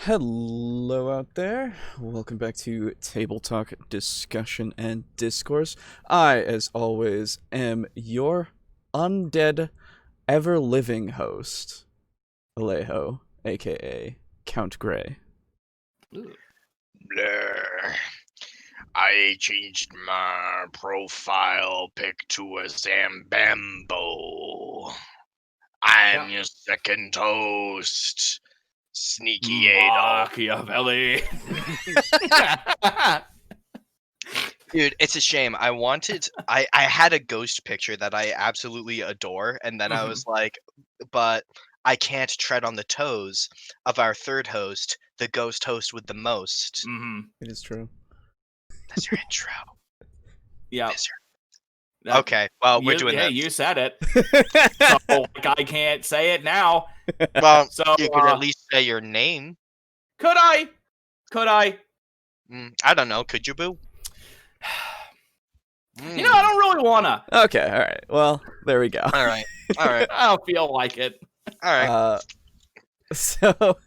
Hello out there. Welcome back to Table Talk Discussion and Discourse. I, as always, am your undead, ever-living host, Alejo, aka Count Grey. Blur. I changed my profile pic to a Zambambo. I'm your second host, SneakyAdolf. Machiavelli. Dude, it's a shame. I had a ghost picture that I absolutely adore, and then I was like, but I can't tread on the toes of our third host, the ghost host with the most. It is true. That's your intro. Yeah. That's your... Okay, well, we're doing that. You said it. So I can't say it now. Well, So you could at least say your name. Could I? I don't know. Could you, boo? You know, I don't really wanna. Okay, alright. Well, there we go. All right. I don't feel like it. All right. So...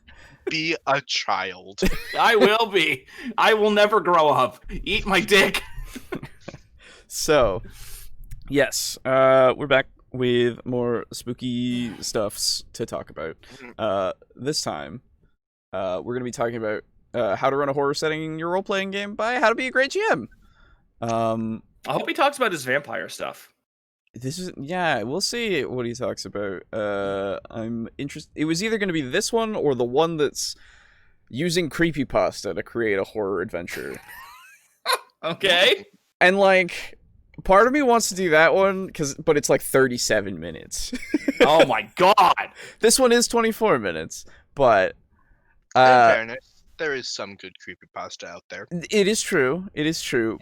Be a child. I will be. I will never grow up. Eat my dick. So, yes, we're back with more spooky stuffs to talk about. This time, we're going to be talking about how to run a horror setting in your role-playing game by How to Be a Great GM. I hope he talks about his vampire stuff. We'll see what he talks about. I'm interested. It was either going to be this one or the one that's using creepypasta to create a horror adventure. Okay. And like, part of me wants to do that one but it's like 37 minutes. Oh my god. This one is 24 minutes, but In fairness, there is some good creepypasta out there. It is true.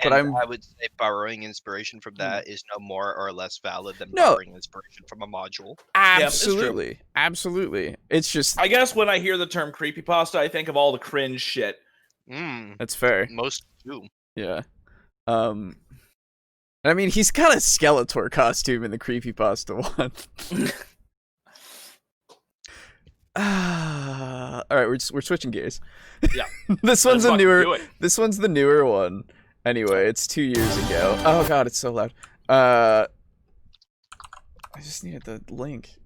But I would say borrowing inspiration from that is no more or less valid than No. borrowing inspiration from a module. Absolutely. Absolutely. It's just... I guess when I hear the term creepypasta, I think of all the cringe shit. That's fair. Most do. Yeah. I mean, he's got a Skeletor costume in the creepypasta one. Alright, we're switching gears. Yeah. This one's the newer one. Anyway, it's 2 years ago. Oh god, it's so loud. I just needed the link.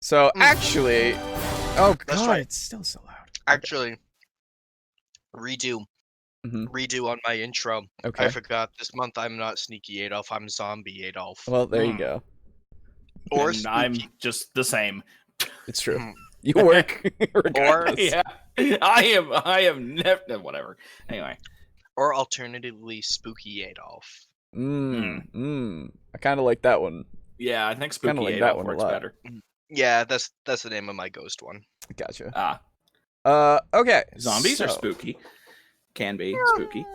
So actually, oh god, That's right. it's still so loud. Actually, redo on my intro. Okay. I forgot. This month I'm not Sneaky Adolf. I'm Zombie Adolf. Well, there you go. Or And I'm just the same. It's true. You work. Or Yeah. I am never whatever. Anyway. or alternatively Spooky Adolf. I kind of like that one. Yeah, I think Spooky like Adolf that one a works lot. better. Yeah, that's the name of my ghost one. Gotcha. Okay. Okay. Zombies are so- spooky. Can be spooky.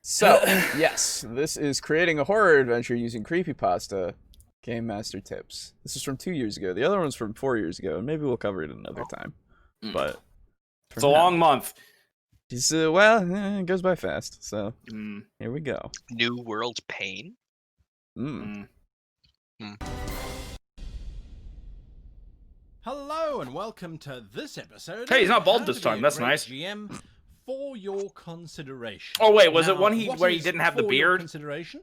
So, yes, this is creating a horror adventure using creepypasta. Game Master tips. This is from 2 years ago. The other one's from 4 years ago, and maybe we'll cover it another time. But It's a long month. It goes by fast. So here we go. New World Pain. Hello and welcome to this episode. Hey, he's not bald of this How to Be time, a that's Great nice. GM for your consideration. Oh wait, was it Now, where what he is didn't have the for your beard? Consideration?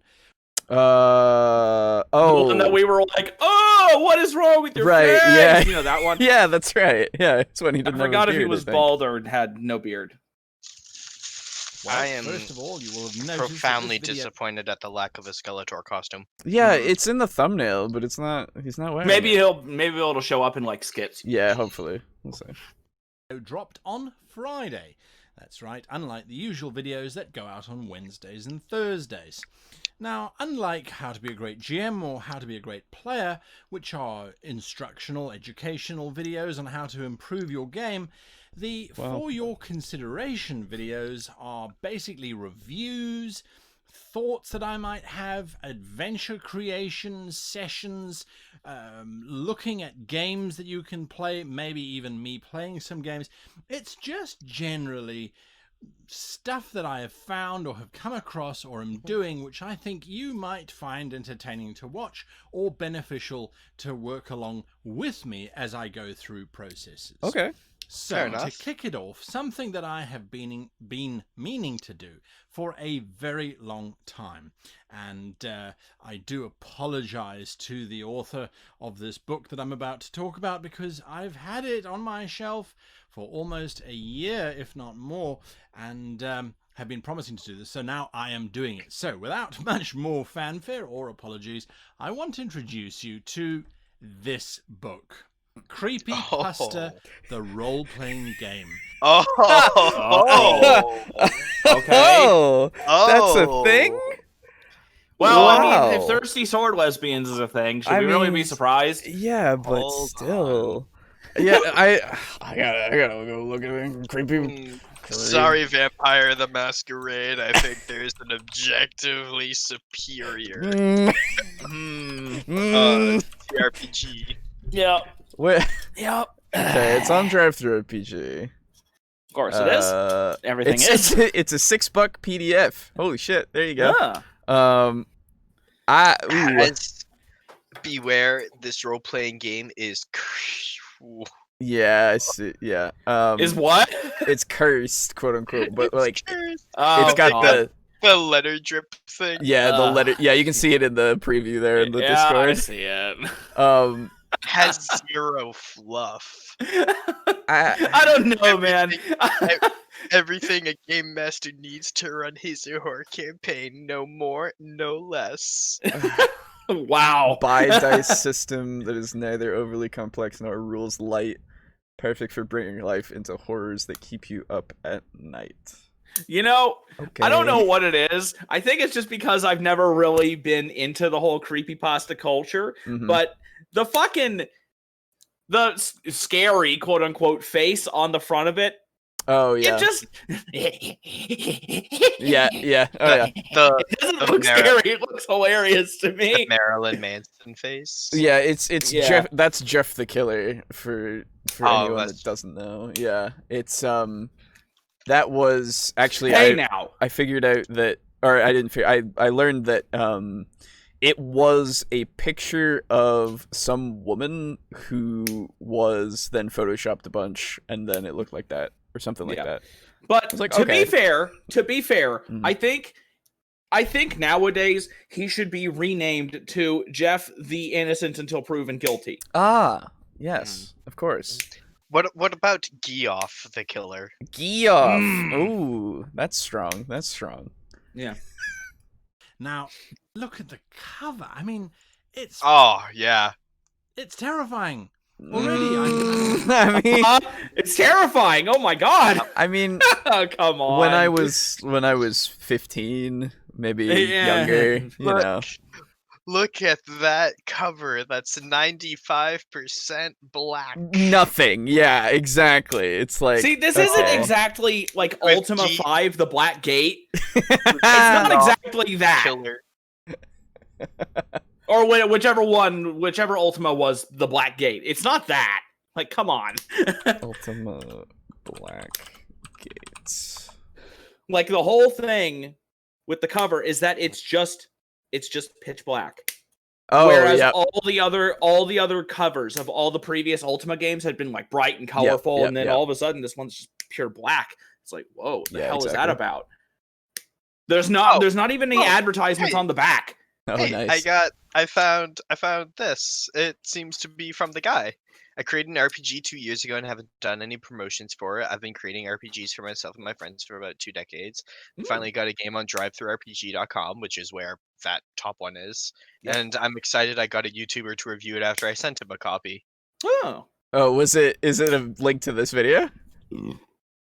The one that we were like, oh, what is wrong with your Right, face? yeah. You know that one? Yeah, that's right. Yeah, it's when he I didn't have a forgot if he beard, was I think. bald or had no beard. Well, I am first of all, you will have noticed that profoundly this video... disappointed at the lack of a Skeletor costume. Yeah, it's in the thumbnail, but it's not. He's not wearing Maybe it. maybe it'll show up in like skits. Yeah, hopefully. We'll see. dropped on Friday. That's right, unlike the usual videos that go out on Wednesdays and Thursdays. Now, unlike How to Be a Great GM or How to Be a Great Player, which are instructional, educational videos on how to improve your game, the For Your Consideration videos are basically reviews, thoughts that I might have, adventure creation sessions, looking at games that you can play, maybe even me playing some games. It's just generally stuff that I have found or have come across or am doing which I think you might find entertaining to watch or beneficial to work along with me as I go through processes. Okay. So, to kick it off, something that I have been meaning to do for a very long time. And I do apologize to the author of this book that I'm about to talk about, because I've had it on my shelf for almost a year, if not more, and have been promising to do this. So now I am doing it. So without much more fanfare or apologies, I want to introduce you to this book. Creepypasta, the role-playing game. Okay. That's a thing? Well, I Wow. mean, if thirsty sword lesbians is a thing, should we really be surprised? Yeah, but Hold still. Yeah, I gotta go look at it. Creepy. Sorry, Vampire the Masquerade. I think there's an objectively superior TRPG. Yeah. Wait. Yep. Okay, it's on DriveThruRPG. Of course it is. Everything is. It's a $6 PDF. Holy shit! There you go. Yeah. As beware, this role-playing game is. Yeah, I see. Yeah. Is what? It's cursed, quote unquote, but like Oh, it's got God. the letter drip thing. the letter. Yeah, you can see it in the preview there in the I Discord. see it. Has zero fluff. I don't know, man. Everything a game master needs to run his or her campaign, no more, no less. Wow. Buy dice system that is neither overly complex nor rules light, perfect for bringing life into horrors that keep you up at night. You know, Okay. I don't know what it is. I think it's just because I've never really been into the whole creepypasta culture, Mhm. but the scary quote unquote face on the front of it, Oh yeah. it just Yeah. Oh yeah. it doesn't look scary. It looks hilarious to The me. Marilyn Manson face. Yeah, it's Yeah. Jeff. That's Jeff the Killer for Oh, anyone that's- that doesn't know. Yeah, it's that was actually Hey now. I figured out that, or I didn't figure. I learned that it was a picture of some woman who was then photoshopped a bunch, and then it looked like that or something like Yeah. that. But like, to okay. be fair, Mhm. I think nowadays he should be renamed to Jeff the Innocent Until Proven Guilty. Ah, yes, of course. What about Geoff the Killer? Geoff. Mm. Ooh, that's strong. That's strong. Yeah. Now, look at the cover. I mean, it's Oh, yeah. it's terrifying. Already, I mean, It's terrifying. Oh my god. I mean, Come on. when I was 15, maybe Yeah. younger, you Look. know. Look at that cover. That's 95% black. Nothing. Yeah, exactly. It's like, See, this isn't okay. exactly like With Ultima G- 5, the Black Gate. It's not No. exactly that. Killer. Or whichever Ultima was the Black Gate. It's not that. Like, come on. Ultima Black Gates. Like the whole thing with the cover is that it's just pitch black. Oh, Whereas yeah. all the other covers of all the previous Ultima games had been like bright and colorful, yeah, and then yeah. all of a sudden this one's just pure black. It's like, whoa, what the Yeah, hell is that exactly. about? There's not even any Oh, advertisements hey. on the back. Oh, Hey, nice. I found this. It seems to be from the guy. I created an RPG 2 years ago and haven't done any promotions for it. I've been creating RPGs for myself and my friends for about 2 decades. I finally got a game on DriveThruRPG.com, which is where that top one is. Yeah. And I'm excited I got a YouTuber to review it after I sent him a copy. Oh. Oh, is it a link to this video?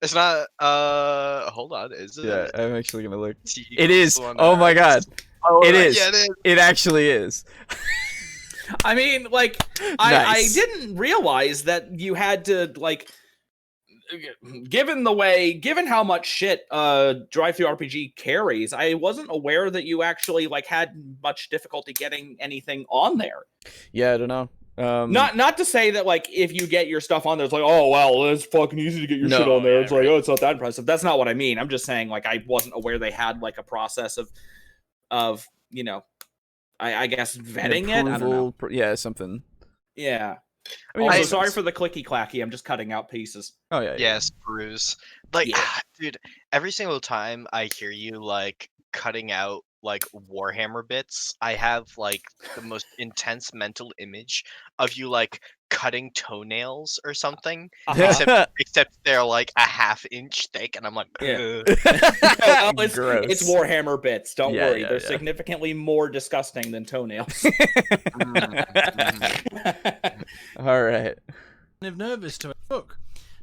It's not hold on, is it? Yeah, I'm actually gonna look. T It is. equals one Oh my god. Oh, It is. Yeah, it is. It actually is. I mean, like, I Nice. didn't realize that you had to, like, given how much shit DriveThruRPG carries, I wasn't aware that you actually, like, had much difficulty getting anything on there. Yeah, I don't know. Not to say that like if you get your stuff on there, it's like, oh well, it's fucking easy to get your shit on there. It's like, oh, it's not that impressive. That's not what I mean. I'm just saying like I wasn't aware they had like a process of you know, I guess vetting it. I don't know. Yeah, something. Yeah. I mean, Also, it's- sorry for the clicky clacky. I'm just cutting out pieces. Oh yeah. Yes, Bruce. Like, Yeah. dude, every single time I hear you like cutting out like Warhammer bits, I have like the most intense mental image of you like cutting toenails or something. Except they're like a half-inch thick, and I'm like, Yeah. "Ugh." No, Gross. it's Warhammer bits. Don't Yeah, worry. yeah, They're yeah. significantly more disgusting than toenails. All right. Kind of nervous to a book.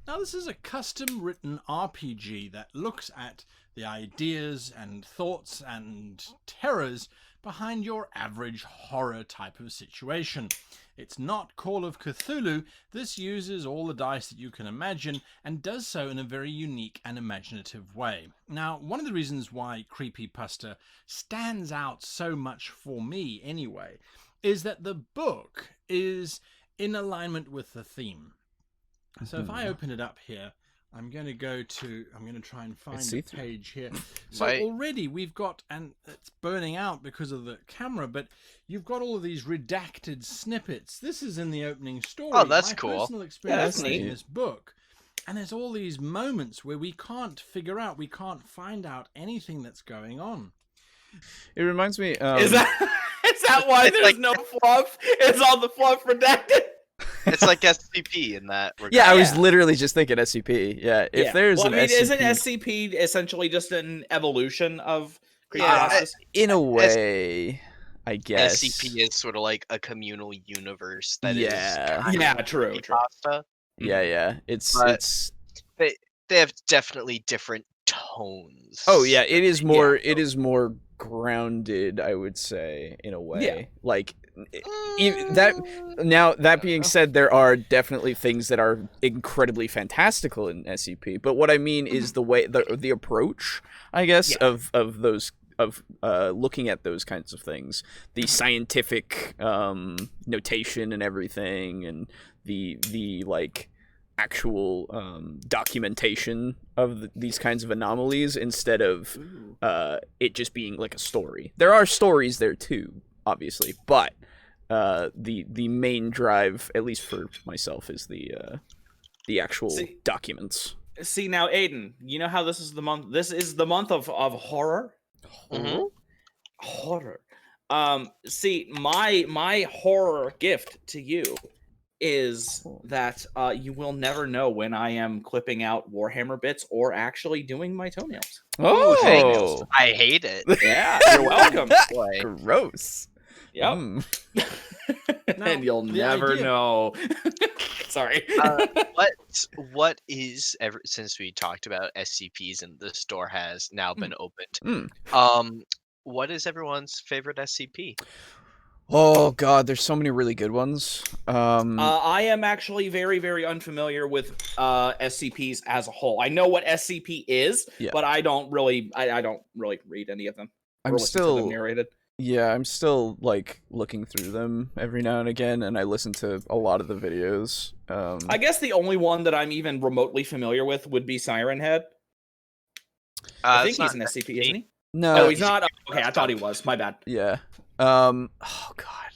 Now, this is a custom-written RPG that looks at the ideas and thoughts and terrors behind your average horror type of situation. It's not Call of Cthulhu. This uses all the dice that you can imagine and does so in a very unique and imaginative way. Now, one of the reasons why Creepypasta stands out so much for me anyway is that the book is in alignment with the theme. So if I open it up here, I'm going to try and find the page here. So already we've got, and it's burning out because of the camera, but you've got all of these redacted snippets. This is in the opening story. Oh, that's My cool. personal experience that's in neat. this book. And there's all these moments where we can't find out anything that's going on. It reminds me. Is that why It's there's like- no fluff? It's all the fluff redacted. It's like SCP in that regard. Yeah, I was Yeah. literally just thinking SCP. Yeah, if there's well, an I mean, SCP, isn't SCP essentially just an evolution of Yeah, Creepypastas? in a way, I guess. SCP is sort of like a communal universe that is. Yeah. Yeah, true. Creepypasta. Yeah. But- It's. They have definitely different tones. Oh yeah, it is more. Yeah. It is more grounded, I would say, in a way. Yeah. Like that. Now that being said, there are definitely things that are incredibly fantastical in SCP. But what I mean is the way the approach, I guess, Yeah. of those of looking at those kinds of things, the scientific notation and everything, and the like actual documentation of these kinds of anomalies instead of it just being like a story. There are stories there too, obviously, but the main drive, at least for myself, is the actual documents. See now, Aiden, you know how this is the month. This is the month of horror. Mhm. Horror. See, my horror gift to you is that you will never know when I am clipping out Warhammer bits or actually doing my toenails. Oh, Toenails. I hate it. Yeah, you're welcome. Boy. gross. Yep. Mm. And you'll the never idea- know. Sorry. What is since we talked about SCPs and the store has now been opened. What is everyone's favorite SCP? Oh god, there's so many really good ones. I am actually very, very unfamiliar with SCPs as a whole. I know what SCP is, Yeah. but I don't really read any of them. I'm or listen to them still narrated. I'm still like looking through them every now and again, and I listen to a lot of the videos. I guess the only one that I'm even remotely familiar with would be Siren Head. I think he's an SCP, isn't he? No, Oh, he's not. Okay, I thought he was. My bad. Yeah. Oh god,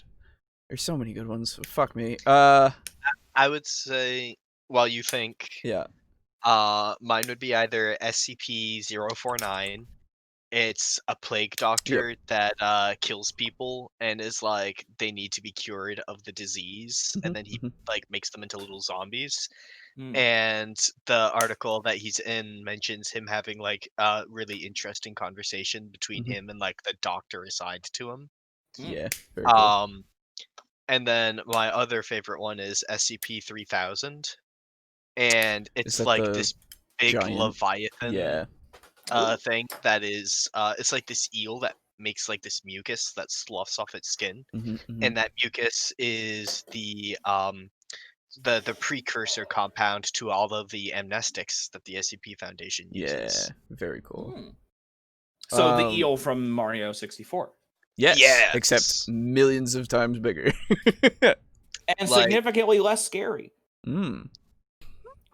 there's so many good ones. Fuck me. I would say, while you think, Yeah. mine would be either SCP-049. It's a plague doctor that kills people and is like they need to be cured of the disease, and then he like makes them into little zombies. And the article that he's in mentions him having like a really interesting conversation between him and like the doctor assigned to him. Yeah. Very cool. And then my other favorite one is SCP-3000, and it's that like the this big giant- leviathan Yeah. thing that is it's like this eel that makes like this mucus that sloughs off its skin, and that mucus is the precursor compound to all of the amnestics that the SCP Foundation uses. Yeah. Very cool. So the Um, eel from Mario 64. Yes. Yes. Except millions of times bigger. and Like- significantly less scary Mm.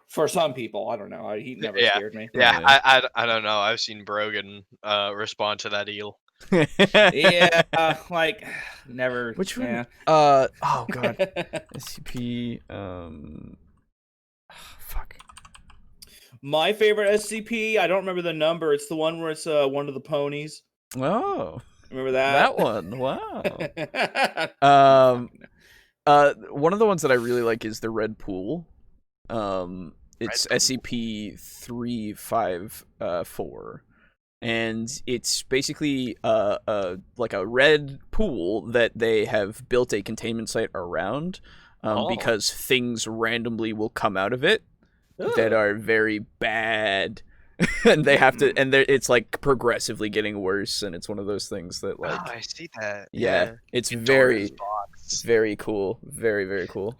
for some people. I don't know. He never Yeah. scared me. Yeah, Yeah. I don't know. I've seen Brogan respond to that eel. Yeah, like never. Which one? Yeah. Oh god. SCP. Fuck. My favorite SCP. I don't remember the number. It's the one where it's one of the ponies. Oh, Remember that? that one. Wow. One of the ones that I really like is the Red Pool. It's Red Pool. SCP-354, and it's basically like a red pool that they have built a containment site around, because things randomly will come out of it that are very bad. And they have to, and it's like progressively getting worse, and it's one of those things that like, Oh, I see that. yeah, it's Pandora's very, box. very cool, very, very cool.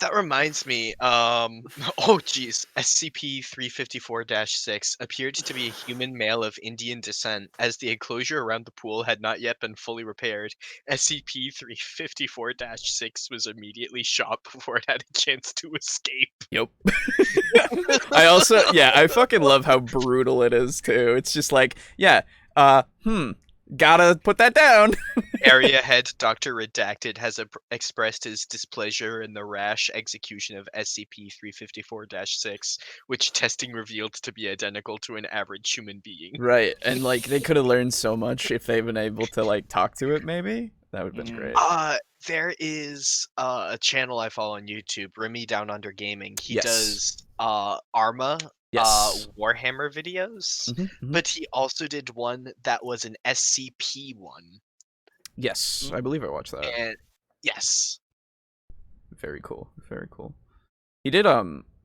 That reminds me. Oh, geez. SCP-354-6 appeared to be a human male of Indian descent, as the enclosure around the pool had not yet been fully repaired. SCP-354-6 was immediately shot before it had a chance to escape. Yep. I also, I fucking love how brutal it is too. It's just like, gotta put that down. Area head Dr. Redacted has expressed his displeasure in the rash execution of SCP-354-6, which testing revealed to be identical to an average human being. Right, and like they could have learned so much if they'd been able to like talk to it. Maybe that would have been great. There is a channel I follow on YouTube, Remy Down Under Gaming. He Yes. does Arma Yes. Warhammer videos, Mhm, mhm. but he also did one that was an SCP one. Yes, I believe I watched that. And yes, Very cool. Very cool. He did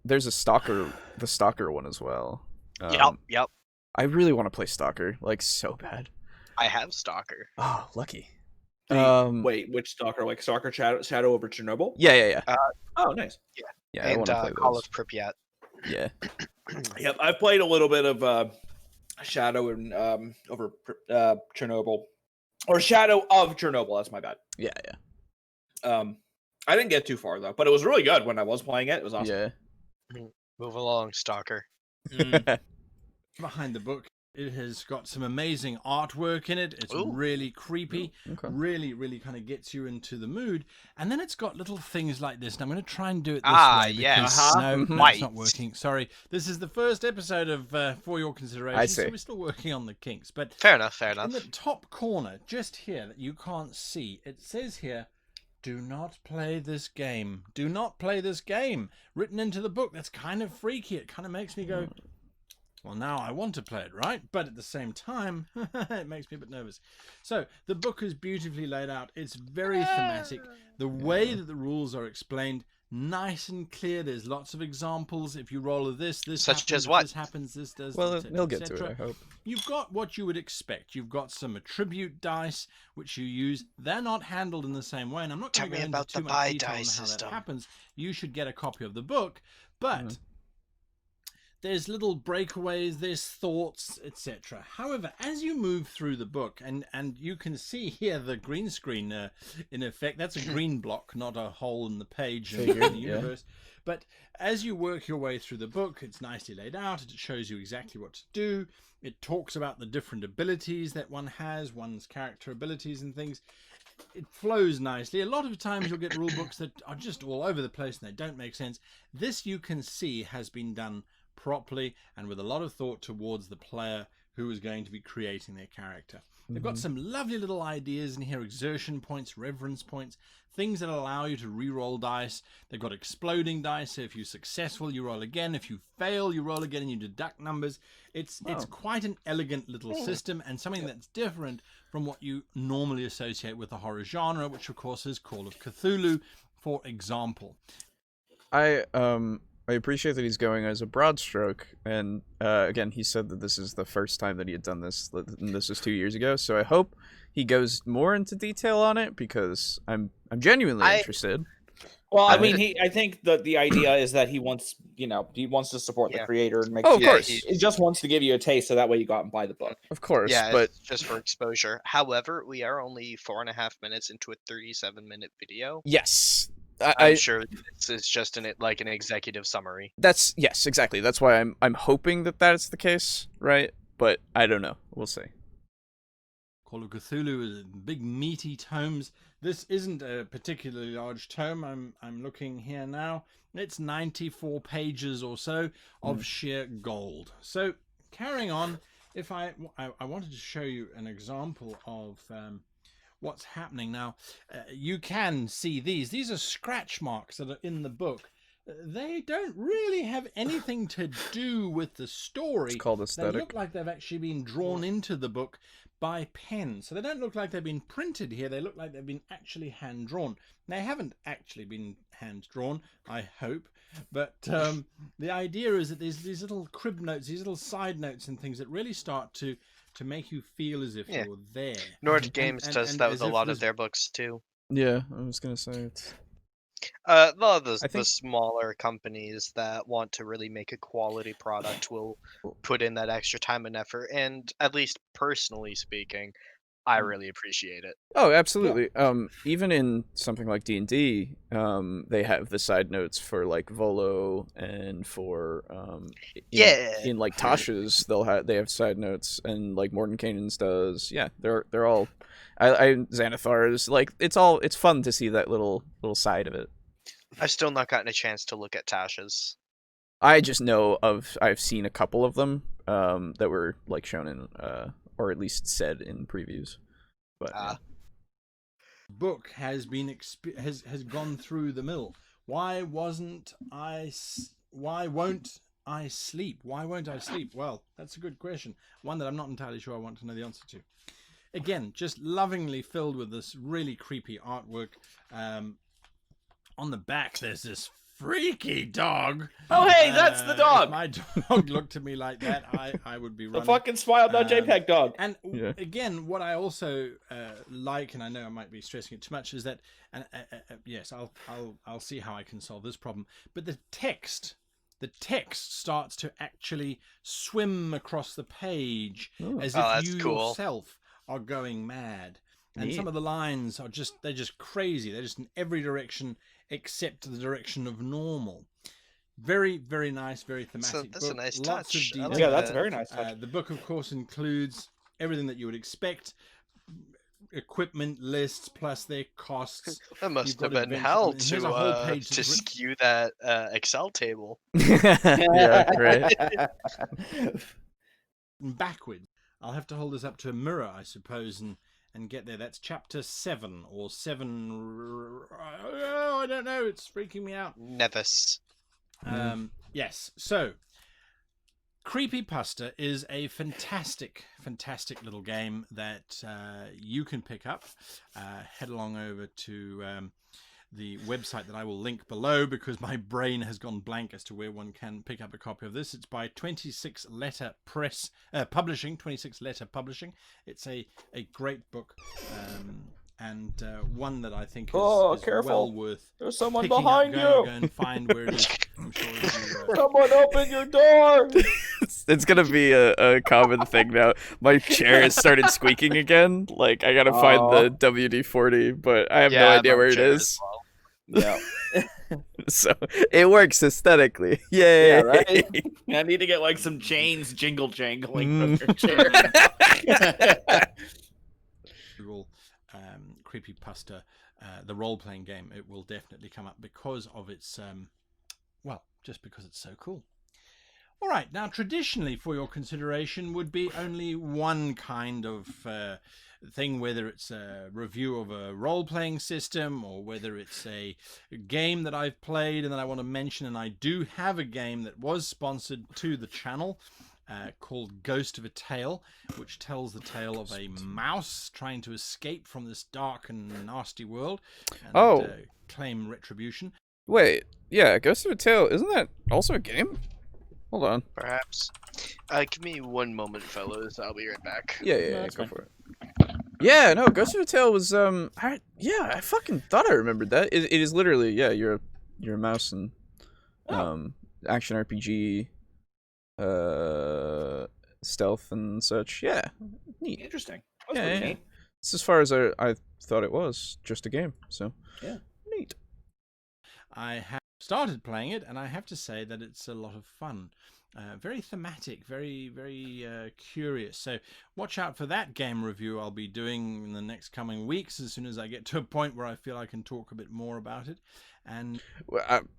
there's the Stalker one as well. yep. I really want to play Stalker, like so bad. I have Stalker. Oh, lucky. Wait, which Stalker? Like Stalker Shadow over Chernobyl? Yeah. Oh, nice. Yeah, I And want to play Call those. of Pripyat. Yeah. Yep, I've played a little bit of Shadow and over Chernobyl, or Shadow of Chernobyl. That's my bad. Yeah. I didn't get too far though, but it was really good when I was playing it. It was awesome. Yeah. Move along, Stalker. Behind the book, it has got some amazing artwork in it. It's Ooh. really creepy. Okay. Really kind of gets you into the mood. And then it's got little things like this. And I'm going to try and do it this way. yes. because- No, Mhm. no, it's not White. working. Sorry. This is the first episode of For Your Consideration. I So see. we're still working on the kinks. But Fair enough. in the top corner, just here, that you can't see, it says here, do not play this game. Do not play this game. Written into the book. That's kind of freaky. It kind of makes me go, well, now I want to play it, right? But at the same time, it makes me a bit nervous. So the book is beautifully laid out. It's very thematic. The way that the rules are explained, nice and clear. There's lots of examples. If you roll a this Such happens, as if what? this happens, this does. Well, etc., they'll get to it, etc. I hope. You've got what you would expect. You've got some attribute dice, which you use. They're not handled in the same way, and I'm not Tell going to me go into about too the much buy detail on die how that system. happens. You should get a copy of the book, but Mhm. there's little breakaways, there's thoughts, etc. However, as you move through the book, and you can see here the green screen in effect, that's a green block, not a hole in the page in the Figured, yeah. universe. But as you work your way through the book, it's nicely laid out. It shows you exactly what to do. It talks about the different abilities that one has, one's character abilities and things. It flows nicely. A lot of times you'll get rule books that are just all over the place and they don't make sense. This, you can see, has been done properly and with a lot of thought towards the player who is going to be creating their character. They've got some lovely little ideas in here: exertion points, reverence points, things that allow you to re-roll dice. They've got exploding dice, so if you're successful you roll again, if you fail you roll again and you deduct numbers. It's quite an elegant little system, and something that's different from what you normally associate with the horror genre, which of course is Call of Cthulhu, for example. I appreciate that he's going as a broad stroke, and again, he said that this is the first time that he had done this, and this was 2 years ago. So I hope he goes more into detail on it, because I'm genuinely interested. Well, I mean, I think that the idea is that he wants to support the creator and make. Oh, of sure course. He just wants to give you a taste, so that way you go out and buy the book. Of course, Yeah, but it's just for exposure. However, we are only 4.5 minutes into a 37-minute video. yes, I'm sure this is just an executive summary. That's yes, exactly. That's why I'm hoping that that's the case, right? But I don't know. We'll see. Call of Cthulhu is big meaty tomes. This isn't a particularly large tome. I'm looking here now. It's 94 pages or so of sheer gold. So carrying on, if I wanted to show you an example of what's happening now. You can see these are scratch marks that are in the book. They don't really have anything to do with the story. It's called aesthetic. They look like they've actually been drawn into the book by pen. So they don't look like they've been printed here. They look like they've been actually hand-drawn. They haven't actually been hand-drawn, I hope. But the idea is that there's these little crib notes, these little side notes and things that really start to make you feel as if you're there. Nord Games does that with a lot of their books too. Yeah, I was gonna say it's. A lot of the smaller companies that want to really make a quality product will put in that extra time and effort, and at least personally speaking, I really appreciate it. Oh, absolutely. Yeah. Even in something like D&D, they have the side notes for like Volo and for in like Tasha's they have side notes, and like Mordenkainen's does. Yeah, they're all Xanathar's, like it's fun to see that little side of it. I've still not gotten a chance to look at Tasha's. I just know I've seen a couple of them that were like shown in or at least said in previews. But book has been has gone through the mill. Why won't I sleep? Why won't I sleep? Well, that's a good question. One that I'm not entirely sure I want to know the answer to. Again, just lovingly filled with this really creepy artwork. On the back, there's this freaky dog. Oh, hey, that's the dog. If my dog looked at me like that, I would be running. The fucking smile.jpg dog. And again, what I also like, and I know I might be stressing it too much, is that, yes, I'll see how I can solve this problem. But the text starts to actually swim across the page as if you yourself are going mad. And some of the lines are they're just crazy. They're just in every direction except the direction of normal. Very, very nice, very thematic that's book. A nice Lots touch. of detail. Yeah, that's a very nice touch. The book, of course, includes everything that you would expect. Equipment lists plus their costs. That must have been hell to skew that Excel table. Yeah, right. Backwards. I'll have to hold this up to a mirror, I suppose, and get there. That's chapter 7 or 7. Oh, I don't know. It's freaking me out. Nevis. Yes. So, Creepypasta is a fantastic, fantastic little game that you can pick up. Head along over to the website that I will link below because my brain has gone blank as to where one can pick up a copy of this. It's by 26 Letter Publishing. It's a great book and one that I think is well worth. There's someone behind you. Go and find where it is. I'm sure someone open your door. It's gonna be a common thing now. My chair has started squeaking again. Like I gotta find the WD-40, but I have no idea where it is. Yeah. So it works aesthetically. Yay! Yeah, right. I need to get like some chains jangling from your chair. Google Creepypasta, the role-playing game. It will definitely come up because of its just because it's so cool. All right, now traditionally for your consideration would be only one kind of thing, whether it's a review of a role-playing system or whether it's a game that I've played and that I want to mention. And I do have a game that was sponsored to the channel called Ghost of a Tale, which tells the tale of a mouse trying to escape from this dark and nasty world and claim retribution. Wait, yeah, Ghost of a Tale, isn't that also a game? Hold on. Perhaps. Give me one moment, fellows. I'll be right back. Yeah, go for it. Yeah, no, Ghost of a Tale was I fucking thought I remembered that. It is literally, yeah, you're a mouse and action RPG, stealth and such. Yeah, neat. Interesting. That's pretty neat. It's as far as I thought it was, just a game. So yeah, neat. I have started playing it, and I have to say that it's a lot of fun. Very thematic, very, very curious. So watch out for that game review I'll be doing in the next coming weeks as soon as I get to a point where I feel I can talk a bit more about it. And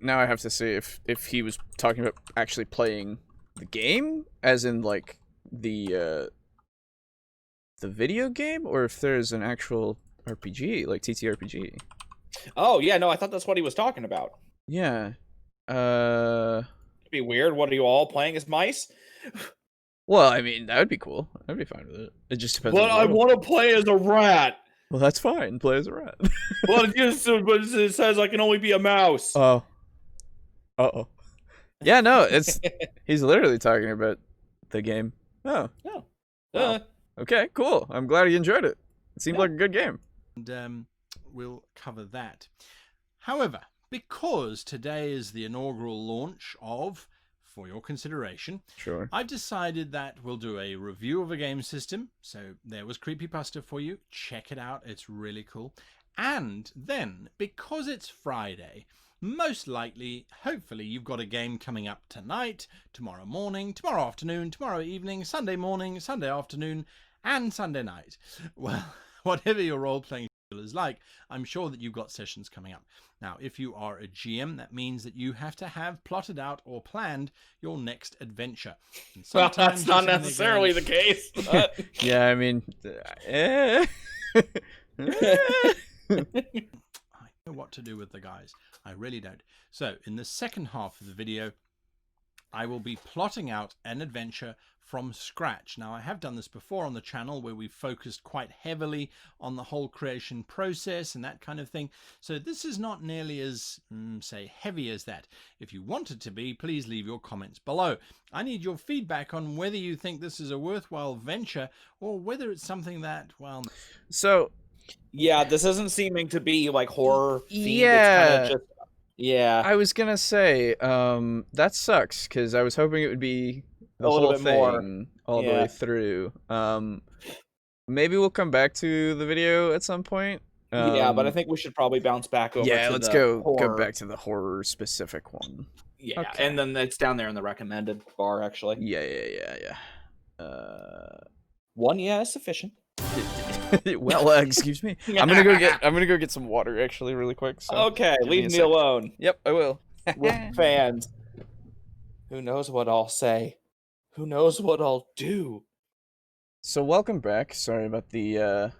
now I have to say if he was talking about actually playing the game, as in like the video game, or if there's an actual RPG, like TTRPG. Oh, yeah, no, I thought that's what he was talking about. Yeah. It'd be weird. What are you all playing as mice? Well, I mean, that would be cool. I'd be fine with it. It just depends. But I want to play as a rat. Well, that's fine. Play as a rat. Well, it says I can only be a mouse. Oh. Uh-oh. Yeah, no, he's literally talking about the game. Oh. No. Wow. Okay, cool. I'm glad he enjoyed it. It seemed like a good game. And we'll cover that. However, because today is the inaugural launch of, for your consideration, sure, I've decided that we'll do a review of a game system. So there was Creepypasta for you. Check it out. It's really cool. And then, because it's Friday, most likely, hopefully, you've got a game coming up tonight, tomorrow morning, tomorrow afternoon, tomorrow evening, Sunday morning, Sunday afternoon, and Sunday night. Well, whatever your role-playing is like, I'm sure that you've got sessions coming up. Now, if you are a GM, that means that you have to have plotted out or planned your next adventure. Well, that's not necessarily the case. But... yeah, I mean, I know what to do with the guys. I really don't. So, in the second half of the video, I will be plotting out an adventure from scratch. Now, I have done this before on the channel where we focused quite heavily on the whole creation process and that kind of thing. So this is not nearly as, say, heavy as that. If you want it to be, please leave your comments below. I need your feedback on whether you think this is a worthwhile venture or whether it's something that, well... So... yeah, this isn't seeming to be like horror themed. Yeah. It's kind of just... yeah. I was gonna say, that sucks, because I was hoping it would be the whole thing all the way through. Maybe we'll come back to the video at some point. Yeah, but I think we should probably bounce back over to let's go back to the horror specific one. Yeah, okay. And then it's down there in the recommended bar, actually. Yeah. One, is sufficient. Well, excuse me. I'm gonna go get some water actually, really quick. So okay, leave me alone. Yep, I will. We're fans. Who knows what I'll say? Who knows what I'll do? So welcome back. Sorry about the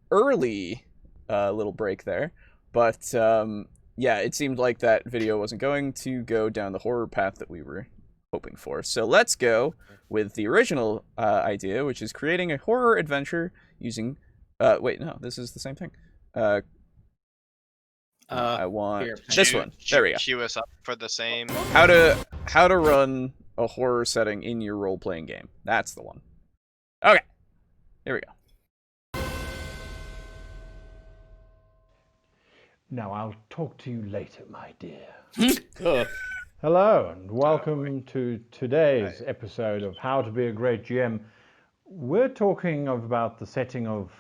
early little break there, but yeah, it seemed like that video wasn't going to go down the horror path that we were hoping for. So let's go with the original idea, which is creating a horror adventure using wait, no, this is the same thing. I want this one. There we go. Cue us up for the same. How to run a horror setting in your role-playing game. That's the one. Okay. Here we go. Now I'll talk to you later, my dear. Hello and welcome to today's episode of How to Be a Great GM. We're talking about the setting of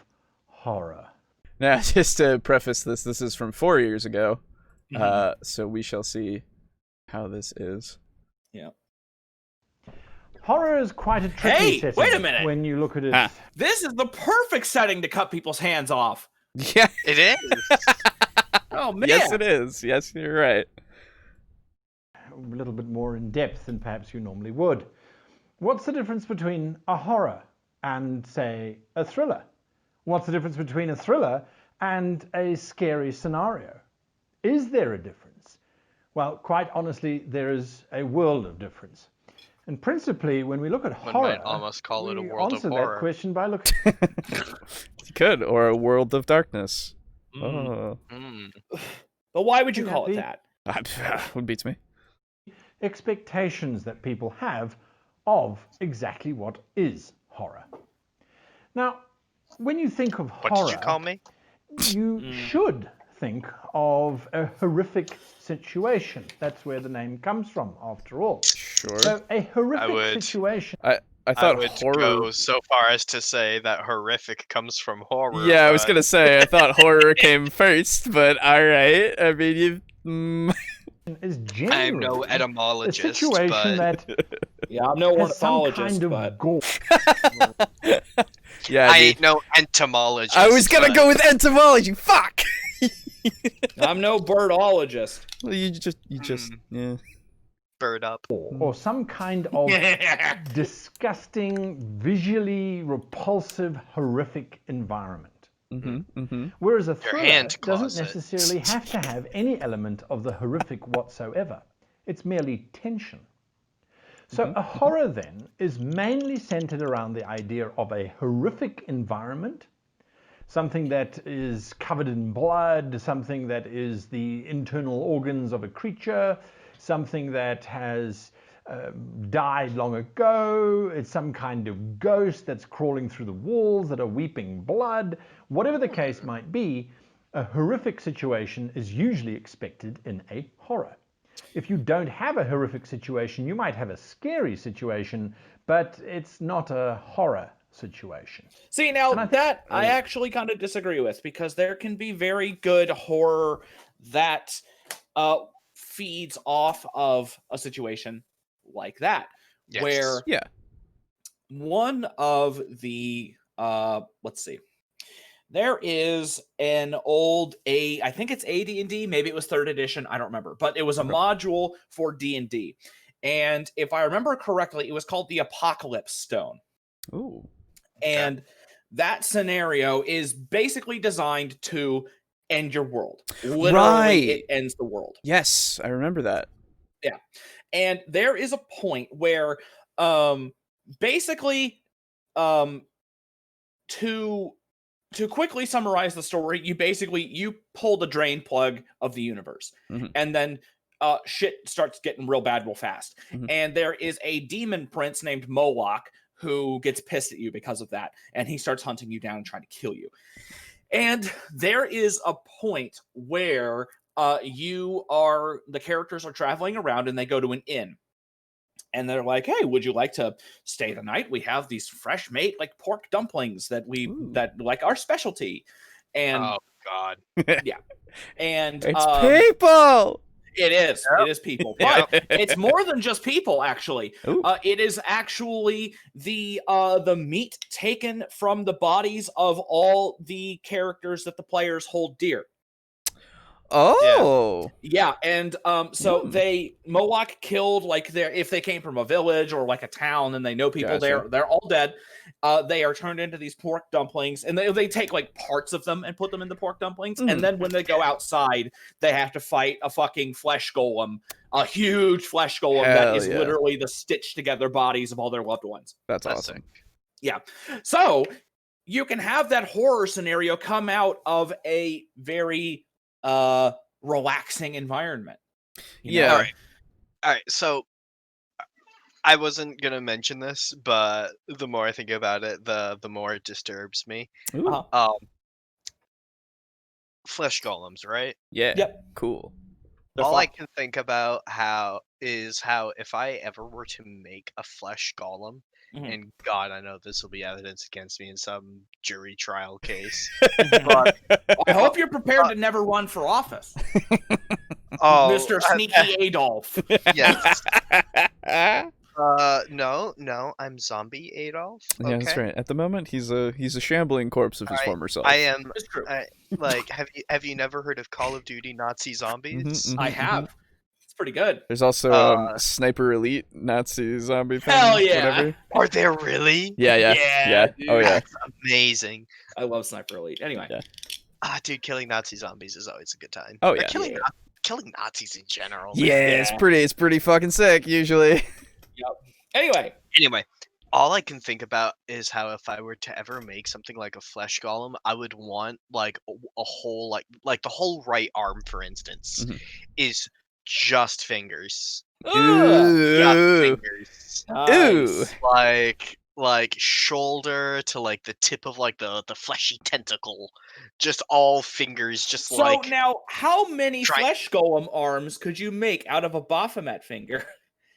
horror. Now, just to preface this is from 4 years ago, so we shall see how this is. Yeah. Horror is quite a tricky setting. Wait a minute! When you look at it... This is the perfect setting to cut people's hands off. Yeah. It is. Oh, man. Yes, it is. Yes, you're right. A little bit more in depth than perhaps you normally would. What's the difference between a horror and, say, a thriller? What's the difference between a thriller and a scary scenario? Is there a difference? Well, quite honestly, there is a world of difference. And principally, when we look at horror, might almost call it a world of answer horror. that question by looking... You could, or a world of darkness. Oh. But why would you call it that? Would beats me. Expectations that people have of exactly what is horror. Now, when you think of What horror, did you call me? you should think of a horrific situation. That's where the name comes from, after all. Sure. So a horrific would- situation. I I thought would horror. go so far as to say that horrific comes from horror. Yeah, I was but- gonna say I thought horror came first, but all right. I mean, you. Is I'm generally no a etymologist, situation but that Yeah, I'm no has some ornithologist, kind of but gore. Yeah, I dude. ain't no entomologist. I was gonna but- go with entomology. Fuck. I'm no birdologist. Well, you just, yeah. bird up. or some kind of disgusting, visually repulsive, horrific environment. Whereas a thriller hand doesn't closet. necessarily have to have any element of the horrific whatsoever. It's merely tension. So a horror then is mainly centered around the idea of a horrific environment, something that is covered in blood, something that is the internal organs of a creature, something that has died long ago, it's some kind of ghost that's crawling through the walls that are weeping blood. Whatever the case might be, a horrific situation is usually expected in a horror. If you don't have a horrific situation, you might have a scary situation, but it's not a horror situation. See, now And I that I actually kind of disagree with, because there can be very good horror that feeds off of a situation like that, Yes. where Yeah. one of the let's see, there is an old I think it's AD&D, maybe it was 3rd edition, I don't remember, but it was a module for D&D, and if I remember correctly, it was called the Apocalypse Stone. Ooh. And that scenario is basically designed to end your world. Literally, Right. it ends the world. Yes, I remember that. Yeah. And there is a point where basically to quickly summarize the story, you pull the drain plug of the universe. And then shit starts getting real bad real fast. And there is a demon prince named Moloch who gets pissed at you because of that, and he starts hunting you down and trying to kill you. And there is a point where the characters are traveling around, and they go to an inn, and they're like, "Hey, would you like to stay the night? We have these fresh made like pork dumplings that like our specialty." And Oh God. and It's people. it is. It is people. But it's more than just people, actually. It is actually the meat taken from the bodies of all the characters that the players hold dear. Oh. Yeah, and so Moloch killed if they came from a village or like a town and they know people there, they're all dead. They are turned into these pork dumplings, and they take like parts of them and put them in the pork dumplings, and then when they go outside, they have to fight a fucking flesh golem, a huge flesh golem that is literally the stitched together bodies of all their loved ones. That's awesome. Yeah, so you can have that horror scenario come out of a very relaxing environment. You know? All right. So I wasn't gonna mention this, but the more I think about it, the more it disturbs me. Flesh golems, right? Yeah. Yep. Cool. All I can think about how if I ever were to make a flesh golem, and God, I know this will be evidence against me in some jury trial case. But I hope you're prepared to never run for office. Mr. Sneaky Adolf. Yes. No, I'm Zombie Adolf. Okay? Yeah, that's right. At the moment, he's a shambling corpse of his former self. I am. It's true. Have you never heard of Call of Duty Nazi Zombies? I have. It's pretty good. There's also Sniper Elite Nazi zombie. Hell yeah. Whatever. Are there really? Yeah. Dude. Oh yeah. That's amazing. I love Sniper Elite. Anyway. Yeah. Dude, killing Nazi zombies is always a good time. Oh Or yeah. killing Nazis in general. Yeah, it's pretty fucking sick usually. Yep. Anyway, all I can think about is how if I were to ever make something like a flesh golem, I would want like a whole like the whole right arm, for instance, is just fingers. Ugh. Just fingers. Nice. Like like shoulder to like the tip of like the fleshy tentacle, just all fingers, just So like now, how many try- flesh golem arms could you make out of a Baphomet finger?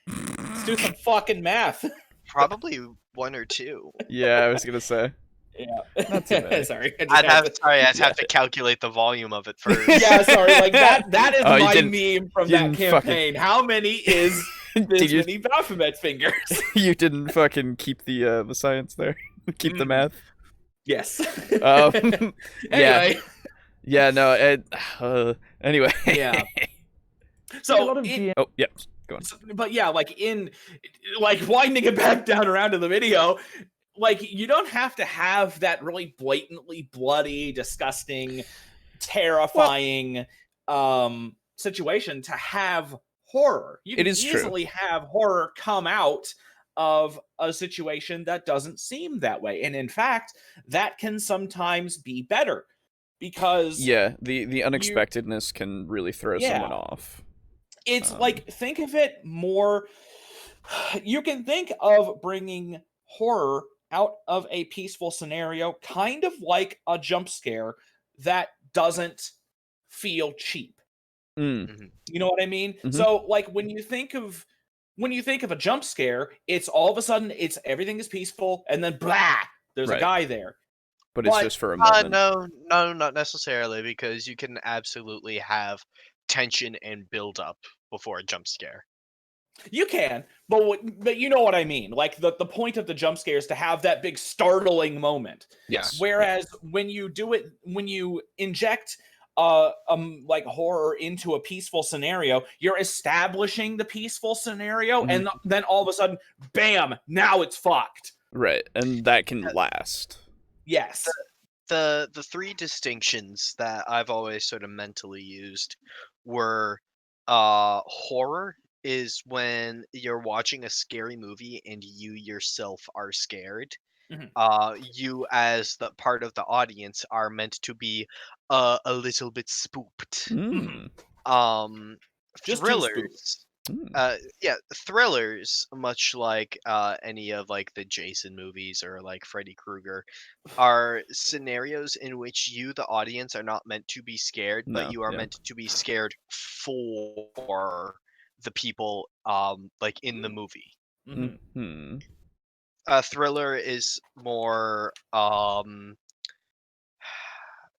Let's do some fucking math. probably 1 or 2. Yeah, I was gonna say. Yeah. Not too many. Sorry. I just I'd had have to- I'd have to calculate the volume of it first. Yeah, sorry. Like that is Oh, you my didn't- meme from you that didn't fucking- campaign. How many is Did this you, many Baphomet fingers? you didn't fucking keep the science there. Keep the math. Yes. Yeah. Anyway. Yeah, no, anyway. Yeah. A So lot of in- GM Oh, yeah. Go on. but yeah, like winding it back down around to the video, like you don't have to have that really blatantly bloody, disgusting, terrifying situation to have horror. You It can is true. easily have horror come out of a situation that doesn't seem that way. And in fact, that can sometimes be better because Yeah, the unexpectedness can really throw someone off. it's like, think of it more. You can think of bringing horror out of a peaceful scenario, kind of like a jump scare that doesn't feel cheap. Mm. You know what I mean? Mhm. So, like when you think of a jump scare, it's all of a sudden everything is peaceful, and then blah, there's Right. a guy there. But it's But- just for a moment. No, not necessarily, because you can absolutely have tension and build up before a jump scare. You can, but you know what I mean. Like the point of the jump scare is to have that big startling moment. Yes. Whereas when you do it, when you inject like horror into a peaceful scenario, you're establishing the peaceful scenario, Mhm. and then all of a sudden, bam! Now it's fucked. Right, and that can last. Yes. The 3 distinctions that I've always sort of mentally used were horror is when you're watching a scary movie and you yourself are scared. Mhm. You as the part of the audience are meant to be a little bit spooked. Mm. Just too Thrillers. Mm. Yeah, thrillers, much like any of like the Jason movies or like Freddy Krueger, are scenarios in which you, the audience, are not meant to be scared, but No, you are yeah. meant to be scared for the people like in the movie. Mhm. Mhm. A thriller is more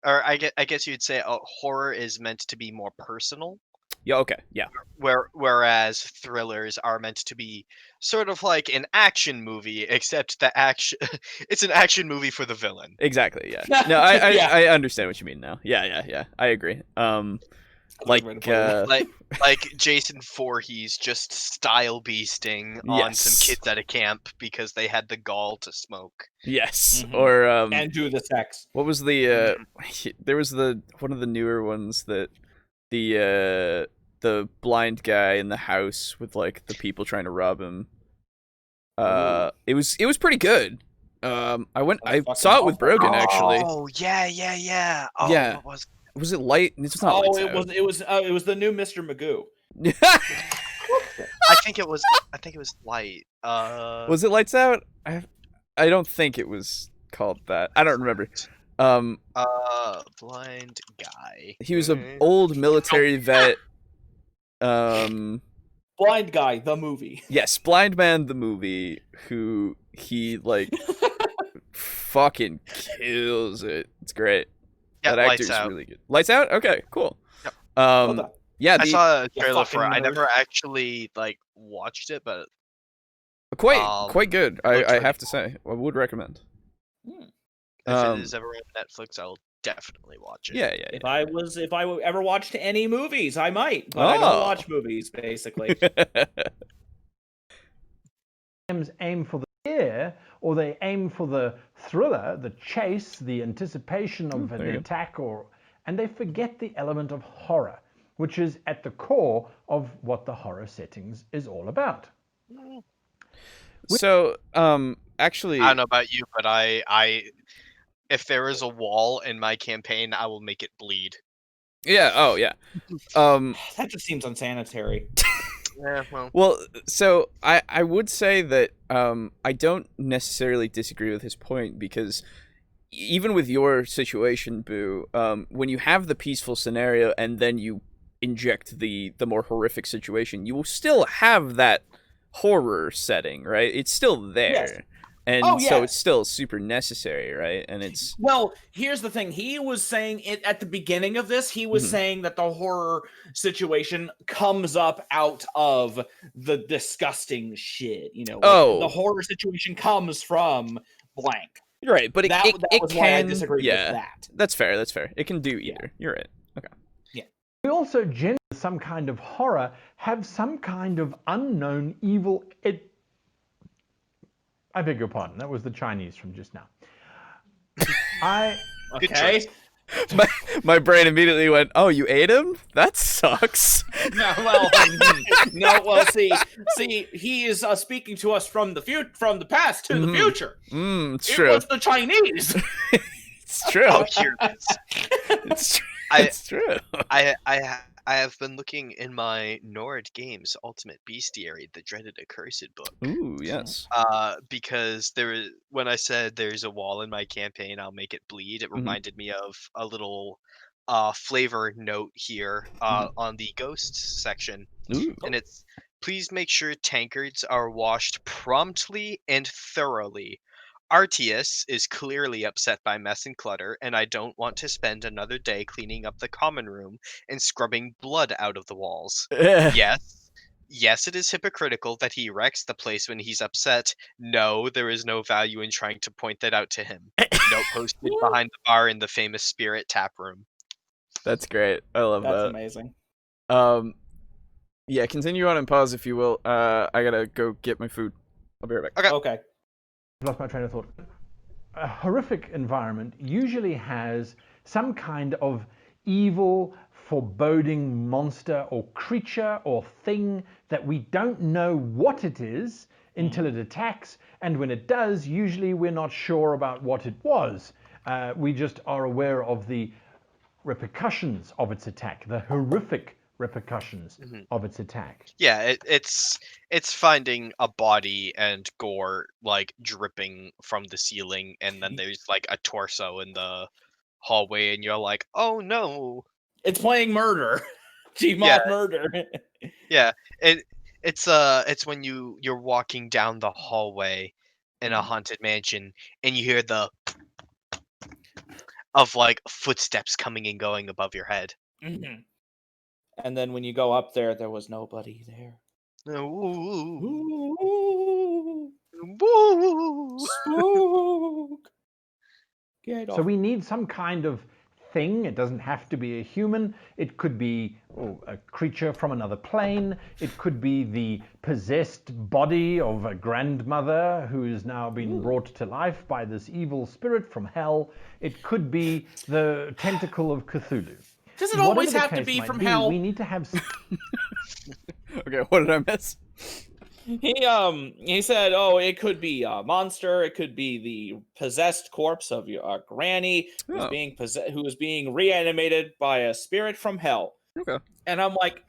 or I guess you'd say horror is meant to be more personal. Yeah, okay. Yeah. Whereas thrillers are meant to be sort of like an action movie, except the action it's an action movie for the villain. Exactly, yeah. No, I Yeah. I understand what you mean now. Yeah. I agree. Like way to put it. Like Jason Voorhees just style beasting on some Yes. kids at a camp because they had the gall to smoke. yes. Mhm. Or And do the sex. what was the there was the one of the newer ones that the blind guy in the house with like the people trying to rob him. It was pretty good. I fucking saw it with Brogan actually. Oh yeah. Oh, Yeah. what was Was it light? It's not Oh, Lights it was the new Mr. Magoo. Out. I think it was light. Was it Lights Out? I don't think it was called that. I don't remember. Blind guy. He was an old military vet. Blind Guy, the movie. Yes, Blind Man the movie, who he like fucking kills it. It's great. Yeah, That Lights actor's Out. really good. Lights Out? Okay, cool. Yep. Hold on. Yeah, I saw a you trailer for it. fucking I nerd. never actually like watched it, but quite good. I looks have to really say, I would recommend. if Um, it is ever on Netflix, I'll definitely watch it. Yeah. If I ever watched any movies, I might, but I don't Oh. watch movies, basically. GMs aim for the fear, or they aim for the thriller, the chase, the anticipation of there an you go. attack, and they forget the element of horror, which is at the core of what the horror settings is all about. So, actually, I don't know about you, but I if there is a wall in my campaign, I will make it bleed. yeah. Oh, yeah. That just seems unsanitary. Yeah, well, Well, so I would say that I don't necessarily disagree with his point, because even with your situation, Boo, when you have the peaceful scenario and then you inject the more horrific situation, you will still have that horror setting, right? It's still there. Yes. And Oh, so yes. it's still super necessary, right? And it's Well, here's the thing. He was saying it at the beginning of this. He was Mhm. saying that the horror situation comes up out of the disgusting shit. You know, like Oh. the horror situation comes from blank. right, but That it was can, why I disagreed yeah, with that. That's fair. That's fair. It can do either. You're right. Okay. We also generally, some kind of horror, have some kind of unknown evil. I beg your pardon. That was the Chinese from just now. Good Okay. choice. My brain immediately went, "Oh, you ate him? That sucks." No, well, no. Well, see, he is speaking to us from the past to the future. It's It true. was the Chinese. It's true. Oh, here it is. It's true. I- It's true. I have been looking in my Nord Games Ultimate Bestiary, the dreaded accursed book. Ooh, yes. Because when I said there's a wall in my campaign, I'll make it bleed. It reminded me of a little flavor note here on the ghosts section, Ooh. and it's please make sure tankards are washed promptly and thoroughly. Artius is clearly upset by mess and clutter, and I don't want to spend another day cleaning up the common room and scrubbing blood out of the walls. Yes, it is hypocritical that he wrecks the place when he's upset. No, there is no value in trying to point that out to him. Note posted behind the bar in the famous Spirit tap room. That's great. I love That's that. amazing. Yeah, continue on and pause if you will. I gotta go get my food. I'll be right back. Okay. I've lost my train of thought. A horrific environment usually has some kind of evil, foreboding monster or creature or thing that we don't know what it is until it attacks, and when it does, usually we're not sure about what it was. We just are aware of the repercussions of its attack, the horrific repercussions of its attack. Yeah, it's finding a body and gore like dripping from the ceiling, and then there's like a torso in the hallway, and you're like, oh no. It's playing murder. Chief Moth murder. Yeah, it's when you're walking down the hallway in a haunted mansion, and you hear the of like footsteps coming and going above your head. And then when you go up there, there was nobody there. Ooh. Ooh, Woo. spook. Get So we need some kind of thing. It doesn't have to be a human. It could be a creature from another plane. It could be the possessed body of a grandmother who has now been brought to life by this evil spirit from hell. It could be the tentacle of Cthulhu. Does it Whatever always the have to case be might from hell? We need to have. Okay, what did I miss? He said, oh, it could be a monster. It could be the possessed corpse of your granny who's being who is being reanimated by a spirit from hell. Okay. And I'm like,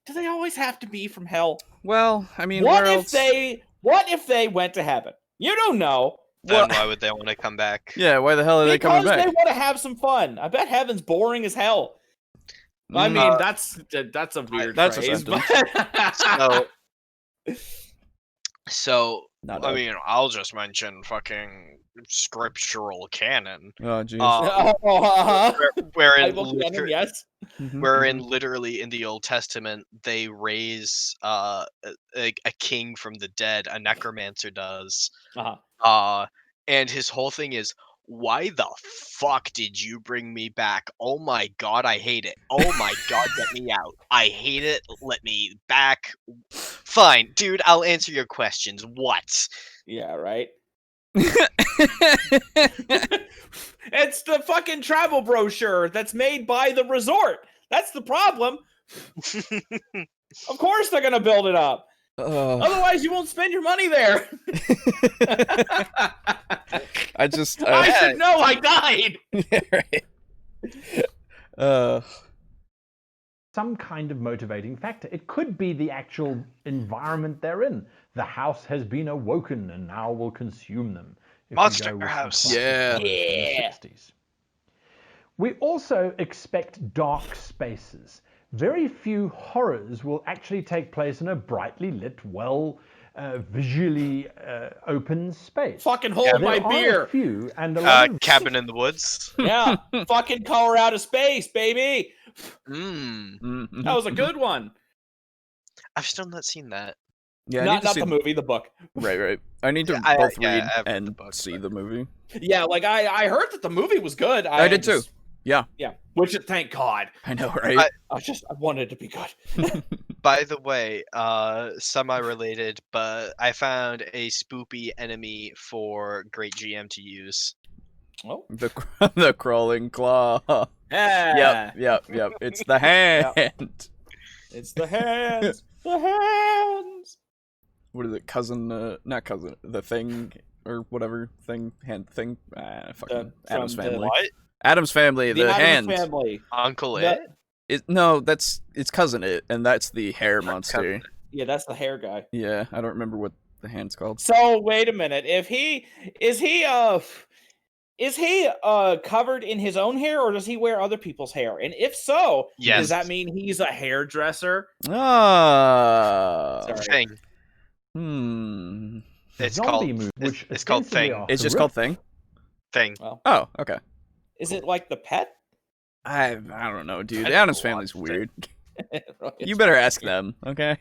do they always have to be from hell? Well, I mean, What where if else? what if they went to heaven? You don't know. Then why would they want to come back? Yeah, why the hell are they coming Because back? they want to have some fun. I bet heaven's boring as hell. I mean, that's a weird that's a phrase, sentence. So Not I a- mean, I'll just mention fucking scriptural canon. Oh, jeez. Wherein Bible canon, yes. wherein literally in the Old Testament they raise a king from the dead, a necromancer does. And his whole thing is, why the fuck did you bring me back? Oh my god, I hate it. Oh my god, get me out. I hate it. Let me back. Fine, dude, I'll answer your questions. What? Yeah, right. It's the fucking travel brochure that's made by the resort. That's the problem. Of course they're gonna build it up. Otherwise, you won't spend your money there. I just. I should know. I died. Yeah, right. some kind of motivating factor. It could be the actual environment they're in. The house has been awoken and now will consume them. If Monster we go with House. the classic Yeah. horrors from the 60s. We also expect dark spaces. Very few horrors will actually take place in a brightly lit, visually open space. Fucking hold my There are beer. a few, and a lot of Cabin in the Woods. Yeah, fucking Colorado Space, baby. Mhm. That was a good one. I've still not seen that. Yeah, I need Not to see the movie, the book. Right. I need to Yeah, I both have read read the and book, see but- the movie. Yeah, like I heard that the movie was good. I did too. Yeah. Yeah, which thank God. I know, right? I wanted it to be good. By the way, semi-related, but I found a spoopy enemy for Great GM to use. Oh, The crawling claw. yeah. Yep. It's the hand. It's the hands. The hands. What is it? Cousin? Not cousin. The thing or whatever thing. Hand thing. Fucking Adam's from the family. What? Adam's family. The Addams hand. family. Uncle The- It? No, it's cousin it, and that's the hair monster. Yeah, that's the hair guy. Yeah, I don't remember what the hand's called. So wait a minute. If he is he covered in his own hair, or does he wear other people's hair? And if so, Yes. does that mean he's a hairdresser? Ah. Sorry. Thing. It's zombie called. movie, It's, which it's called ostensibly Thing. are It's just horrific. called Thing. Thing. Oh, okay. Is it like the pet? I don't know, dude. I The Adams don't family's watch weird. It's You better ask them, okay?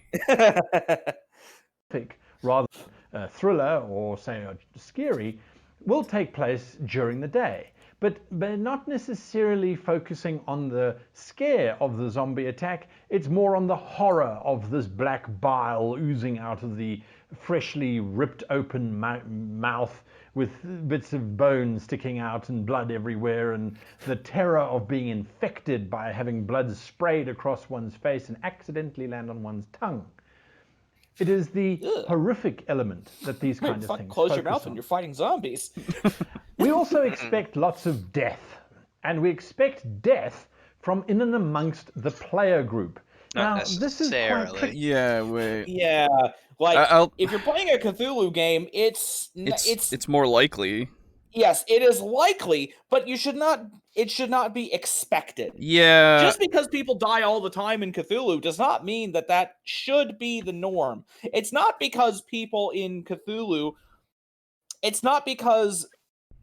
Rather than a thriller or say a scary, will take place during the day, but not necessarily focusing on the scare of the zombie attack. It's more on the horror of this black bile oozing out of the freshly ripped open mouth with bits of bone sticking out and blood everywhere, and the terror of being infected by having blood sprayed across one's face and accidentally land on one's tongue. It is the horrific element that these kinds of things Close your focus mouth on. when you're fighting zombies. We also expect lots of death, and we expect death from in and amongst the player group. Not Now, this is quite necessarily. tricky. Yeah, wait. Yeah, like I'll- if you're playing a Cthulhu game, it's It's more likely. yes, it is likely, but you should not. It should not be expected. Yeah. Just because people die all the time in Cthulhu does not mean that that should be the norm. It's not because people in Cthulhu. It's not because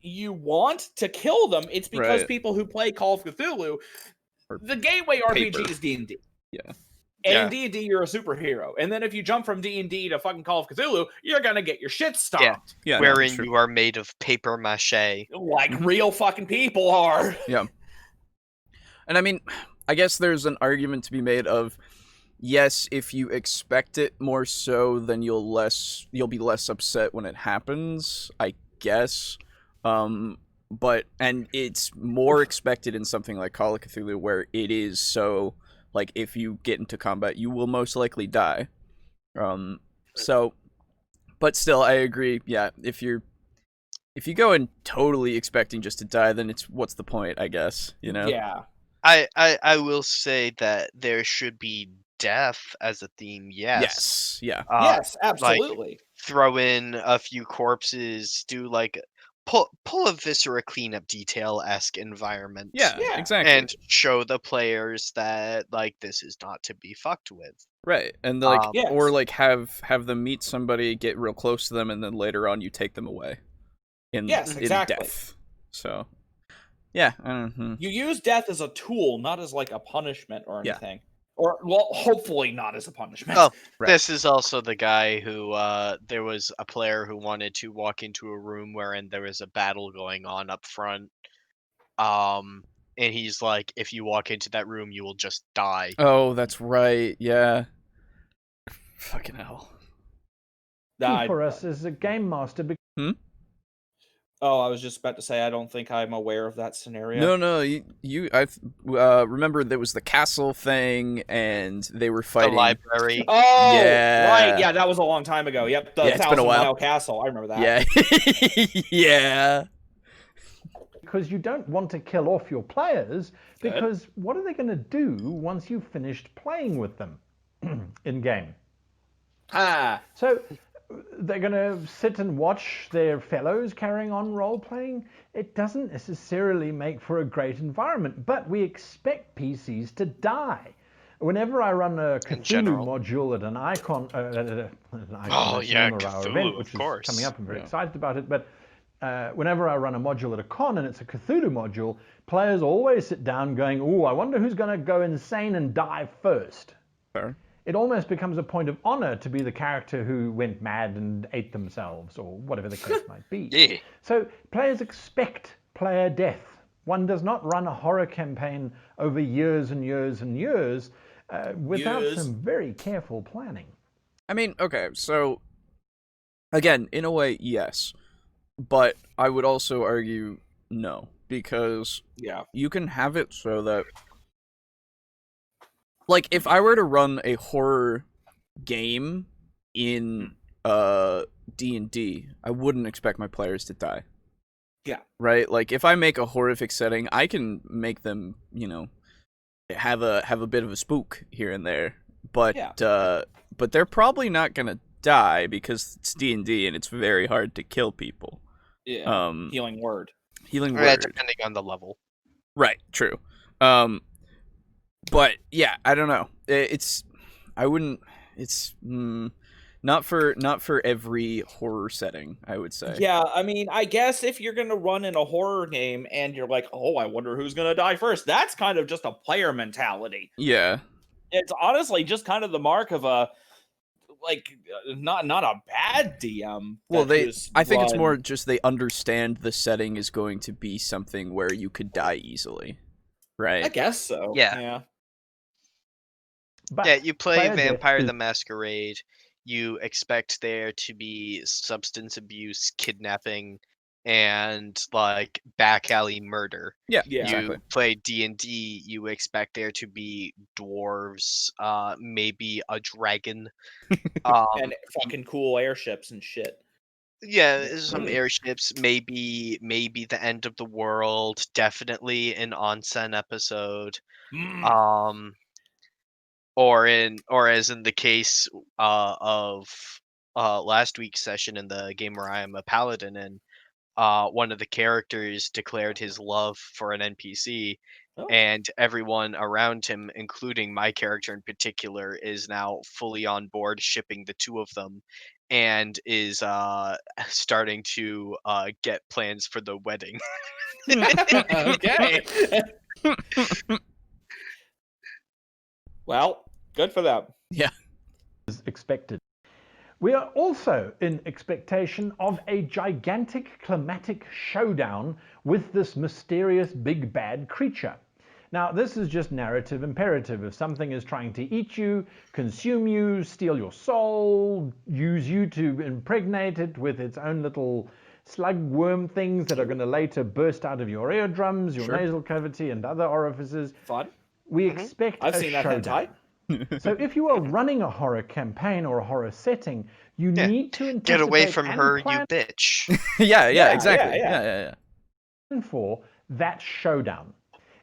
you want to kill them. It's because Right. people who play Call of Cthulhu, Or the gateway RPG paper. is D&D. Yeah. And Yeah. in D&D, you're a superhero. And then if you jump from D&D to fucking Call of Cthulhu, you're gonna get your shit stomped. Yeah. no, Wherein sure. you are made of paper mache. Like real fucking people are. And I mean, I guess there's an argument to be made of, yes, if you expect it more so, then you'll be less upset when it happens, I guess. But it's more expected in something like Call of Cthulhu, where it is so, like, if you get into combat, you will most likely die. So, but still, I agree. Yeah, if you go in totally expecting just to die, then what's the point, I guess, you know? Yeah. I will say that there should be death as a theme. Yes. Yeah. Yes, absolutely. Throw in a few corpses. Do like pull a viscera cleanup detail-esque environment. Yeah, Yeah. exactly. And show the players that like this is not to be fucked with. Right, and like, Yes. or like have them meet somebody, get real close to them, and then later on you take them away. Yes, in exactly. death. So, yeah. You use death as a tool, not as like a punishment or Yeah. anything. Or well, hopefully not as a punishment. Oh, Right. This is also the guy who there was a player who wanted to walk into a room wherein there was a battle going on up front. And he's like, if you walk into that room, you will just die. Oh, that's right. Yeah. Fucking hell. I- For us as a game master, Oh, I was just about to say I don't think I'm aware of that scenario. No. I remember there was the castle thing, and they were The fighting. library. Oh, Yeah. right. Yeah, that was a long time ago. Yep, the Yeah, it's been a Thousand while. Mile Castle. I remember that. Yeah. Yeah. because you don't want to kill off your players, because what are they going to do once you've finished playing with them in game? So they're going to sit and watch their fellows carrying on role-playing. It doesn't necessarily make for a great environment, but we expect PCs to die. Whenever I run a Cthulhu module at an Icon, Cthulhu, event, which of course. is coming up, I'm very excited about it, but whenever I run a module at a con and it's a Cthulhu module, players always sit down going, "Ooh, I wonder who's going to go insane and die first." Fair. It almost becomes a point of honor to be the character who went mad and ate themselves, or whatever the case might be. Yeah. So players expect player death. One does not run a horror campaign over years and years and years without some very careful planning. I mean, okay, so again, in a way, yes, but I would also argue no, because you can have it so that, like, if I were to run a horror game in D&D, I wouldn't expect my players to die. Yeah. Right? Like, if I make a horrific setting, I can make them, have a bit of a spook here and there, but they're probably not gonna die because it's D&D and it's very hard to kill people. Yeah. Healing word. Depending on the level. Right. True. But yeah, I don't know. It's not for every horror setting, I would say. Yeah, I mean, I guess if you're gonna run in a horror game and you're like, "Oh, I wonder who's gonna die first," that's kind of just a player mentality. Yeah. It's honestly just kind of the mark of a not a bad DM. Well, I think it's more just they understand the setting is going to be something where you could die easily, right? I guess so. Yeah. But you play Vampire the Masquerade. You expect there to be substance abuse, kidnapping, and like back alley murder. Yeah, exactly. You play D&D. You expect there to be dwarves, maybe a dragon, and fucking cool airships and shit. Yeah, some airships, maybe the end of the world, definitely an onsen episode. Or as in the case of last week's session in the game where I am a paladin, and one of the characters declared his love for an NPC, and everyone around him, including my character in particular, is now fully on board shipping the two of them, and is starting to get plans for the wedding. Okay. Well, good for them. Yeah. As expected. We are also in expectation of a gigantic climatic showdown with this mysterious big bad creature. Now, this is just narrative imperative. If something is trying to eat you, consume you, steal your soul, use you to impregnate it with its own little slug worm things that are going to later burst out of your eardrums, your nasal cavity, and other orifices. Fun. We expect I've a seen that showdown. hentai. So if you are running a horror campaign or a horror setting, you need to anticipate Get away from and her, you plan bitch. yeah, exactly. Yeah. for that showdown.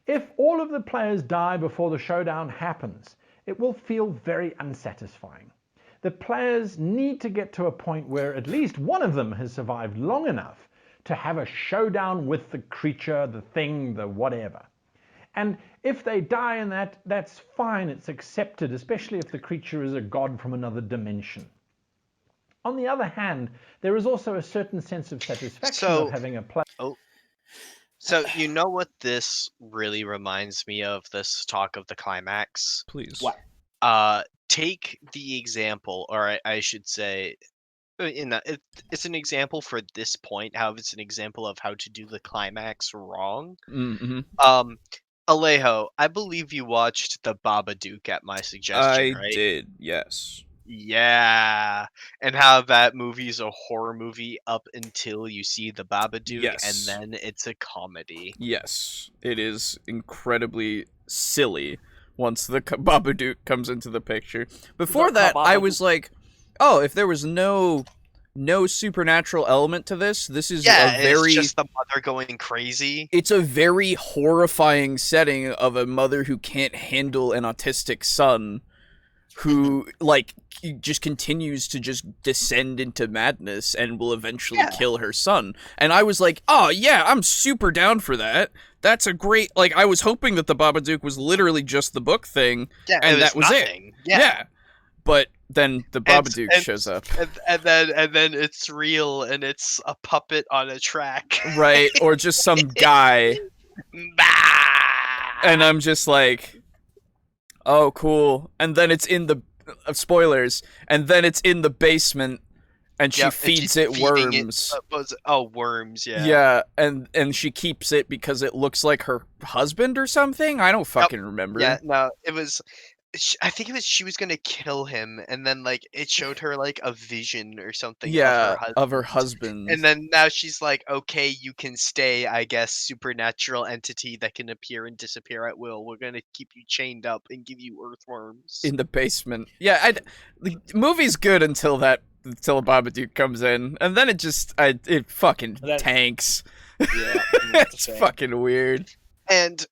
If all of the players die before the showdown happens, it will feel very unsatisfying. The players need to get to a point where at least one of them has survived long enough to have a showdown with the creature, the thing, the whatever. And if they die in that, that's fine, it's accepted, especially if the creature is a god from another dimension. On the other hand, there is also a certain sense of satisfaction of having a player. So you know what this really reminds me of, this talk of the climax? Please. What? Take the example, or I should say, it's an example for this point. However, it's an example of how to do the climax wrong. Mm-hmm. Alejo, I believe you watched The Babadook at my suggestion, right? I did, yes. Yeah, and how that movie's a horror movie up until you see The Babadook, Yes. and then it's a comedy. Yes, it is incredibly silly once the Babadook comes into the picture. Before that, I was like, oh, if there was no no supernatural element to this. This is Yeah, a very... it's just the mother going crazy. It's a very horrifying setting of a mother who can't handle an autistic son who, like, just continues to just descend into madness and will eventually kill her son. And I was like, oh, yeah, I'm super down for that. That's a great... Like, I was hoping that the Babadook was literally just the book thing, Yeah, and that was nothing. it. Yeah. But then the Babadook shows up. And then it's real, and it's a puppet on a track. Right, or just some guy. And I'm just like, oh, cool. And then it's in the... spoilers. And then it's in the basement, and she feeds it worms. Worms, yeah. Yeah, and she keeps it because it looks like her husband or something? I don't fucking remember. Yeah, no, it was... I think it was she was gonna kill him, and then, like, it showed her, like, a vision or something of her husband. And then now she's like, okay, you can stay, I guess, supernatural entity that can appear and disappear at will. We're gonna keep you chained up and give you earthworms. In the basement. Yeah, the movie's good until Babadook comes in, and then it fucking tanks. Yeah. It's fucking weird. And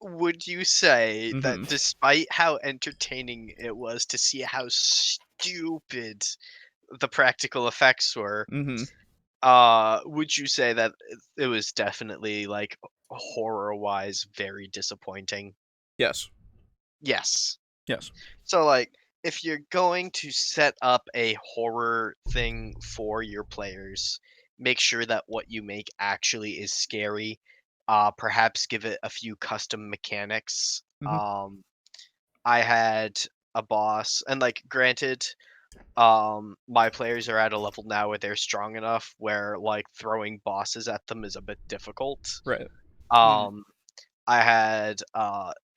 would you say that despite how entertaining it was to see how stupid the practical effects were, would you say that it was definitely, like, horror-wise very disappointing? Yes. Yes. Yes. So, like, if you're going to set up a horror thing for your players, make sure that what you make actually is scary. Perhaps give it a few custom mechanics. I had a boss, and, like, granted, my players are at a level now where they're strong enough where, like, throwing bosses at them is a bit difficult. Right. I had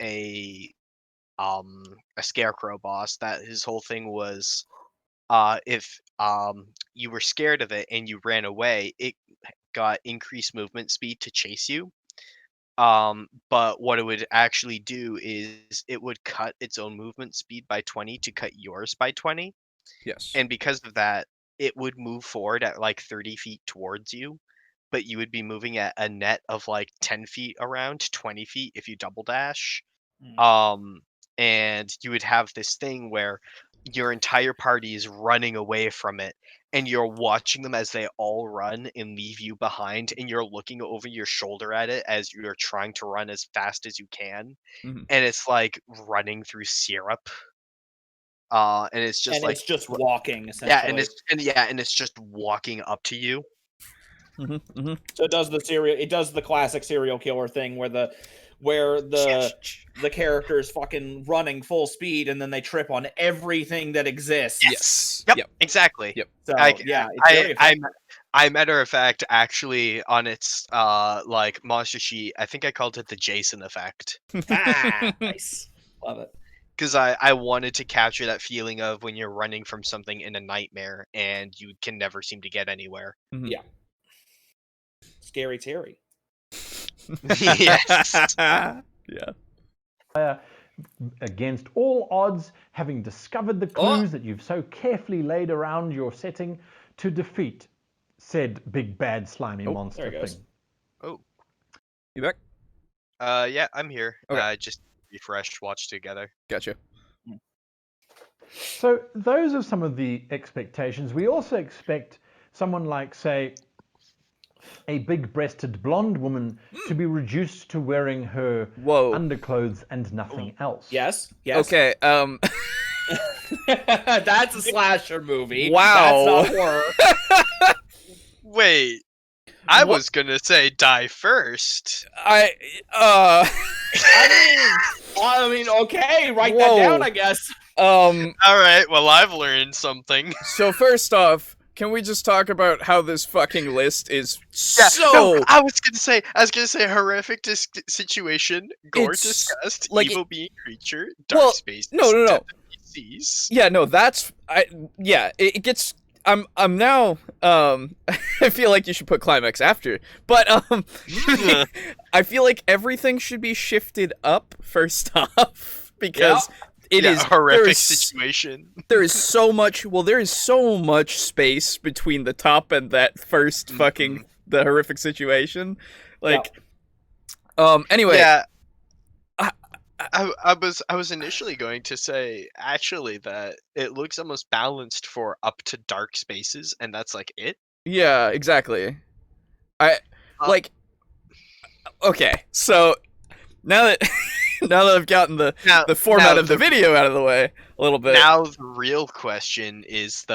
a scarecrow boss that his whole thing was if you were scared of it and you ran away, it got increased movement speed to chase you. But what it would actually do is it would cut its own movement speed by 20 to cut yours by 20. Yes. And because of that, it would move forward at like 30 feet towards you, but you would be moving at a net of like 10 feet around, 20 feet if you double dash. And you would have this thing where your entire party is running away from it, and you're watching them as they all run and leave you behind, and you're looking over your shoulder at it as you're trying to run as fast as you can. And it's like running through syrup. And it's just it's just walking, essentially. And it's just walking up to you. So it does the classic serial killer thing where the character is fucking running full speed, and then they trip on everything that exists. Yes. Yep. Exactly. Yep. So, I matter of fact, actually, on its like monster sheet, I think I called it the Jason effect. Nice. Love it. Because I wanted to capture that feeling of when you're running from something in a nightmare and you can never seem to get anywhere. Yeah. Scary Terry. Yes. Yeah. Against all odds, having discovered the clues that you've so carefully laid around your setting to defeat said big bad slimy monster thing. Oh. You back? Yeah, I'm here. Okay. Just refresh, watch together. Gotcha. So those are some of the expectations. We also expect someone like, say, a big-breasted blonde woman to be reduced to wearing her underclothes and nothing else. Yes. Okay, That's a slasher movie. Wow. That's not horror. Wait. I was gonna say die first. I mean, okay, write that down, I guess. Alright, well, I've learned something. So first off, can we just talk about how this fucking list is I was gonna say horrific situation, gore disgust, like evil being creature, dark space. No. NPCs. Yeah, no, it gets. I'm now. I feel like you should put climax after, but I feel like everything should be shifted up first off because it is horrific situation. There is so much. Well, there is so much space between the top and that first fucking the horrific situation. Like, anyway. Yeah. I was initially going to say actually that it looks almost balanced for up to dark spaces, and that's like it. Yeah, exactly. Like. Okay, so now that I've gotten the format of the video out of the way a little bit. Now the real question is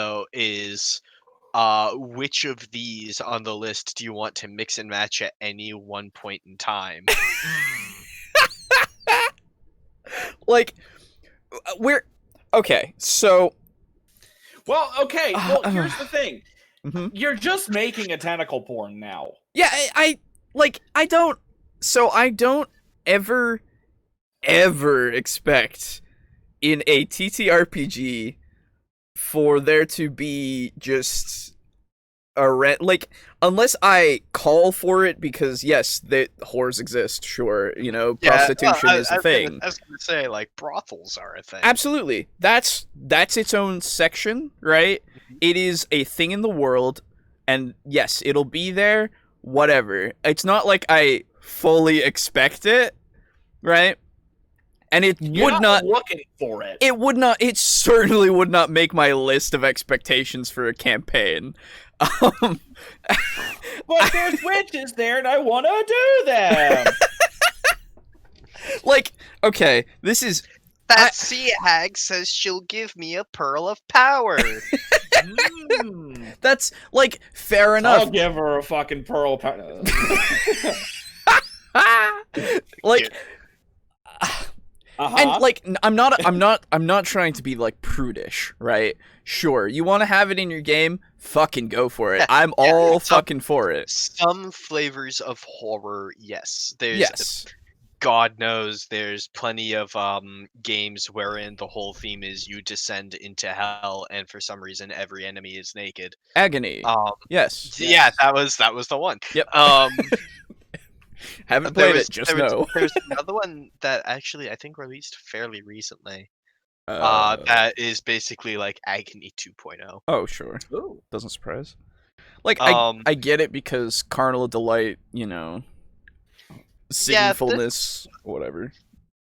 which of these on the list do you want to mix and match at any one point in time? Like, okay, so. Well, okay. Well, here's the thing. Mm-hmm. You're just making a tentacle porn now. Yeah, I don't ever expect in a TTRPG for there to be just like, unless I call for it, because yes, the whores exist, sure, prostitution is a thing. I was gonna say, like, brothels are a thing. Absolutely. That's its own section, right? It is a thing in the world, and yes, it'll be there, whatever. It's not like I fully expect it, right? And You're not looking for it. It certainly would not make my list of expectations for a campaign. But there's witches there, and I want to do them. Like, okay, this is... That sea hag says she'll give me a pearl of power. That's, like, fair enough. I'll give her a fucking pearl of power. Like... And like, I'm not trying to be like prudish, right? Sure, you want to have it in your game, fucking go for it. I'm all fucking for it. Some flavors of horror, yes. Yes. God knows there's plenty of games wherein the whole theme is you descend into hell, and for some reason every enemy is naked. Agony. Yes. Yeah, that was the one. Yep. Haven't played it, just know. There's another one that actually I think released fairly recently. That is basically like Agony 2.0. Oh, sure. Ooh. Doesn't surprise. Like, I get it because carnal delight, sinfulness, whatever.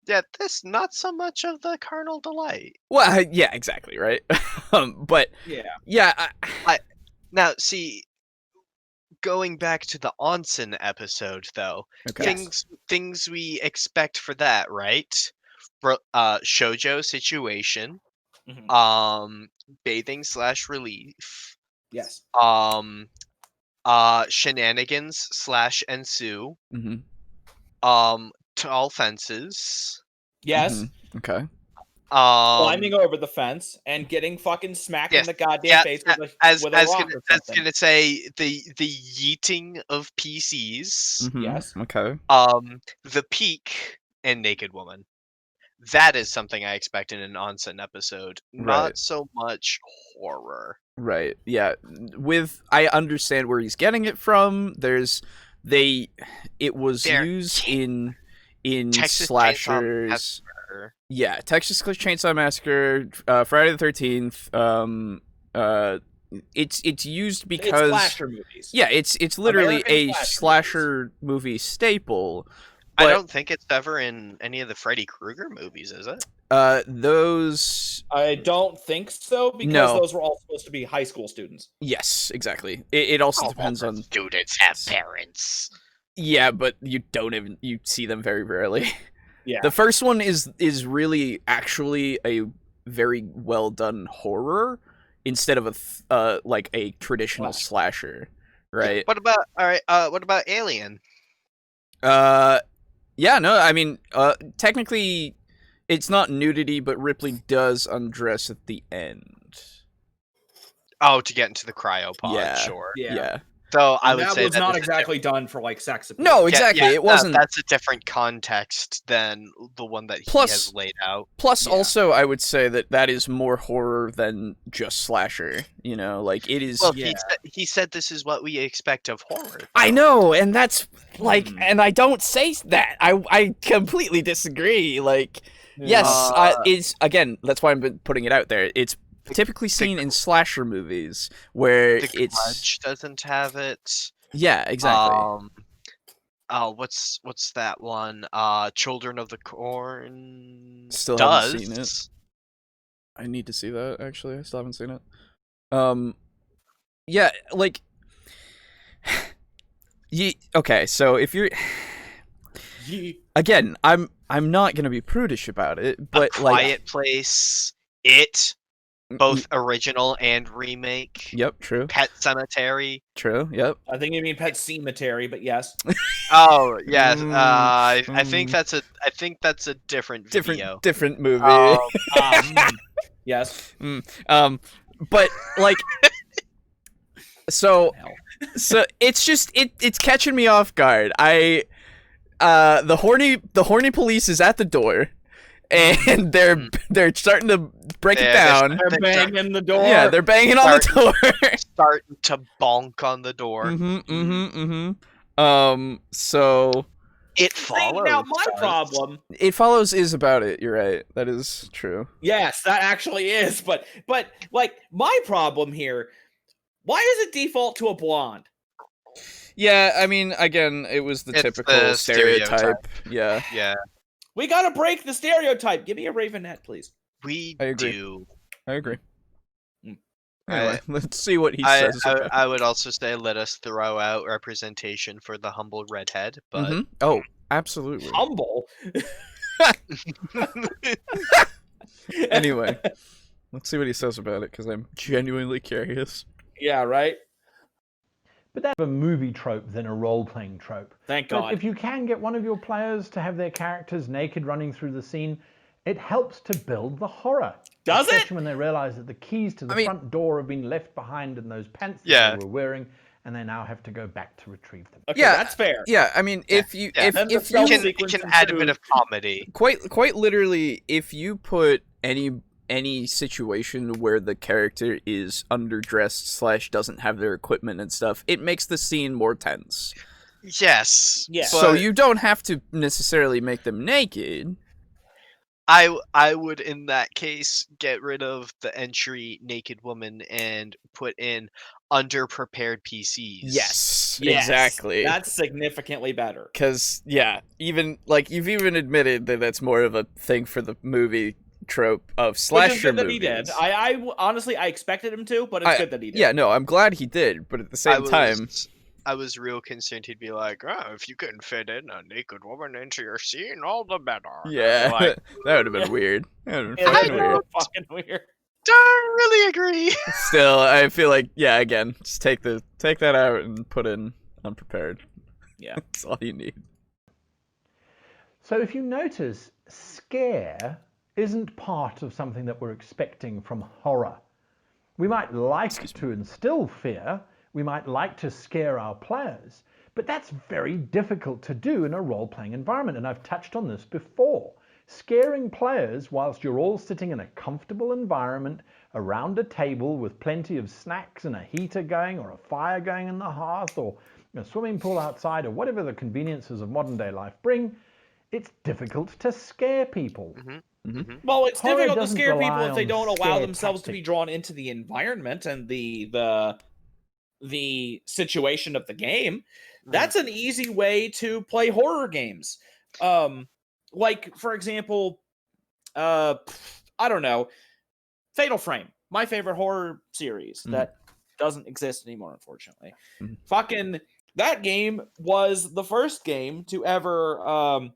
Yeah, this not so much of the carnal delight. Well, yeah, exactly, right? But yeah, now see. Going back to the onsen episode, though, things we expect for that, right? Shoujo situation, bathing / relief, yes, shenanigans / ensue, tall fences, yes, okay. Climbing over the fence and getting fucking smacked in the goddamn face with a rock or something. I was gonna say the yeeting of PCs. Yes. Okay. The peak and naked woman. That is something I expect in an onsen episode. Not so much horror. Right. Yeah. I understand where he's getting it from. It was used in Texas slashers. Yeah, Texas Chainsaw Massacre, Friday the 13th. It's used because it's slasher movies. Yeah, it's literally American a slasher movie staple. I don't think it's ever in any of the Freddy Krueger movies, is it? Those I don't think so, because those were all supposed to be high school students. Yes, exactly. It also depends on students have parents. Yeah, but you see them very rarely. Yeah. The first one is really actually a very well done horror instead of a traditional slasher, right? What about what about Alien? Yeah, no, I mean, technically it's not nudity, but Ripley does undress at the end. Oh, to get into the cryopod, yeah, sure. Yeah. So I would say that was not exactly done for like sex appeal. No, exactly. It wasn't. That's a different context than the one that he has laid out. Plus, also, I would say that is more horror than just slasher. Like it is. Well, he said this is what we expect of horror. Though. I know, and that's like, and I don't say that. I completely disagree. Like, Yes, it's again. That's why I'm putting it out there. It's typically seen in slasher movies where The Grudge doesn't have it. Yeah, exactly. Oh, what's that one? Children of the Corn Still does. haven't seen it. I need to see that, actually. I still haven't seen it. Yeah, like... okay, so if you're... Again, I'm not gonna be prudish about it, but A Quiet Place, It, both original and remake. Yep, true. Pet Cemetery. True, yep. I think you mean Pet Cemetery, but yes. Oh yes, I think that's a different video. Different movie. Yes. But like, so it's just it's catching me off guard. The horny police is at the door, and they're starting to break it down. They're banging the door. Yeah, they're banging on the door. Starting to bonk on the door. So It Follows. Now my problem. It Follows is about it. You're right. That is true. Yes, that actually is. But like my problem here. Why does it default to a blonde? Yeah, I mean, again, it was the typical the stereotype. Yeah. Yeah. We gotta break the stereotype. Give me a Ravenette, please. We I agree. do. I agree. Anyway, let's see what he says. I would also say let us throw out representation for the humble redhead, but Oh, absolutely. Humble. Anyway, let's see what he says about it, because I'm genuinely curious. Yeah, right? But that's a movie trope than a role-playing trope. Thank But God. if you can get one of your players to have their characters naked running through the scene, it helps to build the horror. Does it? Especially when they realize that the keys to the front door have been left behind in those pants Yeah. that they were wearing, and they now have to go back to retrieve them. Okay, Yeah, that's fair. Yeah, I mean, if you Then the if stealth you it sequence can add a bit ensues. of comedy. quite literally, if you put any situation where the character is underdressed / doesn't have their equipment and stuff, it makes the scene more tense. Yes. Yeah. So you don't have to necessarily make them naked. I would in that case get rid of the entry naked woman and put in underprepared PCs. Yes, Yes, exactly. That's significantly better. Because even like you've even admitted that that's more of a thing for the movie trope of Which is slasher good that movies. he did. I honestly I expected him to, but it's good that he did. Yeah, no, I'm glad he did, but at the same time, I was real concerned he'd be like, oh, if you can fit in a naked woman into your scene, all the better. yeah, Like, that would have been weird. That would have been It's fucking weird. fucking weird. don't really agree. Still, I feel like, yeah, again, just take that out and put in unprepared. Yeah. That's all you need. So if you notice, scare isn't part of something that we're expecting from horror. We might like to instill fear, we might like to scare our players, but that's very difficult to do in a role-playing environment, and I've touched on this before. Scaring players whilst you're all sitting in a comfortable environment around a table with plenty of snacks and a heater going, or a fire going in the hearth, or a swimming pool outside, or whatever the conveniences of modern day life bring, it's difficult to scare people. Well, it's Horror difficult to doesn't scare rely people if they on don't allow scare themselves to be tactics. drawn into the environment and the situation of the game. That's an easy way to play horror games. Like for example, I don't know, Fatal Frame, my favorite horror series that doesn't exist anymore, unfortunately. Fucking that game was the first game to ever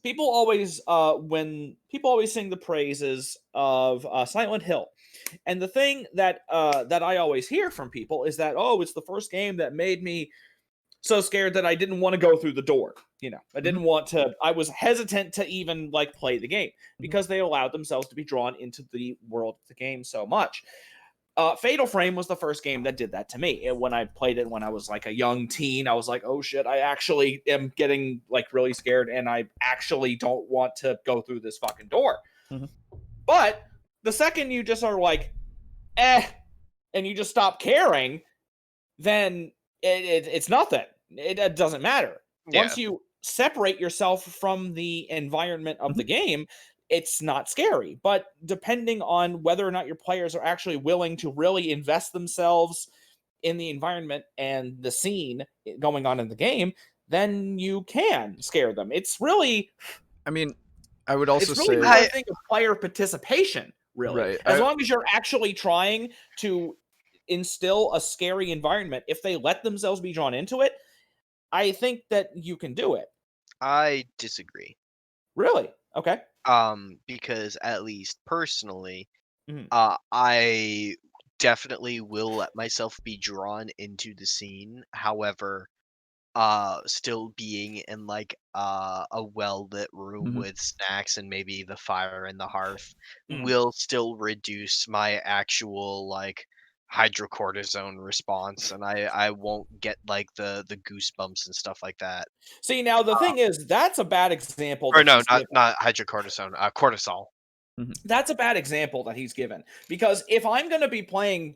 people always sing the praises of Silent Hill. And the thing that I always hear from people is that, oh, it's the first game that made me so scared that I didn't want to go through the door. You know, I didn't want to, I was hesitant to even like play the game because they allowed themselves to be drawn into the world of the game so much. Fatal Frame was the first game that did that to me. And when I played it when I was like a young teen, I was like, oh shit, I actually am getting like really scared and I actually don't want to go through this fucking door. But the second you just are like, and you just stop caring, then it's nothing. It doesn't matter. Yeah. Once you separate yourself from the environment of the game, it's not scary. But depending on whether or not your players are actually willing to really invest themselves in the environment and the scene going on in the game, then you can scare them. It's really, I mean, I would also it's really say, more a thing of player participation, really. Right, As long as you're actually trying to instill a scary environment, if they let themselves be drawn into it, I think that you can do it. I disagree. Really? Okay. Because at least personally, Mhm. I definitely will let myself be drawn into the scene. However, still being in like a well-lit room Mhm. with snacks and maybe the fire and the hearth Mm. will still reduce my actual like hydrocortisone response, and I won't get like the goosebumps and stuff like that. See, now the thing is, that's a bad example Or that no, he's not given. not hydrocortisone, cortisol. That's a bad example that he's given, because if I'm going to be playing,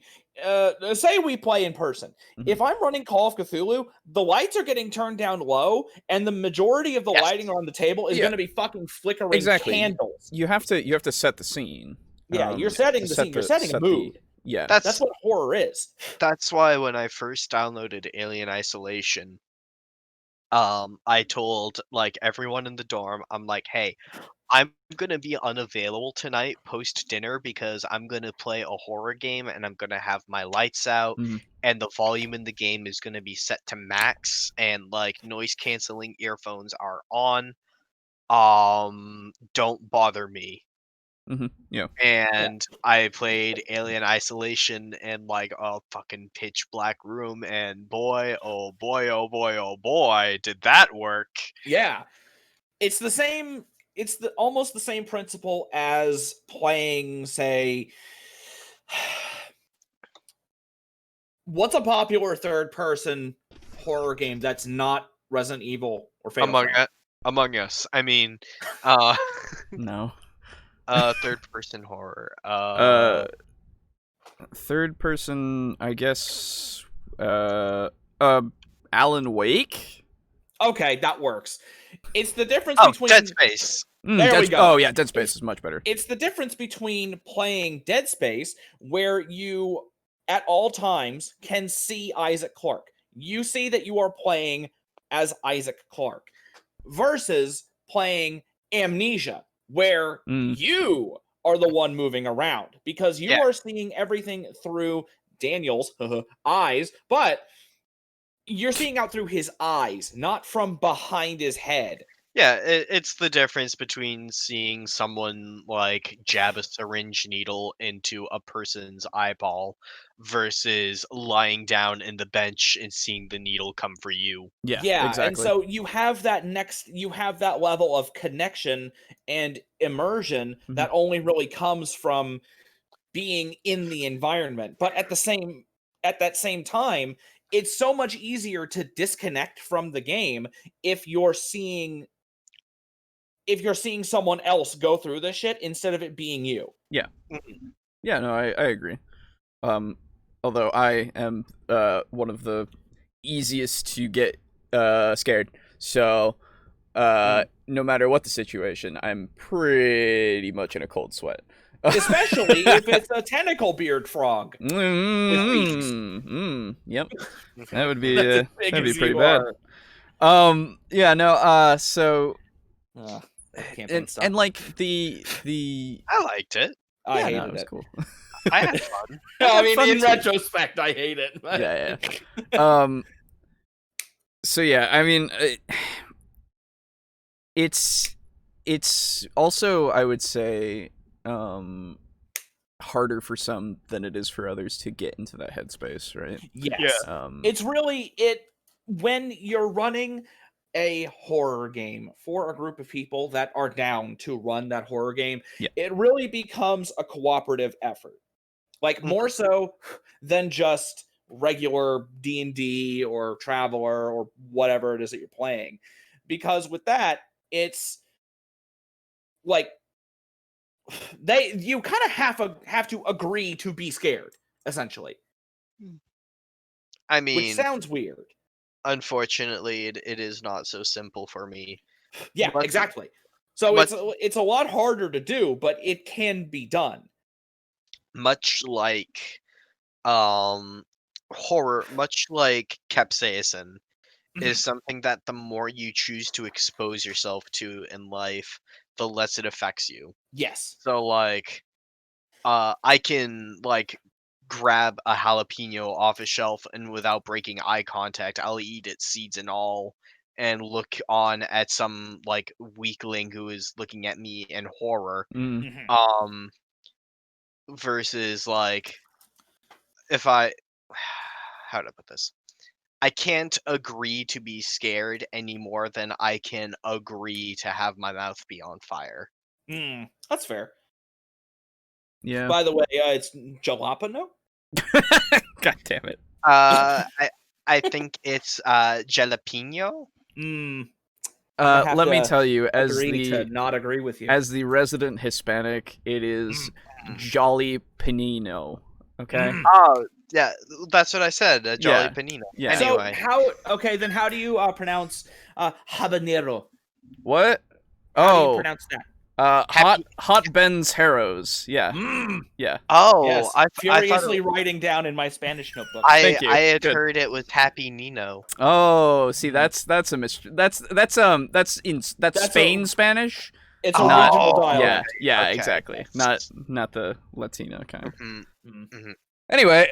say we play in person, Mhm. if I'm running Call of Cthulhu, the lights are getting turned down low, and the majority of the Yes. lighting on the table is Yeah. going to be fucking flickering Exactly. candles. you have to set the scene. Yeah, you're setting to the set scene. You're setting a set the- mood. Yeah. That's what horror is. That's why when I first downloaded Alien Isolation, I told like everyone in the dorm, I'm like, hey, I'm gonna be unavailable tonight post dinner because I'm gonna play a horror game and I'm gonna have my lights out Mhm. and the volume in the game is gonna be set to max and like noise canceling earphones are on. Don't bother me. Yeah. And I played Alien Isolation in like a fucking pitch black room, and boy, oh boy, oh boy, oh boy, did that work. Yeah. It's the same. It's almost the same principle as playing, say, what's a popular third-person horror game that's not Resident Evil or Fatal Frame? Among Us. I mean, uh, No. third person horror. Third person, I guess. Alan Wake. Okay, that works. It's the difference Oh, between Dead Space. There we go. Oh yeah, Dead Space is much better. It's the difference between playing Dead Space, where you at all times can see Isaac Clarke. You see that you are playing as Isaac Clarke, versus playing Amnesia, where you are the one moving around, because you Yeah. are seeing everything through Daniel's eyes, but you're seeing out through his eyes, not from behind his head. Yeah, it's the difference between seeing someone like jab a syringe needle into a person's eyeball versus lying down in the bench and seeing the needle come for you. Yeah, exactly. and so you have that level of connection and immersion that only really comes from being in the environment. But at that same time, it's so much easier to disconnect from the game if you're seeing someone else go through this shit instead of it being you. Yeah. Yeah, no, I agree. Although I am one of the easiest to get scared. So no matter what the situation, I'm pretty much in a cold sweat. Especially if it's a tentacle beard frog. Yep. That would be That's as big that'd be as pretty you bad. are. Yeah, no, so I can't bring stuff. and like the I liked it. I yeah, hated no, it was it. cool. I had fun. I mean, fun in too. retrospect, I hate it. But... Yeah. So yeah, I mean, it's also, I would say, harder for some than it is for others to get into that headspace, right? Yes. It's really when you're running a horror game for a group of people that are down to run that horror game, it really becomes a cooperative effort. Like more so than just regular D&D or Traveler or whatever it is that you're playing. Because with that, it's like you kind of have to agree to be scared, essentially. I mean, which sounds weird. Unfortunately, it is not so simple for me. Yeah, exactly. So it's a lot harder to do, but it can be done. Much like horror, much like capsaicin, is something that the more you choose to expose yourself to in life, the less it affects you. Yes. So like I can like grab a jalapeno off a shelf and without breaking eye contact, I'll eat it seeds and all and look on at some like weakling who is looking at me in horror. Mhm. Versus like if I how do I put this? I can't agree to be scared any more than I can agree to have my mouth be on fire. That's fair. Yeah. By the way, it's jalapeno. God damn it. I think it's jalapeno. Let me tell you, to not agree with you. as the resident Hispanic, it is Jolly Panino. Okay. Oh yeah, that's what I said. Jolly Yeah. panino. Yeah. Anyway, Then how do you pronounce habanero? What? How do you Oh, pronounce that? hot Ben's Harrows. Yeah. Yeah. oh, Yes, I thought furiously writing down in my Spanish notebook. Thank you. I had Good. heard it was Happy Nino. Oh, see, that's a mystery. That's Spain Spanish. It's a not- regional Yeah, dialect. yeah, Okay. exactly. Not the Latino kind. Mhm. Anyway,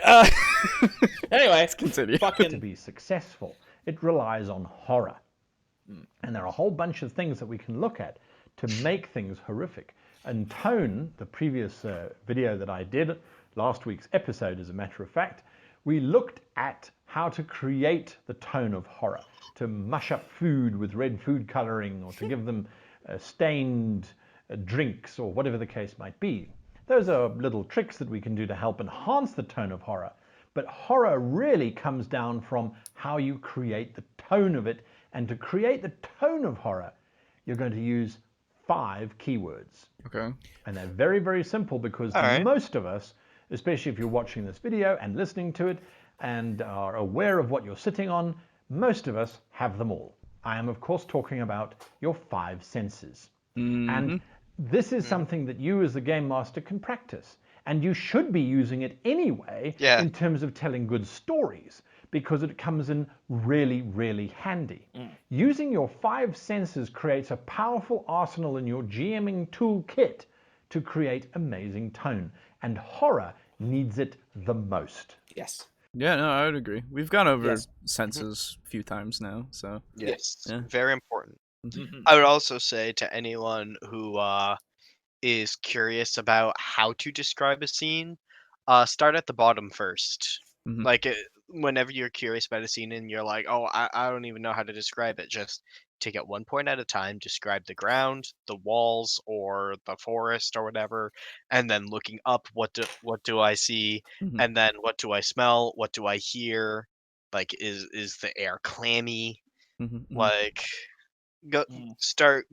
Anyway, let's continue. To fucking be successful, it relies on horror. And there are a whole bunch of things that we can look at to make things horrific. And tone, the previous video that I did, last week's episode as a matter of fact, we looked at how to create the tone of horror, to mush up food with red food coloring, or to give them stained drinks, or whatever the case might be. Those are little tricks that we can do to help enhance the tone of horror. But horror really comes down from how you create the tone of it. And to create the tone of horror, you're going to use 5 keywords. Okay. And they're very, very simple because most of us, especially if you're watching this video and listening to it and are aware of what you're sitting on, most of us have them all. I am, of course, talking about your 5 senses. And this is something that you as the game master can practice. And you should be using it anyway in terms of telling good stories, because it comes in really, really handy. Using your 5 senses creates a powerful arsenal in your GMing toolkit to create amazing tone. And horror needs it the most. yes. Yeah, no, I would agree. We've gone over Yes. senses a few times now, so Yes, Yeah. very important. Mhm. I would also say to anyone who is curious about how to describe a scene, start at the bottom first. Mhm. Like whenever you're curious about a scene and you're like, oh, I don't even know how to describe it, just take it one point at a time, describe the ground, the walls, or the forest, or whatever, and then looking up, what do I see, Mhm. and then what do I smell, what do I hear, like is the air clammy, Mhm, mhm. like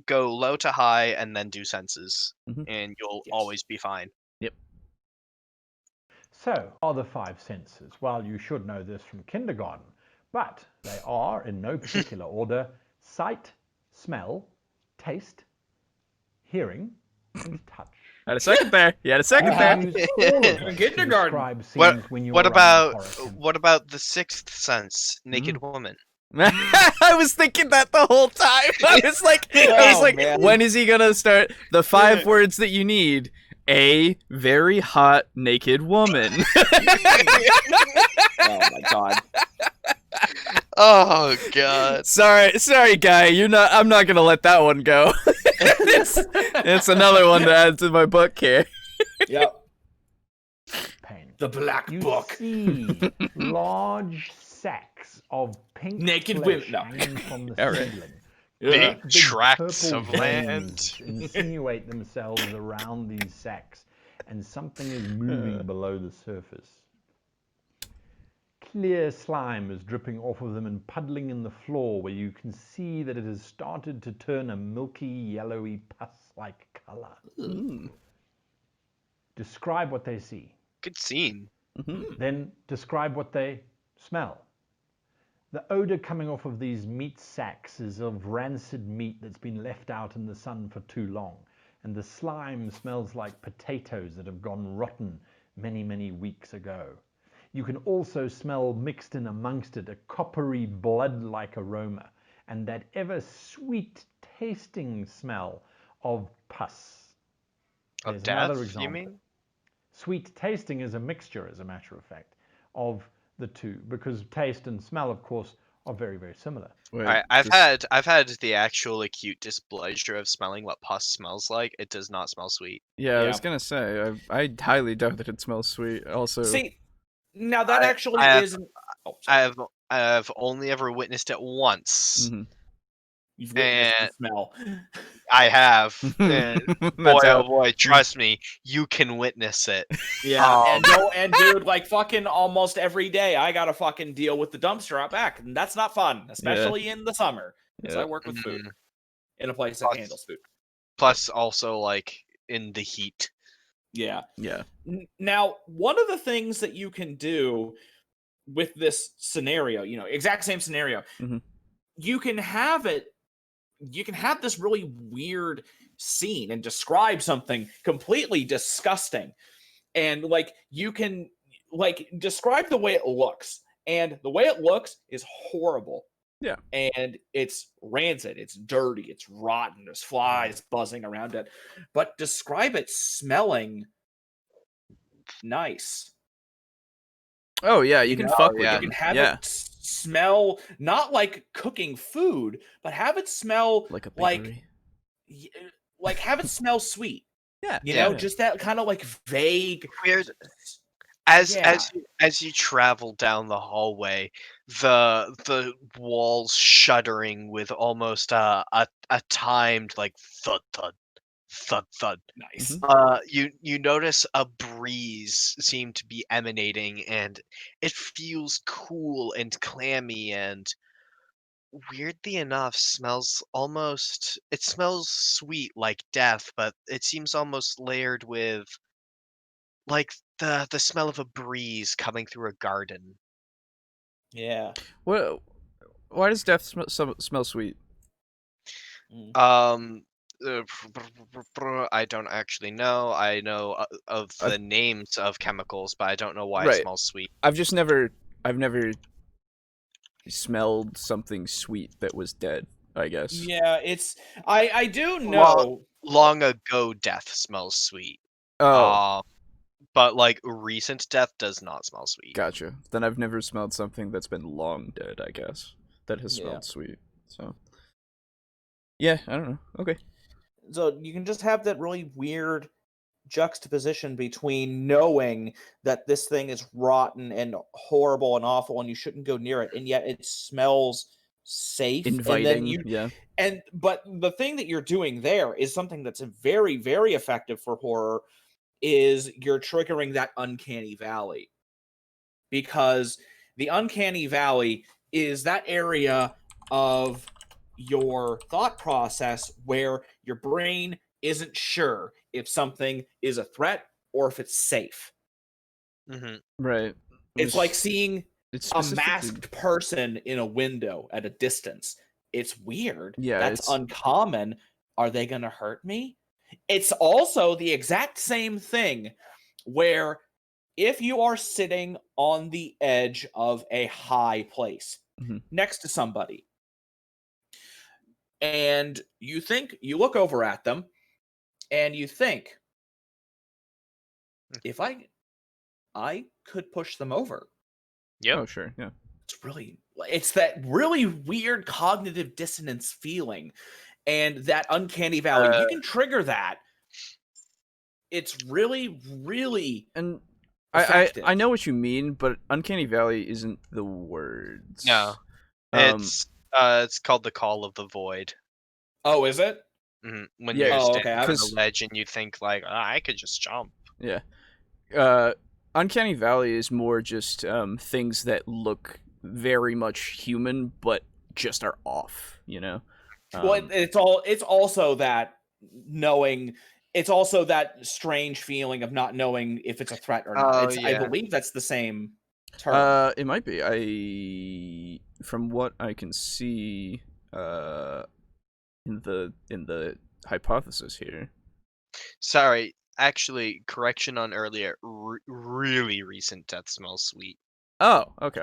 go low to high and then do senses, Mhm. and you'll Yes. always be fine. So, are the 5 senses? Well, you should know this from kindergarten, but they are, in no particular order, sight, smell, taste, hearing, and touch. Had a second there. You had a second there. Use all of them to Kindergarten. describe scenes when you're What running about horror campaigns. what about the 6th sense, naked woman? I was thinking that the whole time. I was like, man. when is he gonna start? The 5 words that you need: a very hot naked woman. Oh my god. Oh god. sorry, guy. I'm not gonna let that one go. it's another one to add to my book here. Yep. Pain. The Black You Book. see large sacks of pink Naked flesh women. No. hanging from the All right. ceiling. Yeah. Big tracts purple of land. veins insinuate themselves around these sacks, and something is moving below the surface. Clear slime is dripping off of them and puddling in the floor, where you can see that it has started to turn a milky, yellowy, pus-like color. Describe what they see. Good scene. Then describe what they smell. The odor coming off of these meat sacks is of rancid meat that's been left out in the sun for too long. And the slime smells like potatoes that have gone rotten many, many weeks ago. You can also smell mixed in amongst it a coppery blood-like aroma and that ever sweet tasting smell of pus. Of There's death, another example. you mean? Sweet tasting is a mixture, as a matter of fact, of the two, because taste and smell, of course, are very, very similar. Wait, I've had the actual acute displeasure of smelling what pus smells like. It does not smell sweet. Yeah, I Yeah. was gonna say, I highly doubt that it smells sweet. Also, See, now that actually I have- isn't. Oh, sorry. I've only ever witnessed it once. mhm. You've witnessed the and- smell. I have. And boy, That's oh how. boy, trust me, you can witness it. Yeah, and dude, like fucking almost every day, I gotta fucking deal with the dumpster out back, and that's not fun, especially in the summer, because Yeah. I work with food Mhm. in a place that Plus- handles food. Plus, also like in the heat. Yeah. Yeah. Now, one of the things that you can do with this scenario, exact same scenario, Mhm. you can have this really weird scene and describe something completely disgusting. And like you can like describe the way it looks. And the way it looks is horrible. Yeah. And it's rancid, it's dirty, it's rotten, there's flies buzzing around it. But describe it smelling nice. Oh yeah, you can fuck with yeah. You them. can have Yeah, it smell not like cooking food, but have it smell like a like bakery. like have it smell sweet. Yeah, You Yeah. know, just that kind of like vague. Weird. As Yeah. as you travel down the hallway, the walls shuddering with almost a timed like thud thud thud thud. Nice. You notice a breeze seem to be emanating, and it feels cool and clammy, and weirdly enough smells sweet like death, but it seems almost layered with like the smell of a breeze coming through a garden. Yeah. What? Why does death smell sweet? Um, I don't actually know. I know of the names of chemicals, but I don't know why it Right. smells sweet. I've never smelled something sweet that was dead, I guess. Yeah, I do know. Long ago, death smells sweet. Oh, But like recent death does not smell sweet. gotcha. Then I've never smelled something that's been long dead, I guess, that has Yeah. smelled sweet. So, yeah, I don't know. Okay. So you can just have that really weird juxtaposition between knowing that this thing is rotten and horrible and awful and you shouldn't go near it, and yet it smells safe. Inviting, yeah. But the thing that you're doing there is something that's very, very effective for horror, is you're triggering that uncanny valley. Because the uncanny valley is that area of your thought process where your brain isn't sure if something is a threat or if it's safe. Mm-hmm. Right. It's like seeing it's a specifically- masked person in a window at a distance. It's weird. Yeah, That's it's- uncommon. Are they going to hurt me? It's also the exact same thing where if you are sitting on the edge of a high place Mhm. next to somebody and you look over at them and you think, if I could push them over. Yep. Oh, sure, yeah. It's that really weird cognitive dissonance feeling and that uncanny valley. You can trigger that. It's really, really And effective. I know what you mean, but Uncanny Valley isn't the words. No. It's called the Call of the Void. Oh, is it? When Yeah. you're Oh, standing okay. on Because- the ledge and you think like, I could just jump. Yeah. Uncanny Valley is more just things that look very much human, but just are off, you know? Well, it's also that knowing. It's also that strange feeling of not knowing if it's a threat or not. Oh, I yeah. believe that's the same term. It might be. from what I can see, in the hypothesis here. Sorry, actually, correction on earlier. Really recent death smells sweet. Oh, okay.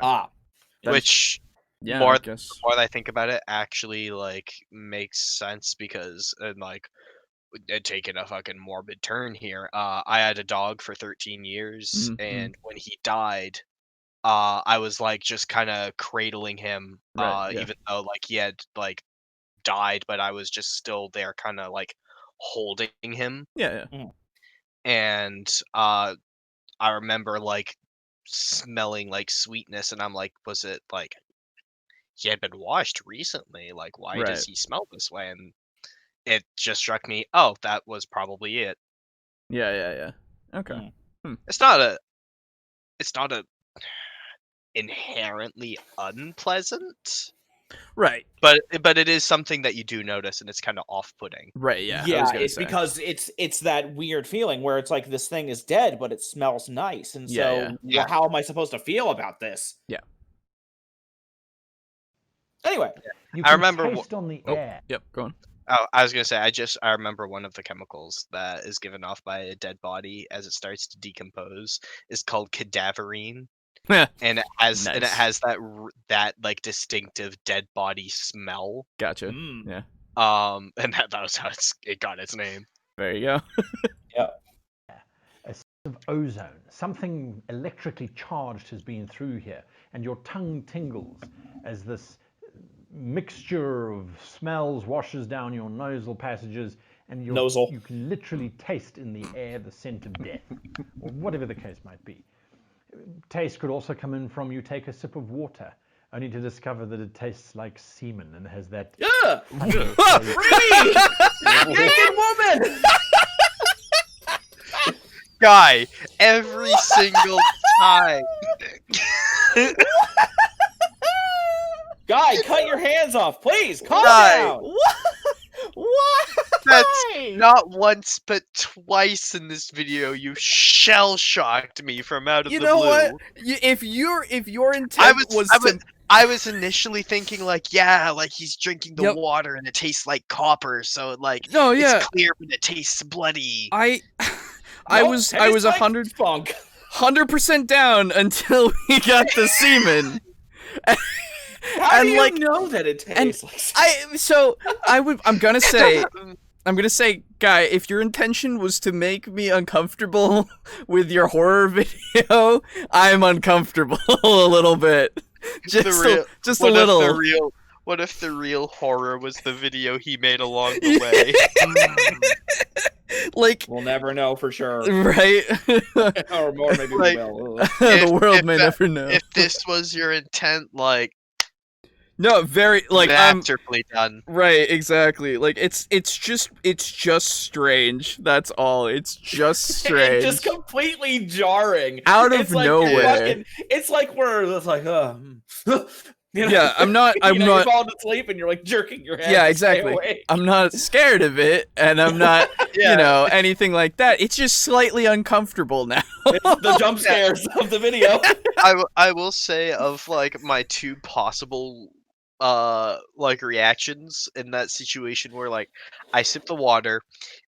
Which Yeah, more I the guess. more that I think about it, actually like makes sense because taking a fucking morbid turn here. I had a dog for 13 years, Mhm. and when he died, I was like just kind of cradling him, Right, yeah. even though like he had like died, but I was just still there, kind of like holding him. Yeah, yeah. And I remember like smelling like sweetness, and I'm like, was it like he had been washed recently? Like, why does Right. he smell this way? And it just struck me, oh, that was probably it. Yeah, yeah, yeah. Okay. It's not a inherently unpleasant, Right. but it is something that you do notice, and it's kind of off-putting. Right, yeah. I Yeah, was gonna it's say. because it's that weird feeling where it's like this thing is dead, but it smells nice, and Yeah, so yeah. how am I supposed to feel about this? Yeah. Anyway, You I can remember taste on the Oh, air. yep, go on. Oh, I was gonna say, I remember one of the chemicals that is given off by a dead body as it starts to decompose is called cadaverine, and it has Nice. that like distinctive dead body smell. Gotcha. Yeah. And that was how it got its name. There you go. A sense of ozone, something electrically charged has been through here, and your tongue tingles as this mixture of smells washes down your nasal passages, and you can literally taste in the air the scent of death, or whatever the case might be. Taste could also come in from you take a sip of water, only to discover that it tastes like semen and has that. yeah, Really? naked woman. Guy, every single time. Guy, cut your hands off, please. Calm Guy. down. What? That's not once but twice in this video. You shell shocked me from out of You the know blue. what? If your intent I was initially thinking like, yeah, like he's drinking the Yep. water and it tastes like copper, so like No, yeah. it's clear but it tastes bloody. I Nope, was tastes like 100% down until we got the semen. How And, do you like- know that it tastes like? I'm gonna say, Guy, if your intention was to make me uncomfortable with your horror video, I'm uncomfortable a little bit. Just a little. What if the real horror was the video he made along the way? Like, We'll never know for sure. right? Or more, maybe Like- we will. The world may never know. If this was your intent, like No, very like masterfully done. Right, exactly. Like it's just strange. That's all. It's just strange. Just completely jarring. Out of It's like nowhere. it's like it's like you know, Yeah, I'm not. You're falling asleep and you're like jerking your head. Yeah, to stay exactly. awake. I'm not scared of it, and I'm not, Yeah. anything like that. It's just slightly uncomfortable now. It's the jump scares of the video. I will say of like my two possible like reactions in that situation where like I sip the water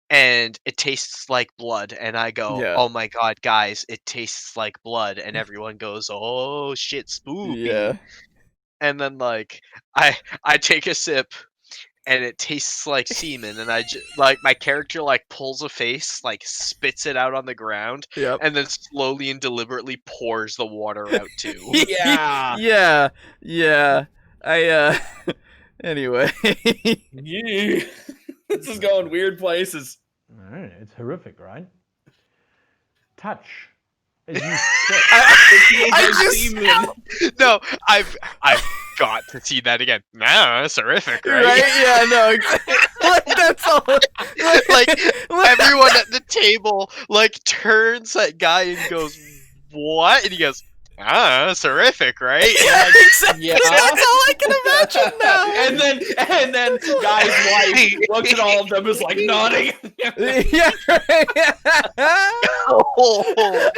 and it tastes like blood and I go, Yeah. oh my god, guys, it tastes like blood, and everyone goes, oh shit, spooky. Yeah. And then like I take a sip and it tastes like semen, and like my character like pulls a face, like spits it out on the ground, Yep. and then slowly and deliberately pours the water out too. Yeah. Yeah. I anyway. Yeah. This is going weird places. All right, it's horrific, right? Touch. As you sit. No, I've got to see that again. Nah, that's horrific, right? Right? Yeah, no, exactly. Like, that's all. Like everyone at the table like turns that guy and goes, "What?" And he goes, "Ah, that's horrific, right?" Yeah, And exactly. Yeah. That's all I can imagine now. and then guy's wife looks at all of them is like nodding. Yeah. Right. oh,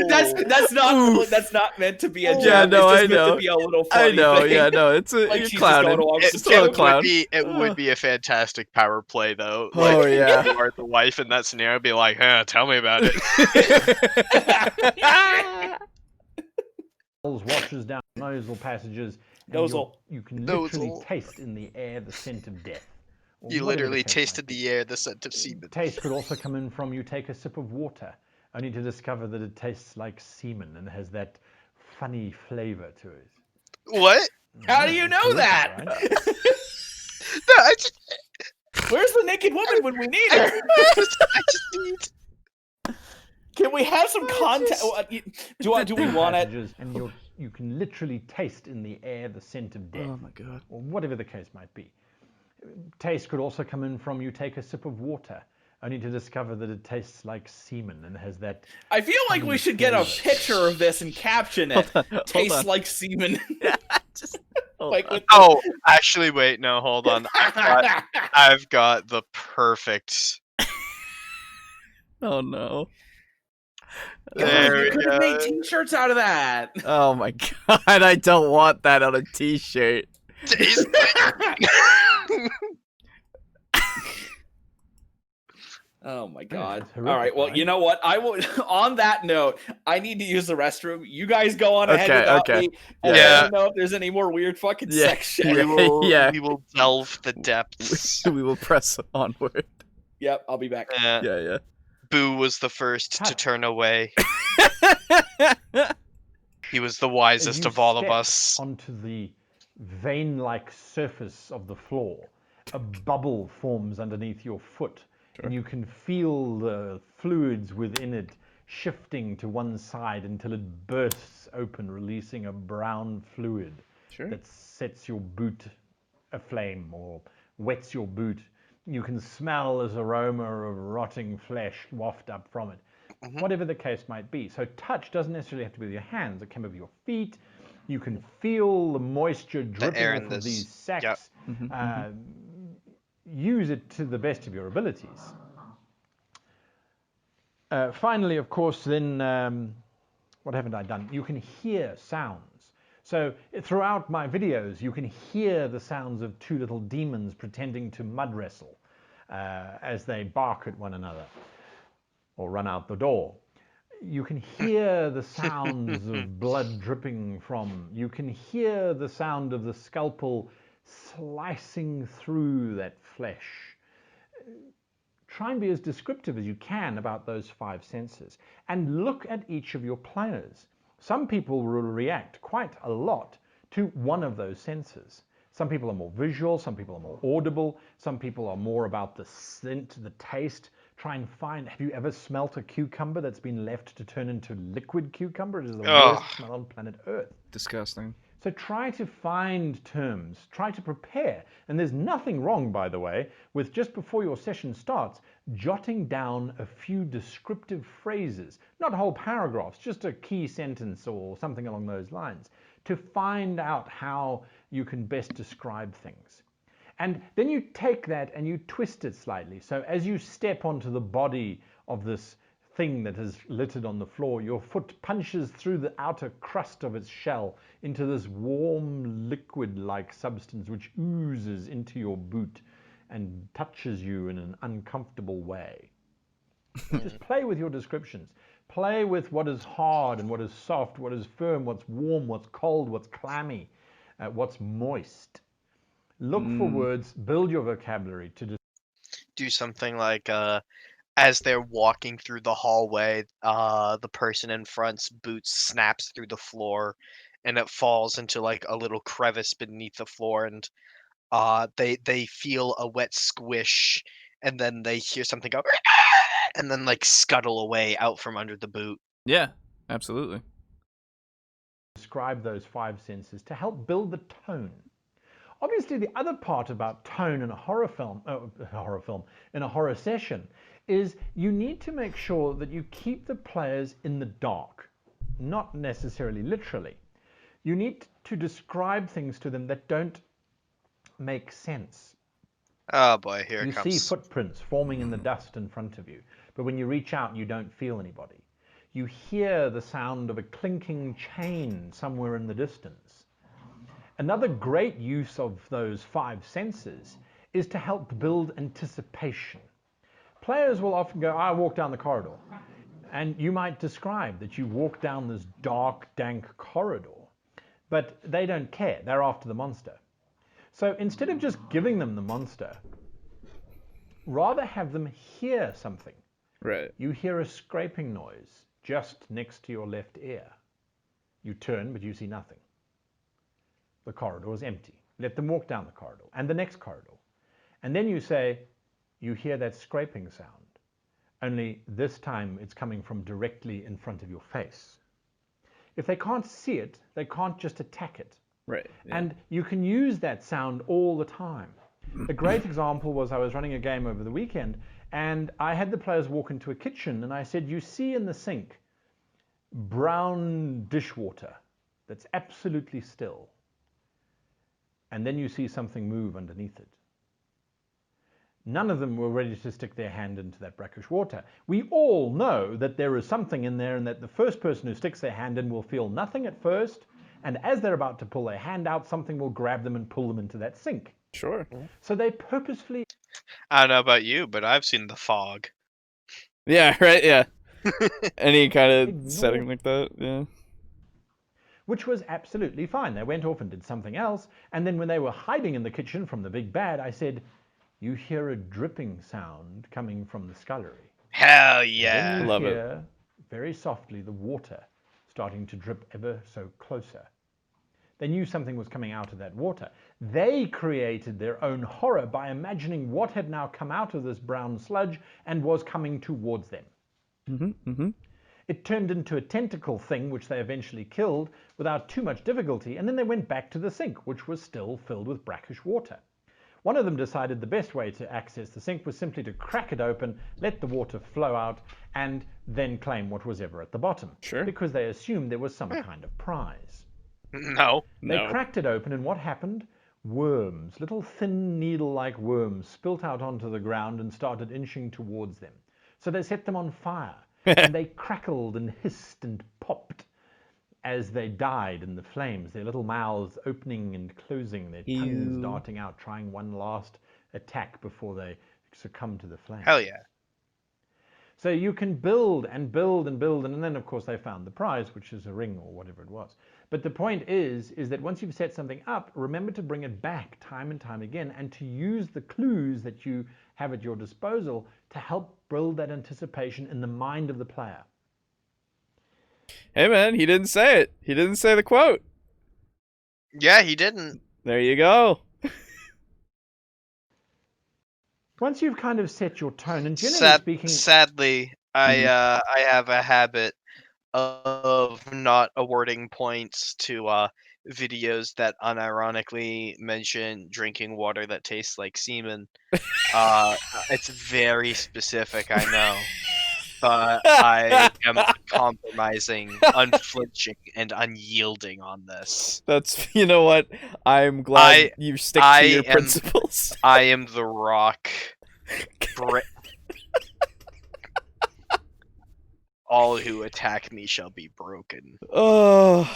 That's not meant to be a joke. Yeah, no, it's I just meant know. to be a little funny I know, thing. yeah, no, it's a Like you're she's just going clowning. along with It's the still a joke. clown. It would be a fantastic power play, though. Oh, Like, yeah. if you are the wife in that scenario, be like, tell me about it. washes down nasal passages, and you can literally taste in the air the scent of death. Or You whatever the literally case tasted might be. the air, the scent of semen. Taste could also come in from you take a sip of water, only to discover that it tastes like semen and has that funny flavor to it. What? How do you know that? Right? No, I just Where's the naked woman when we need her? I just need. Can we have some context? Do we want it? And you can literally taste in the air the scent of death. Oh my god. Or whatever the case might be. Taste could also come in from you take a sip of water, only to discover that it tastes like semen and has that. I feel like we should get a picture of this and caption it. Tastes like semen. Like Actually, wait, no, hold on. I've got the perfect. Oh no. You could have made t-shirts out of that. Oh my god, I don't want that on a t-shirt. Oh my god. All right, well, you know what? I will. On that note, I need to use the restroom. You guys go on ahead without me. And I don't know if there's any more weird fucking sex shit. We will delve the depths. We will press onward. Yep, I'll be back. Yeah. Boo was the first to turn away. He was the wisest of all of us. Onto the vein-like surface of the floor, a bubble forms underneath your foot. And you can feel the fluids within it shifting to one side until it bursts open, releasing a brown fluid that sets your boot aflame or wets your boot. You can smell this aroma of rotting flesh waft up from it, whatever the case might be. So touch doesn't necessarily have to be with your hands. It can be with your feet. You can feel the moisture dripping off of these sacs. Yep. Use it to the best of your abilities. Finally, of course, then, what haven't I done? You can hear sounds. So throughout my videos, you can hear the sounds of two little demons pretending to mud wrestle as they bark at one another or run out the door. You can hear the sounds of blood dripping from. You can hear the sound of the scalpel slicing through that flesh. Try and be as descriptive as you can about those five senses and look at each of your players. Some people will react quite a lot to one of those senses. Some people are more visual, some people are more audible, some people are more about the scent, the taste. Try and find, have you ever smelt a cucumber that's been left to turn into liquid cucumber? It is the worst smell on planet Earth. Disgusting. So try to find terms, try to prepare. And there's nothing wrong, by the way, with just before your session starts, jotting down a few descriptive phrases, not whole paragraphs, just a key sentence or something along those lines, to find out how you can best describe things. And then you take that and you twist it slightly. So as you step onto the body of this thing that is littered on the floor, your foot punches through the outer crust of its shell into this warm liquid-like substance which oozes into your boot and touches you in an uncomfortable way. Just play with your descriptions. Play with what is hard and what is soft, what is firm, what's warm, what's cold, what's clammy, what's moist. Look for words, build your vocabulary to do something like as they're walking through the hallway, the person in front's boot snaps through the floor and it falls into like a little crevice beneath the floor, and they feel a wet squish, and then they hear something go and then like scuttle away out from under the boot. Yeah, absolutely. Describe those five senses to help build the tone. Obviously, the other part about tone in a horror film, in a horror session, is you need to make sure that you keep the players in the dark, not necessarily literally. You need to describe things to them that don't make sense. Oh boy, here it You comes. see footprints forming in the dust in front of you, but when you reach out, you don't feel anybody. You hear the sound of a clinking chain somewhere in the distance. Another great use of those 5 senses is to help build anticipation. Players will often go, I walk down the corridor. And you might describe that you walk down this dark, dank corridor, but they don't care. They're after the monster. So instead of just giving them the monster, rather have them hear something. Right. You hear a scraping noise just next to your left ear. You turn, but you see nothing. The corridor is empty. Let them walk down the corridor and the next corridor. And then you say, you hear that scraping sound. Only this time it's coming from directly in front of your face. If they can't see it, they can't just attack it. Right. Yeah. And you can use that sound all the time. A great example was I was running a game over the weekend and I had the players walk into a kitchen and I said, you see in the sink brown dishwater that's absolutely still. And then you see something move underneath it. None of them were ready to stick their hand into that brackish water. We all know that there is something in there and that the first person who sticks their hand in will feel nothing at first, and as they're about to pull their hand out, something will grab them and pull them into that sink. Sure. So they purposefully... I don't know about you, but I've seen the fog. Yeah, right, yeah. Any kind of Ignore- setting like that, yeah. Which was absolutely fine. They went off and did something else, and then when they were hiding in the kitchen from the big bad, I said, you hear a dripping sound coming from the scullery. Hell Then yeah. you Love it. hear, very softly, the water starting to drip ever so closer. They knew something was coming out of that water. They created their own horror by imagining what had now come out of this brown sludge and was coming towards them. It turned into a tentacle thing, which they eventually killed without too much difficulty, and then they went back to the sink, which was still filled with brackish water. One of them decided the best way to access the sink was simply to crack it open, let the water flow out, and then claim what was ever at the bottom. Sure. Because they assumed there was some kind of prize. No. They No. cracked it open, and what happened? Worms, little thin needle-like worms, spilt out onto the ground and started inching towards them. So they set them on fire, and they crackled and hissed and popped as they died in the flames, their little mouths opening and closing, their tongues Ew. darting out, trying one last attack before they succumb to the flames. Hell yeah. So you can build and build and build, and then of course they found the prize, which is a ring or whatever it was. But the point is that once you've set something up, remember to bring it back time and time again, and to use the clues that you have at your disposal to help build that anticipation in the mind of the player. Hey man, he didn't say it. He didn't say the quote. Yeah, he didn't. There you go. Once you've kind of set your tone, and generally speaking, Sadly, I have a habit of not awarding points to videos that unironically mention drinking water that tastes like semen. It's very specific, I know. But I am uncompromising, unflinching, and unyielding on this. That's, you know what? I'm glad you stick to your principles. I am the Rock. All who attack me shall be broken. Oh.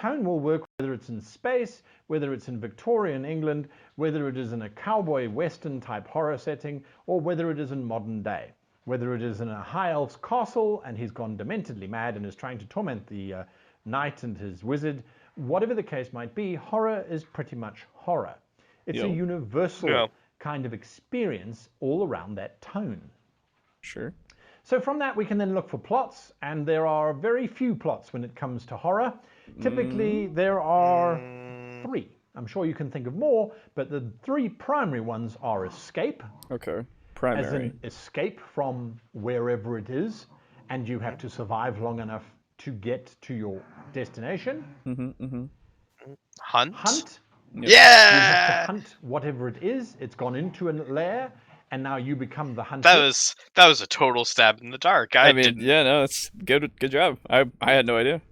tone will work whether it's in space, whether it's in Victorian England, whether it is in a cowboy western type horror setting, or whether it is in modern day. Whether it is in a high elf's castle and he's gone dementedly mad and is trying to torment the knight and his wizard, whatever the case might be, horror is pretty much horror. It's a universal kind of experience all around that tone. Sure. So from that we can then look for plots, and there are very few plots when it comes to horror. Typically there are 3. I'm sure you can think of more, but the 3 primary ones are escape. Okay. Primary. As in escape from wherever it is, and you have to survive long enough to get to your destination. Hunt. Hunt. Yep. You have Yeah. to hunt whatever it is. It's gone into a lair, and now you become the hunter. That was a total stab in the dark. I mean, didn't. yeah, no, it's good job. I had no idea.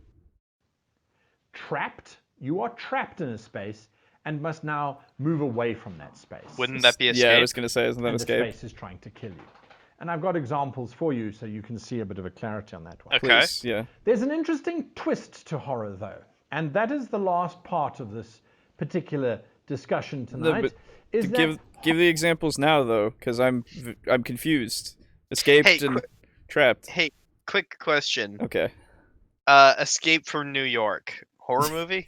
Trapped. You are trapped in a space and must now move away from that space. Wouldn't that be escape? Yeah, I was gonna say, isn't that and escape? the space is trying to kill you. And I've got examples for you so you can see a bit of a clarity on that one. Okay. Please, yeah. There's an interesting twist to horror, though, and that is the last part of this particular discussion tonight. Give the examples now, though, because I'm confused. Escaped Hey, and trapped. Hey, quick question. Okay. Escape from New York. Horror movie?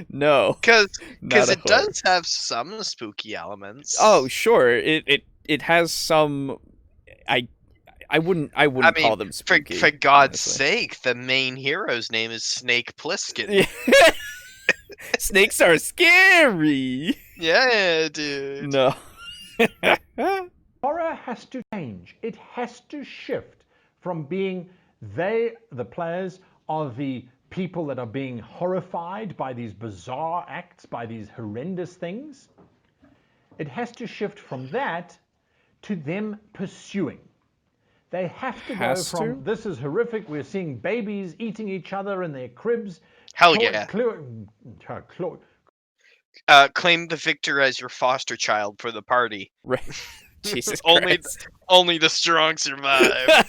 No. Because Not a it horror. does have some spooky elements. Oh, sure. It has some. I wouldn't call them spooky. For God's honestly. sake, the main hero's name is Snake Plissken. Snakes are scary. Yeah, dude. No. Horror has to change. It has to shift from being the players, are the people that are being horrified by these bizarre acts, by these horrendous things. It has to shift from that to them pursuing. They have to go from, this is horrific, we're seeing babies eating each other in their cribs. Hell yeah. Claim the victor as your foster child for the party. Right. Jesus only Christ. only the strong survive.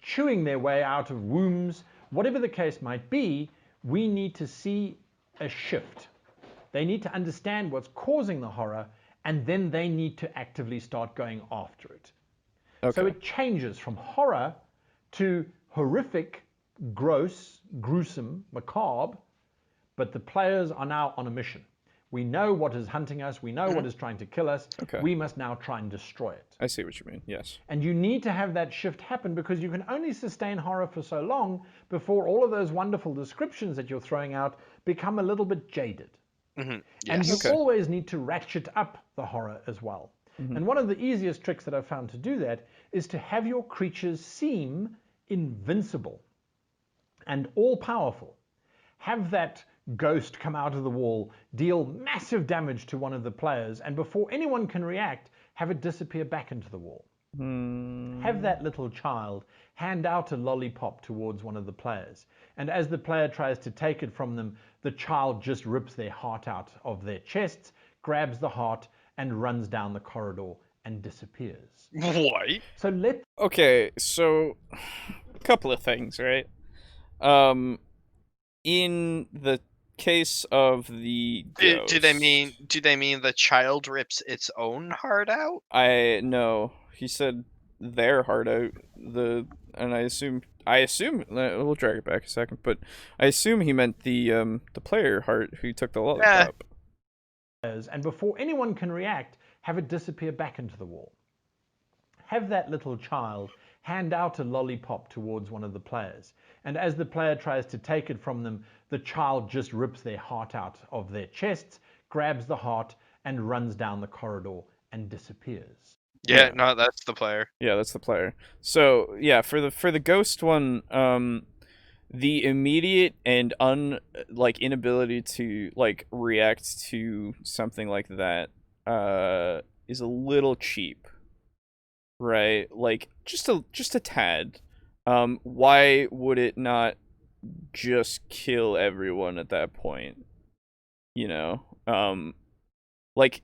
Chewing their way out of wombs, whatever the case might be, we need to see a shift. They need to understand what's causing the horror, and then they need to actively start going after it. Okay. So it changes from horror to horrific, gross, gruesome, macabre, but the players are now on a mission. We know what is hunting us. We know what is trying to kill us. Okay. We must now try and destroy it. I see what you mean. Yes. And you need to have that shift happen because you can only sustain horror for so long before all of those wonderful descriptions that you're throwing out become a little bit jaded. Yes. And you always need to ratchet up the horror as well. And one of the easiest tricks that I've found to do that is to have your creatures seem invincible and all-powerful. Have that ghost come out of the wall, deal massive damage to one of the players, and before anyone can react, have it disappear back into the wall. Have that little child hand out a lollipop towards one of the players, and as the player tries to take it from them, the child just rips their heart out of their chests, grabs the heart, and runs down the corridor and disappears. What? So Okay, so a couple of things, right? In the case of the ghost, Do they mean the child rips its own heart out? No, he said their heart out. And I assume we'll drag it back a second, but I assume he meant the player heart who took the lollipop. and before anyone can react, have it disappear back into the wall. Have that little child hand out a lollipop towards one of the players, and as the player tries to take it from them, the child just rips their heart out of their chests, grabs the heart, and runs down the corridor and disappears. Yeah, no, that's the player. Yeah, that's the player. So yeah, for the ghost one, the immediate and inability to react to something like that is a little cheap, right? Like just a tad. Why would it not just kill everyone at that point? You know,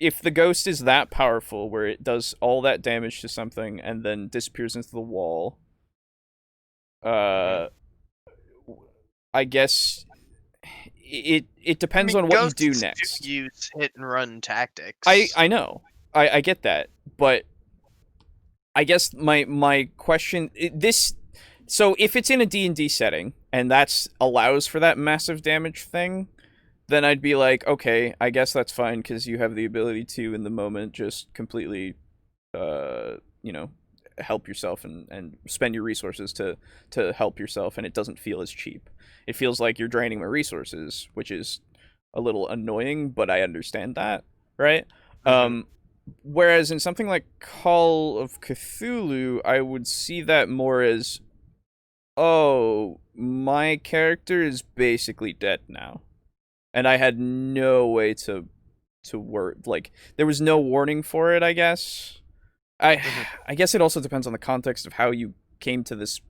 if the ghost is that powerful where it does all that damage to something and then disappears into the wall, I guess it depends on what you do next. Use hit and run tactics. I know. I get that, but I guess my question so if it's in a D&D setting and that's allows for that massive damage thing, then I'd be like, okay, I guess that's fine because you have the ability to, in the moment, just completely, help yourself and spend your resources to help yourself, and it doesn't feel as cheap. It feels like you're draining my resources, which is a little annoying, but I understand that, right? Whereas in something like Call of Cthulhu, I would see that more as, oh, my character is basically dead now. And I had no way to work. There was no warning for it, I guess. I guess it also depends on the context of how you came to this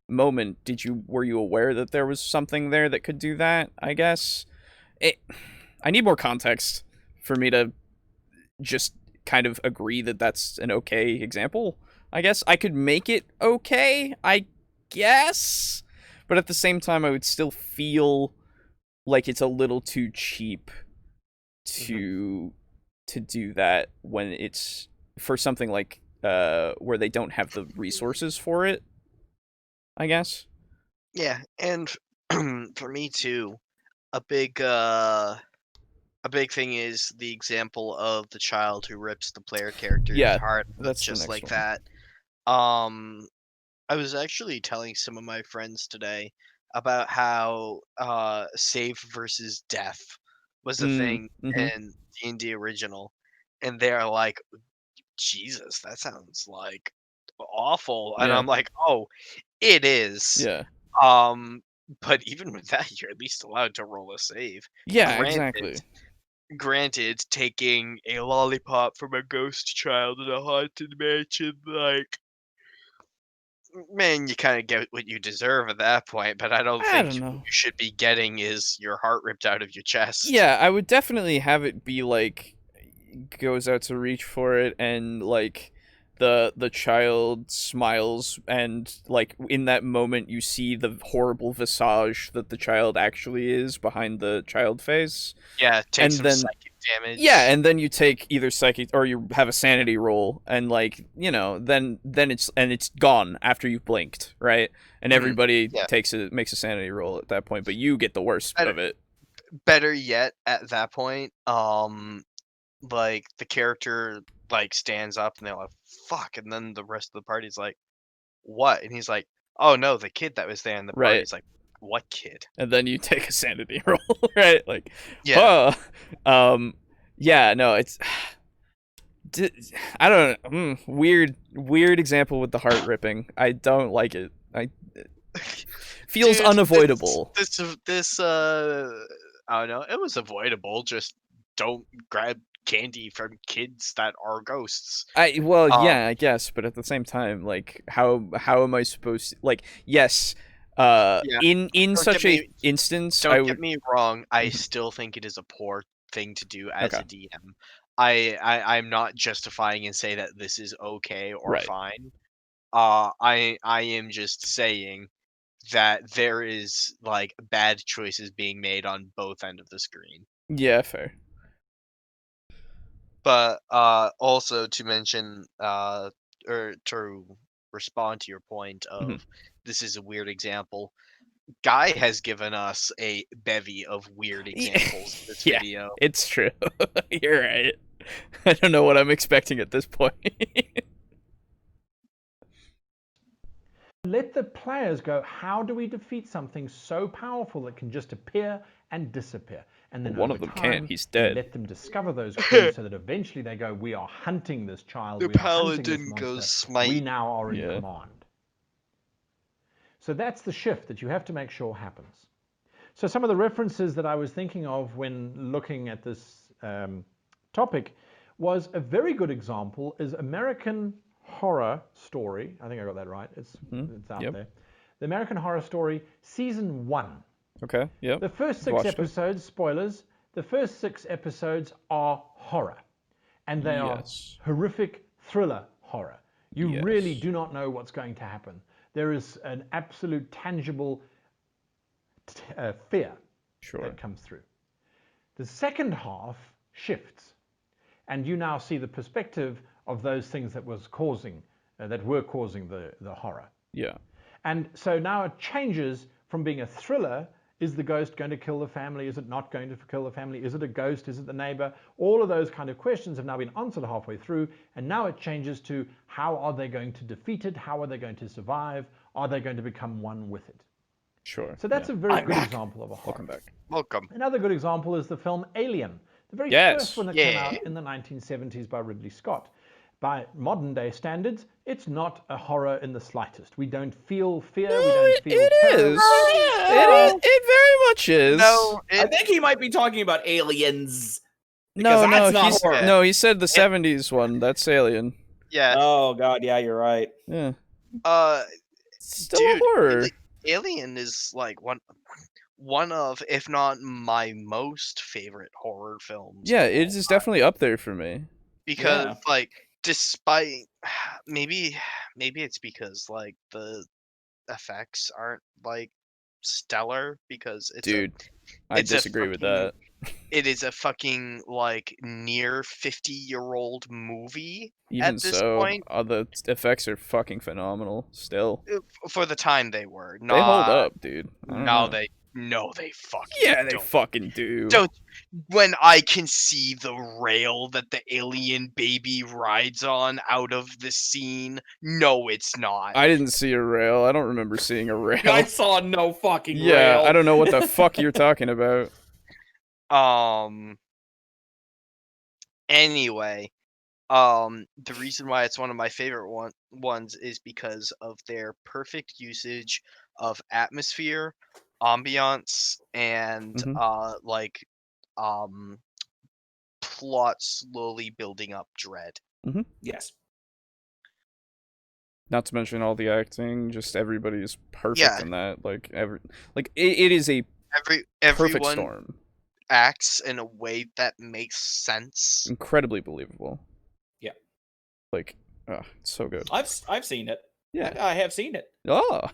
moment. Were you aware that there was something there that could do that? I guess I need more context for me to just kind of agree that that's an okay example. I guess I could make it okay, I guess, but at the same time, I would still feel like it's a little too cheap to do that when it's for something like where they don't have the resources for it, I guess. Yeah, and for me too, a big thing is the example of the child who rips the player character's Yeah, heart that's the just next like one. that. I was actually telling some of my friends today about how save versus death was a thing Mhm. in D&D original, and they're like, Jesus, that sounds like awful. And Yeah. I'm like, oh, it is. Yeah. But even with that, you're at least allowed to roll a save. Yeah, Granted, exactly. granted, taking a lollipop from a ghost child in a haunted mansion, like, man, you kind of get what you deserve at that point. But I don't I think don't what know. you should be getting is your heart ripped out of your chest. Yeah, I would definitely have it be like goes out to reach for it, and like the child smiles, and like in that moment you see the horrible visage that the child actually is behind the child face. Yeah, take And some then psychic damage. yeah, and then you take either psychic or you have a sanity roll, and like, you know, then it's gone after you've blinked, right? And everybody Yeah. makes a sanity roll at that point, but you get the worst of it. Better yet, at that point, like the character like stands up and they're like, "Fuck," and then the rest of the party's like, "What?" And he's like, "Oh no, the kid that was there." And the Right. party's like, "What kid?" And then you take a sanity roll, right? Like, Yeah. yeah, no, it's I don't know, weird example with the heart ripping. I don't like it. Feels Dude, unavoidable. This I don't know. It was avoidable. Just don't grab candy from kids that are ghosts. Yeah, I guess, but at the same time, like, how am I supposed to, like, yes, Yeah. in Don't such get a me- instance, I Don't would. get me wrong. I Mhm. still think it is a poor thing to do as Okay. a DM. I'm not justifying and say that this is okay or Right. fine. I am just saying that there is like bad choices being made on both end of the screen. Yeah, fair. But also to mention or to respond to your point of Mhm. this is a weird example. Guy has given us a bevy of weird examples in this Yeah, video. it's true. You're right. I don't know what I'm expecting at this point. Let the players go, how do we defeat something so powerful that can just appear and disappear? And then One over of them time, can't. He's we dead. let them discover those clues so that eventually they go, we are hunting this child, The we are hunting this paladin goes monster, smite. we now are in Yeah. command. So that's the shift that you have to make sure happens. So some of the references that I was thinking of when looking at this topic was a very good example is American Horror Story. I think I got that right. It's out Yep. there. The American Horror Story Season 1. Okay. Yep. The first 6 Watched it. episodes, spoilers, the first 6 episodes are horror. And they Yes. are horrific thriller horror. You Yes. really do not know what's going to happen. There is an absolute tangible fear Sure. that comes through. The second half shifts, and you now see the perspective of those things that were causing the horror. Yeah. And so now it changes from being a thriller. Is the ghost going to kill the family? Is it not going to kill the family? Is it a ghost? Is it the neighbor? All of those kind of questions have now been answered halfway through, and now it changes to how are they going to defeat it? How are they going to survive? Are they going to become one with it? Sure. So that's yeah. a very good example of a horror. Welcome back. Welcome. Another good example is the film Alien, the very Yes. first one that Yeah. came out in the 1970s by Ridley Scott. By modern day standards, it's not a horror in the slightest. We don't feel fear, we don't feel It terror. is. It very much is. No, I think he might be talking about Aliens. No, because that's not he's horror. no. He said the '70s one. That's Alien. yeah. Oh god, yeah, you're right. Yeah. Dude, Still a horror. Alien is like one of, if not my most favorite horror films. Yeah, of it all is time. definitely up there for me. because Yeah. like despite maybe it's because like the effects aren't like stellar because Dude, I it's a disagree with fucking- that. it is a fucking like near 50-year-old movie Even at this so, point. the effects are fucking phenomenal still. For the time they were. They hold Not up, dude. I don't no, know. they fucking Yeah, they don't. fucking do. Don't when I can see the rail that the alien baby rides on out of the scene. No, it's not. I didn't see a rail. I don't remember seeing a rail. I saw no fucking Yeah, rail. I don't know what the fuck you're talking about. Anyway, the reason why it's one of my favorite ones is because of their perfect usage of atmosphere, ambiance, and Mhm. like plot slowly building up dread. Yes. Not to mention all the acting, just everybody is perfect Yeah. in that. Like it is a perfect Everyone storm. acts in a way that makes sense. Incredibly believable. Yeah. Like, it's so good. I've seen it. Yeah. I have seen it. Oh,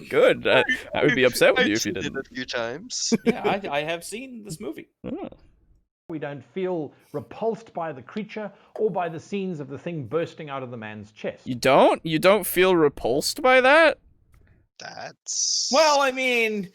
good. I would be upset with you I've if you seen it didn't. a few times. Yeah, I have seen this movie. Oh. We don't feel repulsed by the creature or by the scenes of the thing bursting out of the man's chest. You don't? You don't feel repulsed by that? That's Well, I mean,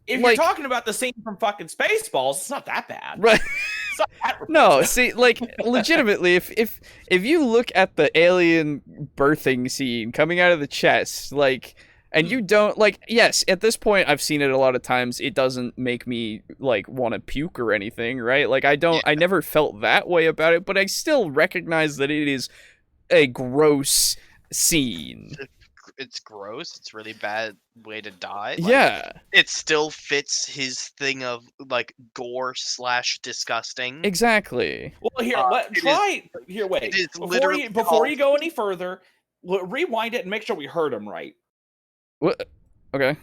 if Like- you're talking about the scene from fucking Spaceballs, it's not that bad. Right. It's not that No, repulsive. see, like, legitimately, if you look at the alien birthing scene coming out of the chest, like, and you don't, like, yes, at this point, I've seen it a lot of times, it doesn't make me, like, want to puke or anything, right? Like, I never felt that way about it, but I still recognize that it is a gross scene. it's gross. It's really bad way to die. Like, Yeah, it still fits his thing of like gore / disgusting. exactly. Well, here, wait. it is Before literally you called- go any further, rewind it and make sure we heard him right. What? Okay.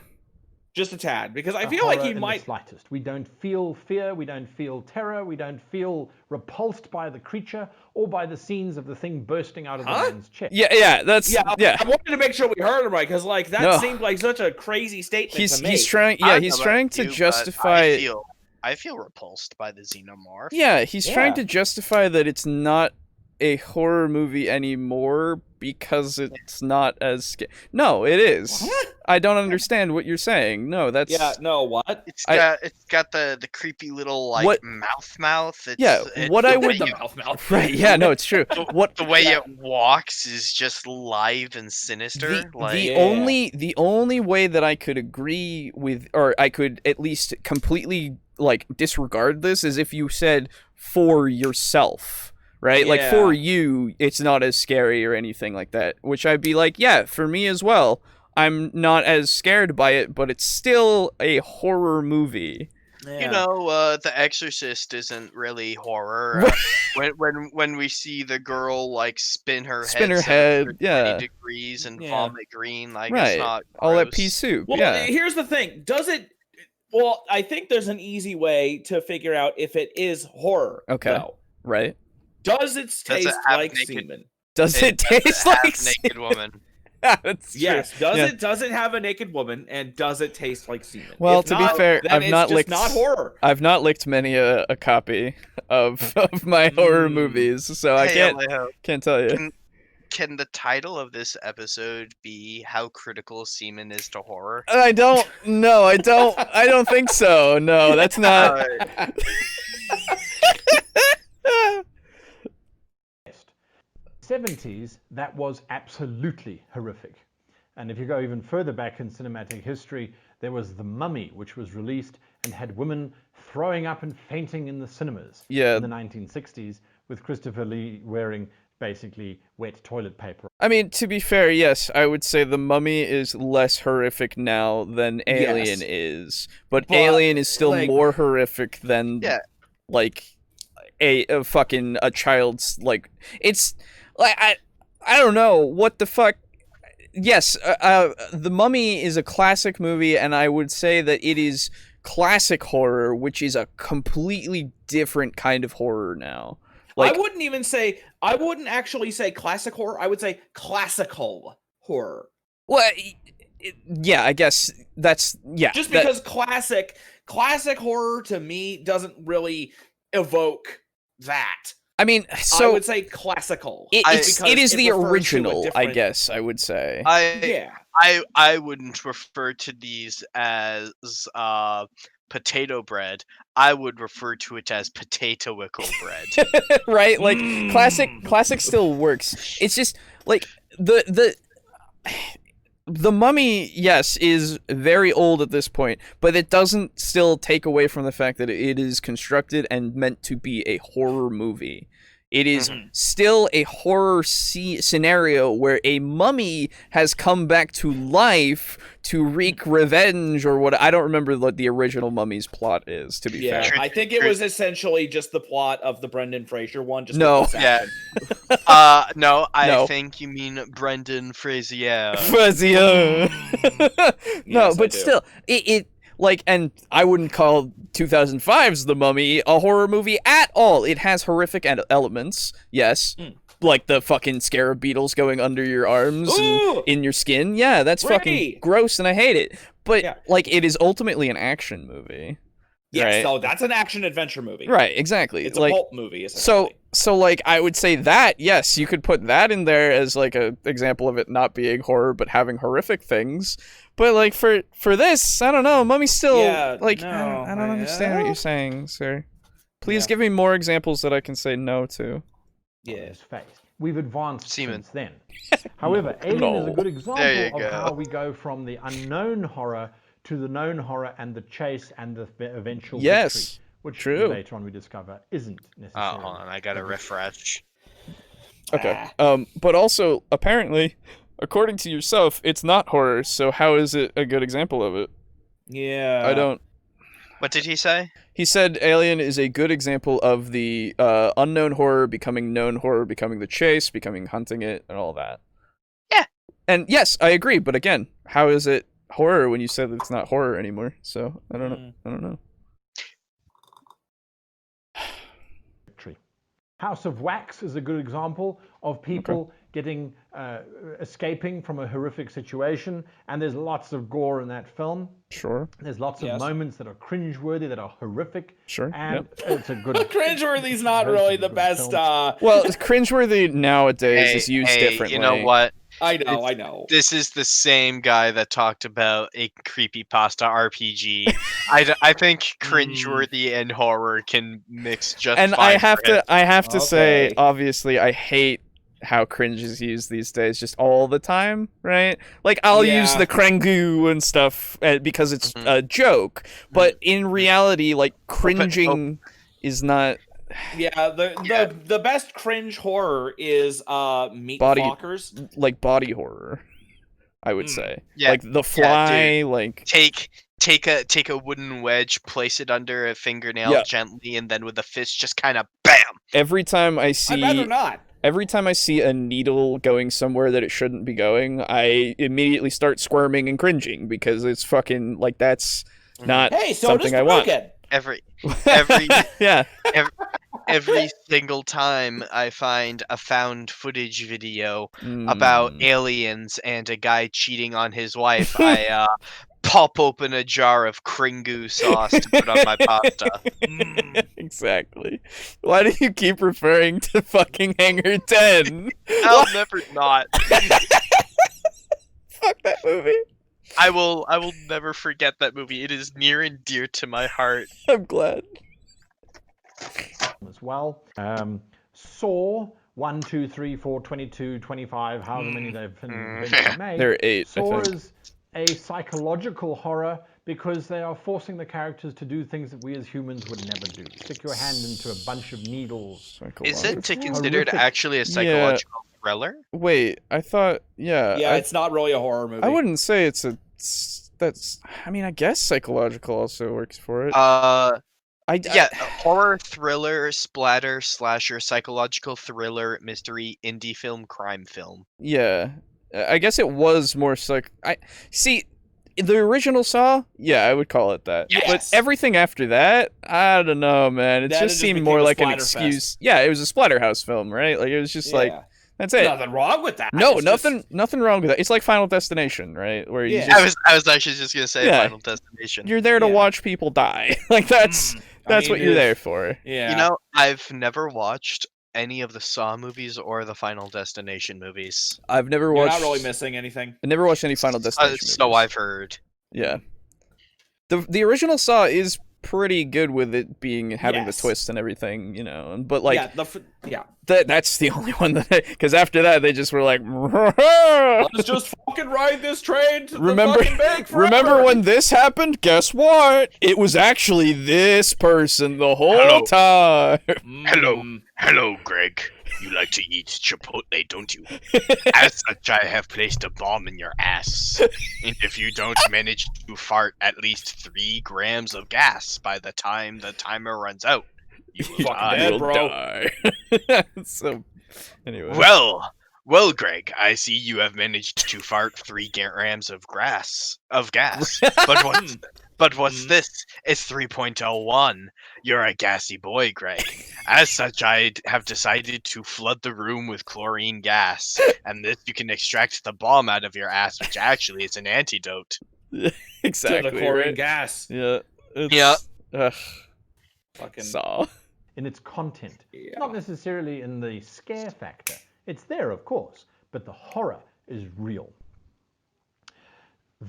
Just a tad, because I A feel like horror he in the might. slightest. We don't feel fear, we don't feel terror, we don't feel repulsed by the creature or by the scenes of the thing bursting out of the man's chest. Yeah, that's, Yeah, yeah. I wanted to make sure we heard him right, because like that No. seemed like such a crazy statement to make. He's trying, I don't he's know about trying to you, but justify... I feel repulsed by the xenomorph. Yeah, he's trying Yeah. to justify that it's not a horror movie anymore because it's not as No, it is. What? I don't understand what you're saying. No, that's Yeah, no, what? It's I- got the creepy little like What- mouth. It's, Yeah, it's what the I way would- The you- mouth. right. Yeah, no, it's true. What the way it walks is just live and sinister. the only way that I could agree with, or I could at least completely like disregard this, is if you said for yourself, right? Like, for you, it's not as scary or anything like that, which I'd be like, yeah, for me as well. I'm not as scared by it, but it's still a horror movie. You know, The Exorcist isn't really horror. When we see the girl like spin her head 720 yeah. degrees and Yeah. vomit green, like Right. it's not All that gross. pea soup. Well, yeah. here's the thing. Does it? Well, I think there's an easy way to figure out if it is horror. Okay. Though. Right. Does it taste have like naked- semen? Does it does taste have like naked woman? That's true. Yes. Does Yeah. it? Does it have a naked woman? And does it taste like semen? Well, If to be not, fair, then I've it's not just licked. not horror. I've not licked many a copy of my horror movies, so I Hey, Alejo, can't tell you. Can the title of this episode be "How Critical Semen Is to Horror"? I don't. No, I don't. I don't think so. No, that's not. 70s, that was absolutely horrific. And if you go even further back in cinematic history, there was The Mummy, which was released and had women throwing up and fainting in the cinemas Yeah. in the 1960s, with Christopher Lee wearing basically wet toilet paper. I mean, to be fair, yes, I would say The Mummy is less horrific now than Alien Yes. is, but But, Alien is still like- more horrific than Yeah. like a fucking a child's, like, it's like I don't know what the fuck. Yes, The Mummy is a classic movie, and I would say that it is classic horror, which is a completely different kind of horror now. Like, I wouldn't actually say classic horror. I would say classical horror. well, yeah, I guess that's Just because classic horror to me doesn't really evoke that. I mean, so I would say classical. it is the refers to a original, I different- guess I would say. I wouldn't refer to these as potato bread. I would refer to it as potato-ical bread. Right? Like classic still works. It's just like the Mummy, yes, is very old at this point, but it doesn't still take away from the fact that it is constructed and meant to be a horror movie. It is still a horror scenario where a mummy has come back to life to wreak revenge, or what. I don't remember what the original Mummy's plot is, to be fair. I think it was essentially just the plot of the Brendan Fraser one. Just No. yeah. No, I No. think you mean Brendan Frazier. No, Yes, I but do. still, it like, and I wouldn't call 2005's The Mummy a horror movie at all. It has horrific elements, yes. Like the fucking scarab beetles going under your arms and in your skin. Yeah, that's fucking gross and I hate it. But, like, it is ultimately an action movie. Yes, right? so that's an action-adventure movie. Right, exactly. It's like, a pulp movie, essentially. So, like, I would say that, yes, you could put that in there as, like, a example of it not being horror, but having horrific things. But, like, for this, I don't know, Mummy's still, I don't understand what you're saying, sir. Please give me more examples that I can say no to. Yeah. We've advanced Semen. since then. However, Alien is a good example There you of go. how we go from the unknown horror to the known horror and the chase and the eventual Yes, victory, which true. later on we discover isn't Oh, necessarily. hold on, I gotta refresh. Okay. But also, apparently, according to yourself, it's not horror, so how is it a good example of it? Yeah. I don't... What did he say? He said Alien is a good example of the unknown horror becoming known horror, becoming the chase, becoming hunting it, and all that. Yeah. And yes, I agree, but again, how is it horror when you said that it's not horror anymore? So, I don't know. I don't know. House of Wax is a good example of people getting escaping from a horrific situation, and there's lots of gore in that film. Sure. There's lots of moments that are cringeworthy, that are horrific. Sure. And it's a good. Cringeworthy's not really the best. Well, cringeworthy nowadays is used differently. You know what? I know. This is the same guy that talked about a creepypasta RPG. I think cringeworthy and horror can mix just and fine. I have to say, obviously, I hate how cringe is used these days, just all the time, right? Like, I'll use the Krengu and stuff because it's a joke, but in reality, like, cringing is not... Yeah, the best cringe horror is meat walkers. Like body horror, I would say. Yeah, like The Fly, dude. like take a wooden wedge, place it under a fingernail gently, and then with a fist just kind of bam. Every time I see I'd rather not. Every time I see a needle going somewhere that it shouldn't be going, I immediately start squirming and cringing because it's fucking like that's not something I want. Every yeah. Every single time I find a found footage video about aliens and a guy cheating on his wife, I pop open a jar of Kringu sauce to put on my pasta. Exactly. Why do you keep referring to fucking Hangar 10? I'll never not. Fuck that movie. I will never forget that movie. It is near and dear to my heart. I'm glad. As well. Saw 1, 2, 3, 4, 22, 25, however many they've eventually made. There are 8, Saw I think. is a psychological horror because they are forcing the characters to do things that we as humans would never do. Stick your hand into a bunch of needals. Is it considered actually a psychological thriller? Wait, I thought, Yeah, it's not really a horror movie. I wouldn't say it's a... That's... I mean, I guess psychological also works for it. Horror, thriller, splatter, slasher, psychological thriller, mystery, indie film, crime film. Yeah. I guess it was more I see, The original Saw, yeah, I would call it that. Yes. But everything after that, I don't know, man. It Then just it just seemed became more a like an Splatterfest. excuse. Yeah, it was a Splatterhouse film, right? Like it was just like Yeah. that's it. Nothing wrong with that. No, It's just- nothing wrong with that. It's like Final Destination, right? Where you Yeah. just I was actually just gonna say Yeah. Final Destination. you're there to Yeah. watch people die. Like that's I what mean, you're if- there for. Yeah. You know, I've never watched any of the Saw movies or the Final Destination movies. I've never You're watched. not really missing anything. I never watched any Final Destination. So movies. I've heard. Yeah. The original Saw is pretty good with it having the Yes. twist and everything, you know. But like yeah. that's the only one that because after that they just were like Let's just fucking ride this train to Remember- the fucking bank forever. remember when this happened? Guess what? It was actually this person the whole Hello. time. Hello, Greg. You like to eat Chipotle, don't you? As such, I have placed a bomb in your ass. And if you don't manage to fart at least 3 grams of gas by the time the timer runs out, you will Fucking die. dead, You'll bro. die. So anyway. Well, Greg, I see you have managed to fart 3 grams of gas. But what's this? It's 3.01. You're a gassy boy, Greg. As such, I have decided to flood the room with chlorine gas, and this you can extract the bomb out of your ass, which actually is an antidote. Exactly. to the chlorine right? gas. Yeah. Yeah. Ugh, Fucking Saw. In its content, yeah. not necessarily in the scare factor. It's there, of course, but the horror is real.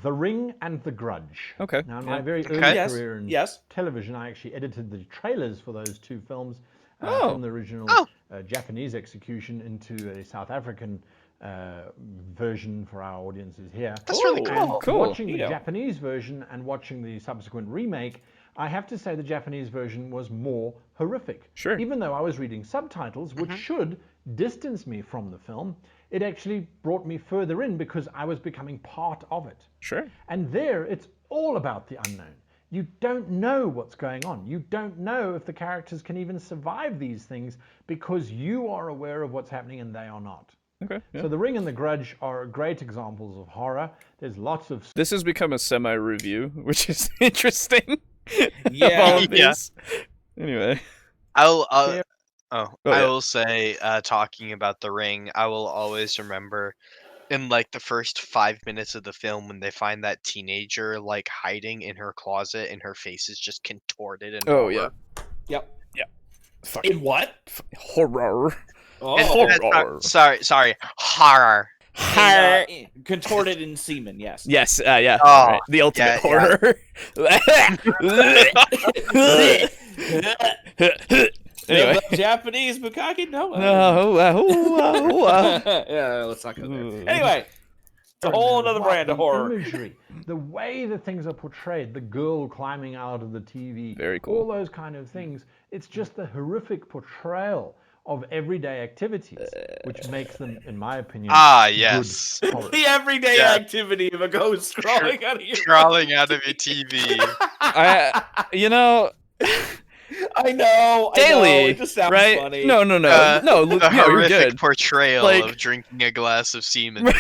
The Ring and The Grudge. Okay. Now, in my very Okay. early Yes. career in Yes. television, I actually edited the trailers for those two films Oh. from the original Japanese execution into a South African version for our audiences here. That's really Ooh. cool. Cool. Watching the Neato. Japanese version and watching the subsequent remake, I have to say the Japanese version was more horrific. Sure. Even though I was reading subtitles, which should distance me from the film, it actually brought me further in because I was becoming part of it. Sure. And there, it's all about the unknown. You don't know what's going on. You don't know if the characters can even survive these things because you are aware of what's happening and they are not. Okay. Yeah. So The Ring and The Grudge are great examples of horror. There's lots of This has become a semi-review, which is interesting. Yeah. Of all of Yeah. these. Anyway. I'll Yeah. I yeah. will say, talking about The Ring, I will always remember in like the first 5 minutes of the film when they find that teenager like hiding in her closet and her face is just contorted and Oh yeah. Yep. Fucking In what? horror. Oh. Horror. Sorry, horror. Contorted in semen, yes. Yes. Yeah. Oh, right. The ultimate yeah. horror. Anyway. The Japanese bukkake? No. Yeah, let's not go there. Anyway, it's a whole other brand of the horror. Imagery, the way that things are portrayed, the girl climbing out of the TV, Very cool. all those kind of things. It's just the horrific portrayal of everyday activities, which makes them, in my opinion, Ah, good yes. horror. The everyday Yeah. activity of a ghost crawling out of your Crawling out of your TV. You know, I know. daily, It just sounds right? funny. No, The no, you're horrific good. portrayal Like- of drinking a glass of semen. In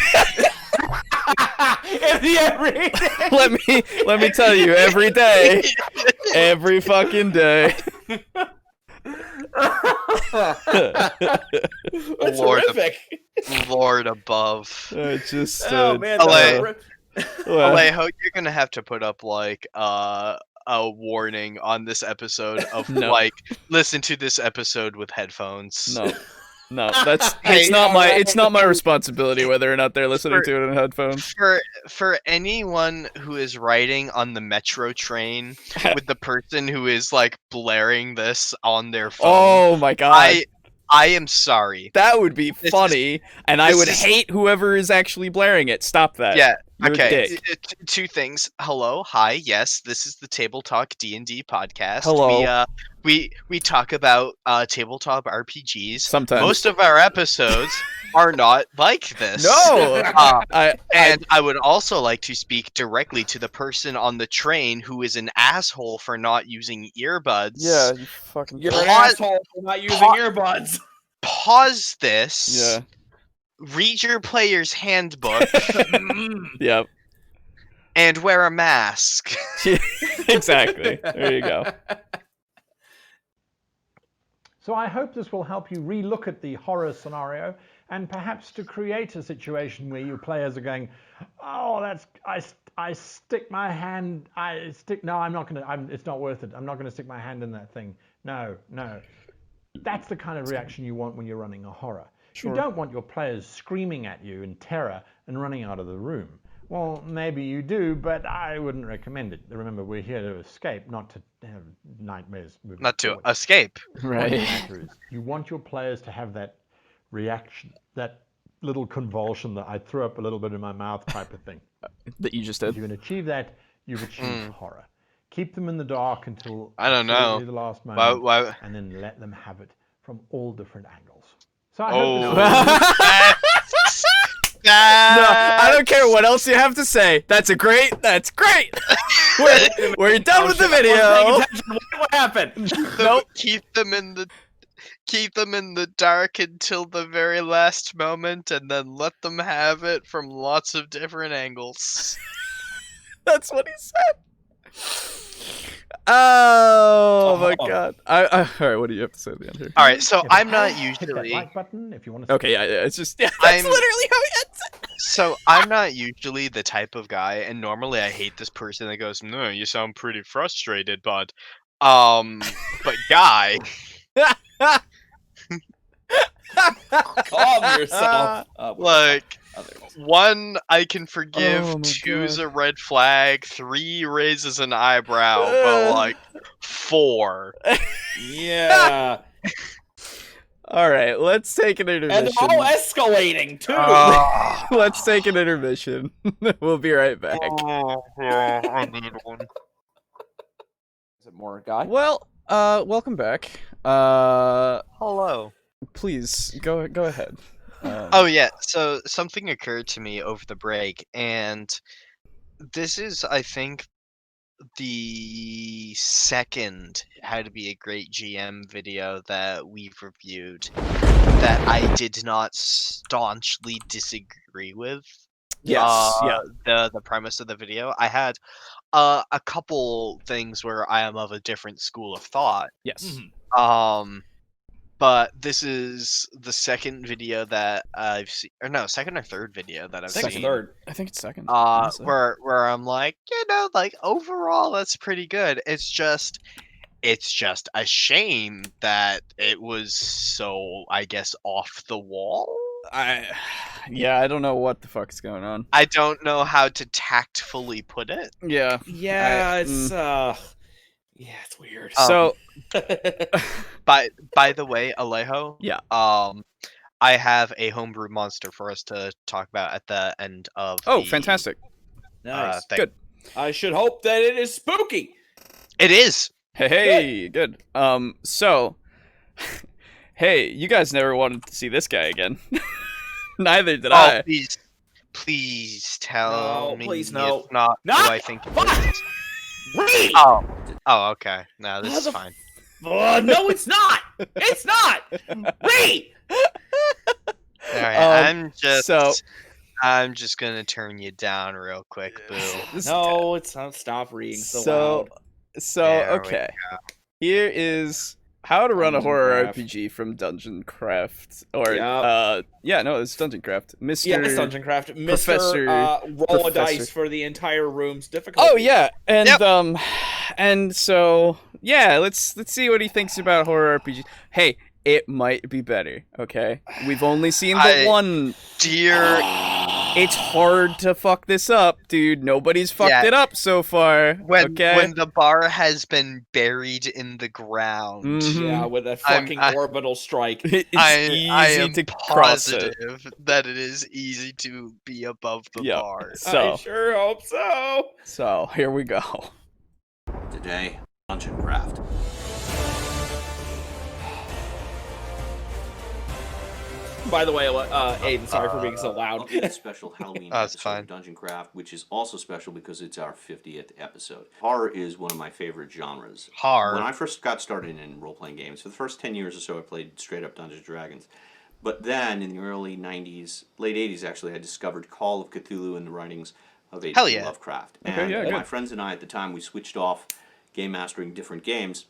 the everyday. let me tell you, every day, every fucking day. It's Lord of- horrific. Lord above. Just Oh man. LA. that's horrific. well, Alejo, you're gonna have to put up like a warning on this episode of No. like listen to this episode with headphones. no, that's Hey, it's not my responsibility whether or not they're listening to it in headphones. For anyone who is riding on the metro train with the person who is like blaring this on their phone, Oh my god. I am sorry. That would be This funny, and I this would is- hate whoever is actually blaring it. Stop that. Yeah. You're a Okay. dick. Two things. Hello. Hi. Yes. This is the TableTalk D&D podcast. Hello. We talk about tabletop RPGs. Sometimes. Most of our episodes are not like this. No. I And I would also like to speak directly to the person on the train who is an asshole for not using earbuds. yeah, you fucking You're an Pause- asshole for not using pause- earbuds. Pause this. Yeah. Read your player's handbook. Yep. And wear a mask. Exactly. There you go. So I hope this will help you relook at the horror scenario and perhaps to create a situation where your players are going, oh, I stick my hand, no, I'm not going to, it's not worth it. I'm not going to stick my hand in that thing. No. That's the kind of reaction you want when you're running a horror. Sure. You don't want your players screaming at you in terror and running out of the room. Well, maybe you do, but I wouldn't recommend it. Remember, we're here to escape, not to have nightmares. Not to escape. Right. You want your players to have that reaction, that little convulsion that I threw up a little bit in my mouth type of thing. That you just If did. you can achieve that, you've achieved horror. Keep them in the dark until I don't know. the last moment, Why? and then let them have it from all different angles. So I Oh. hope No, I don't care what else you have to say. That's great. We're done with the video. What happened? Nope. Keep them in the dark until the very last moment, and then let them have it from lots of different angles. That's what he said. Oh my god. All right, what do you have to say at the end here? All right, so if I'm you not hit that usually. like button if you want to. Okay, yeah, it's just that's I'm- literally how he ends it. So I'm not usually the type of guy, and normally I hate this person that goes, "No, you sound pretty frustrated, but guy." Calm yourself. Like, one, I can forgive. Oh my Two's God. a red flag. 3 raises an eyebrow. But like 4. Yeah. All right, let's take an And intermission. they're all escalating too. Let's take an intermission. We'll be right back. I need one. Is it more guy? Well, welcome back. Hello. Please go ahead. Oh yeah, so something occurred to me over the break, and this is, I think, the second How to Be a Great GM video that we've reviewed that I did not staunchly disagree with. Yes, yeah. The premise of the video. I had a couple things where I am of a different school of thought. Yes. But this is the second video that I've seen, or no, second or third video that I've Second, seen. third. I think it's second. honestly. Where I'm like, like overall that's pretty good. It's just a shame that it was so, I guess, off the wall. I don't know what the fuck is going on. I don't know how to tactfully put it. Yeah. Yeah, it's it's weird. So, By the way, Alejo. Yeah. I have a homebrew monster for us to talk about at the end of. oh, fantastic. Nice. thing. Good. I should hope that it is spooky. It is. Hey, good. So, hey, you guys never wanted to see this guy again. Neither did I. Please tell No, me. please, no. If not, No! who I think it Fuck! is. Read! Oh, okay. No, this is Mother- fine. No, it's not. It's not. Read. All right, so- I'm just gonna turn you down real quick, boo. No, it's not. Stop reading so loud. There we Okay. Here is how to run a Dungeon horror Craft. RPG from Dungeon Craft, or Yep. no, it's Dungeon Craft. Mr. Yeah, it's Dungeon Craft. Professor- Mr. Roll a Professor- dice for the entire room's difficulty. Oh yeah, and Yep. and so yeah, let's see what he thinks about horror RPG. Hey, it might be better. Okay, we've only seen the one. Dear, It's hard to fuck this up, dude. Nobody's fucked Yeah. it up so far. when okay. the bar has been buried in the ground, Mhm. Yeah, with a I'm- fucking I- orbital strike. It's I easy am to cross it. positive that it is easy to be above the Yep. bar. So, I sure hope so. here we go. Today, Dungeon Craft. By the way, Aiden, sorry for being so loud. Okay, a special Halloween That's episode fine. of Dungeon Craft, which is also special because it's our 50th episode. Horror is one of my favorite genres. Hard. When I first got started in role-playing games, for the first 10 years or so, I played straight-up Dungeons & Dragons. But then, in the early 90s, late 80s actually, I discovered Call of Cthulhu in the writings of H.P. Hell yeah. Lovecraft. Okay, And yeah, my good. friends and I at the time, we switched off game mastering different games,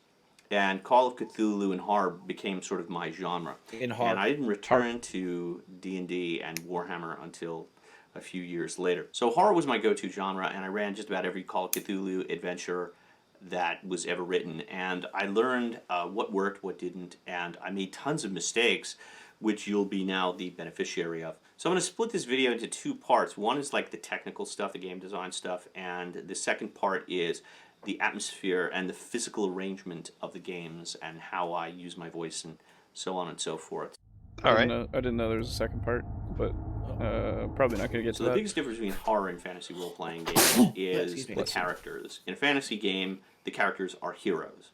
and Call of Cthulhu and horror became sort of my genre. In And horror. I didn't return to D&D and Warhammer until a few years later. So horror was my go-to genre, and I ran just about every Call of Cthulhu adventure that was ever written, and I learned what worked, what didn't, and I made tons of mistakes, which you'll be now the beneficiary of. So I'm going to split this video into two parts. One is like the technical stuff, the game design stuff, and the second part is the atmosphere and the physical arrangement of the games and how I use my voice and so on and so forth. All right. I didn't know there was a second part, but probably not going to get So to the that. biggest difference between horror and fantasy role-playing games is Excuse me. the characters. In a fantasy game, the characters are heroes.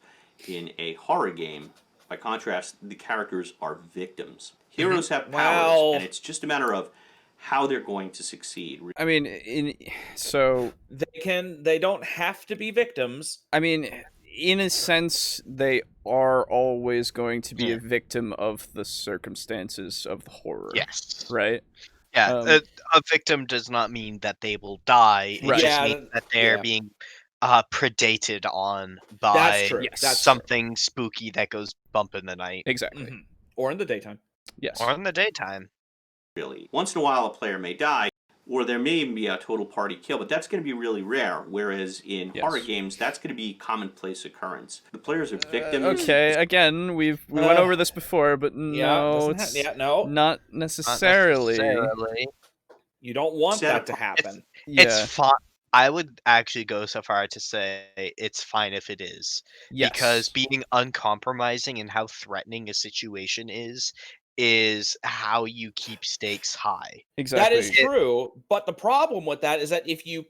In a horror game, by contrast, the characters are victims. Heroes have powers, Wow. and it's just a matter of how they're going to succeed. I mean, so They don't have to be victims. I mean, in a sense, they are always going to be Yeah. a victim of the circumstances of the horror. Yes. Right? Yeah. A victim does not mean that they will die. It Right. just Yeah, means that they're yeah. being predated on by That's true. Yes. That's something spooky that goes bump in the night Exactly. Mhm. Or in the daytime. Yes. or in the daytime. Really. Once in a while, a player may die, or there may even be a total party kill, but that's going to be really rare. Whereas in Yes. horror games, that's going to be a commonplace occurrence. The players are victims. Okay, again, we went over this before, but no, doesn't it's no. not Not necessarily. necessarily. You don't want Set that to apart. happen. Yeah. It's fine. I would actually go so far to say it's fine if it is. Yes. Because being uncompromising in how threatening a situation is how you keep stakes high. Exactly. That is true, but the problem with that is that if you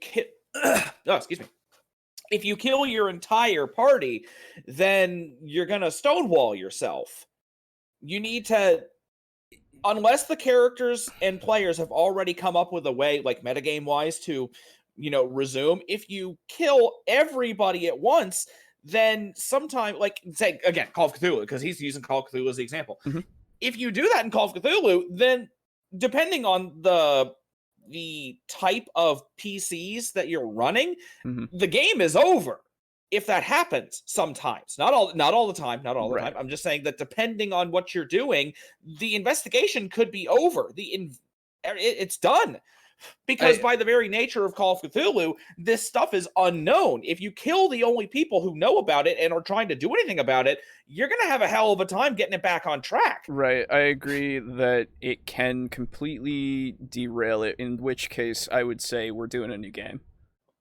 if you kill your entire party, then you're gonna stonewall yourself. You need to, unless the characters and players have already come up with a way, like metagame wise, to resume. If you kill everybody at once, then sometime, like say again, Call of Cthulhu, because he's using Call of Cthulhu as the example. Mhm. If you do that in Call of Cthulhu, then depending on the type of PCs that you're running, Mhm. the game is over. If that happens sometimes, not all the time, Right. I'm just saying that depending on what you're doing, the investigation could be over. It's done. Because by the very nature of Call of Cthulhu, this stuff is unknown. If you kill the only people who know about it and are trying to do anything about it, you're going to have a hell of a time getting it back on track. Right. I agree that it can completely derail it, in which case I would say we're doing a new game.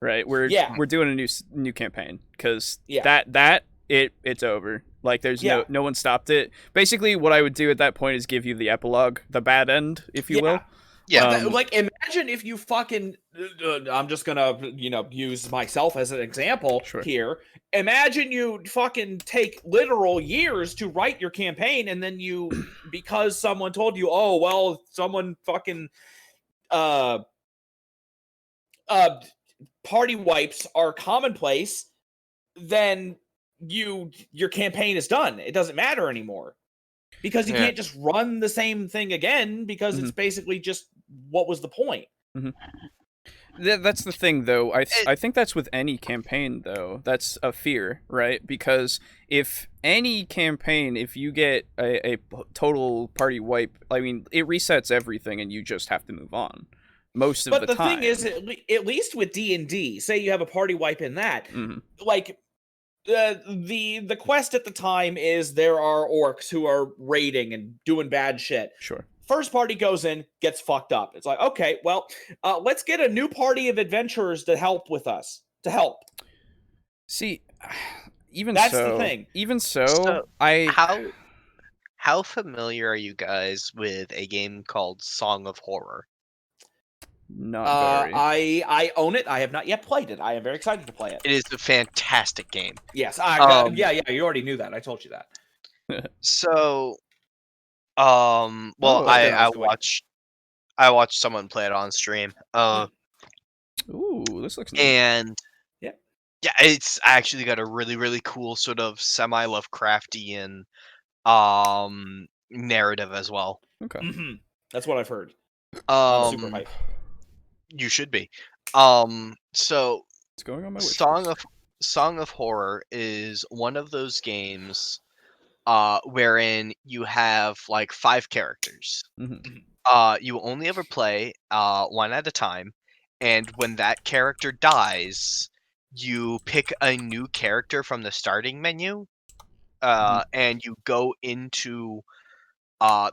Right? We're doing a new campaign, because it's over. Like there's no one stopped it. Basically what I would do at that point is give you the epilogue, the bad end, if you will. Yeah. Like imagine if you fucking I'm just gonna use myself as an example here. Imagine you fucking take literal years to write your campaign, and then you because someone told you, oh well, someone fucking party wipes are commonplace, then your campaign is done. It doesn't matter anymore. Because you can't just run the same thing again, because it's basically just what was the point. That's the thing, though. I think that's with any campaign, though. That's a fear, right? Because if any campaign, if you get a total party wipe, I mean, it resets everything and you just have to move on. Most of the time. But the thing is, at least with D&D, say you have a party wipe in that, like... the quest at the time is there are orcs who are raiding and doing bad shit. Sure. First party goes in, gets fucked up. It's like, okay, well, let's get a new party of adventurers to help with us. See, that's the thing. Even so, how familiar are you guys with a game called Song of Horror? Not very. I own it. I have not yet played it. I am very excited to play it. It is a fantastic game. Yes, you already knew that. I told you that. So, I watched someone play it on stream. Ooh, this looks nice. And yeah, it's actually got a really, really cool sort of semi-Lovecraftian narrative as well. Okay. That's what I've heard. I'm super hyped. You should be. So It's going on my wish Song of Horror is one of those games wherein you have like 5 characters. Mhm. You only ever play one at a time, and when that character dies, you pick a new character from the starting menu, and you go into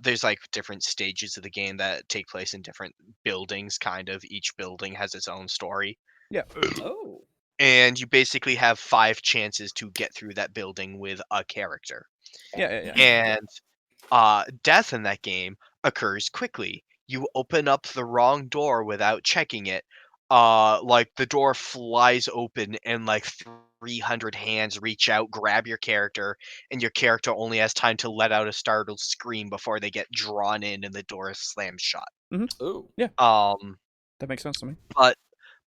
there's like different stages of the game that take place in different buildings. Kind of each building has its own story. Yeah. Oh. And you basically have 5 chances to get through that building with a character. Yeah. And death in that game occurs quickly. You open up the wrong door without checking it. Like the door flies open and like 300 hands reach out, grab your character, and your character only has time to let out a startled scream before they get drawn in and the door slams shut. Ooh. Yeah. Um, That makes sense to me.